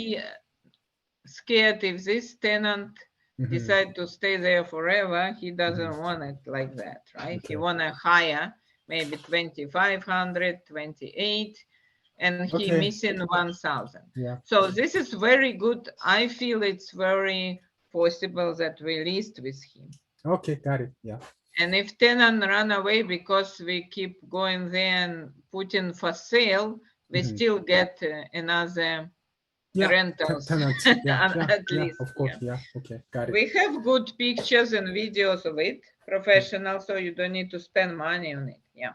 scared if this tenant decide to stay there forever, he doesn't want it like that, right? He want to hire maybe 2,500, 28, and he missing 1,000. Yeah. So this is very good. I feel it's very possible that we list with him. Okay, got it. Yeah. And if tenant run away because we keep going there and putting for sale, we still get another rentals. Tenant. Yeah, At least, of course. Yeah. Okay, got it. We have good pictures and videos of it, professional, so you don't need to spend money on it. Yeah.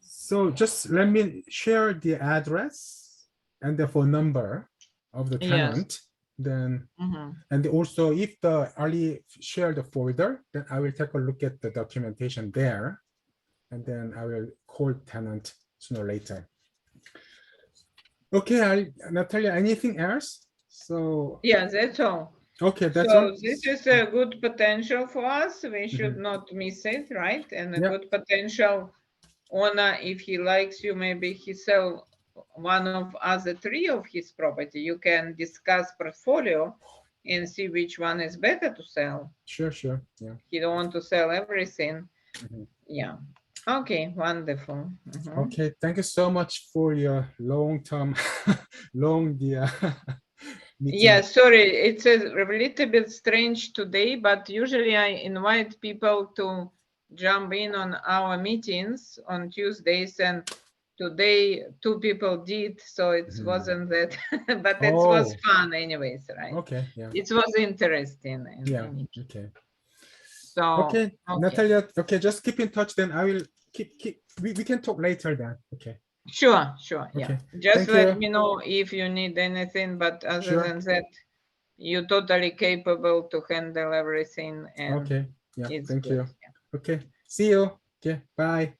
So just let me share the address and the phone number of the tenant. Then, and also if the Ali share the folder, then I will take a look at the documentation there, and then I will call tenant sooner or later. Okay, Natalia, anything else? So yeah, that's all. Okay, that's so all. This is a good potential for us. We should not miss it, right? And a good potential owner, if he likes you, maybe he sell one of other 3 of his property. You can discuss portfolio and see which one is better to sell. Sure. Yeah. He don't want to sell everything. Yeah. Okay, wonderful. Okay, thank you so much for your long-term, meeting. Yeah, sorry, it's a little bit strange today, but usually I invite people to jump in on our meetings on Tuesdays, and today 2 people did, so it wasn't that, but it was fun anyways, right? Okay, yeah. It was interesting. Okay. So okay, Natalia, okay, just keep in touch then. I will we can talk later then. Okay. Sure, yeah. Okay. Just Thank let you. me know if you need anything, but other than that, you're totally capable to handle everything. And okay, yeah, thank good. you. Okay, see you. Okay, bye.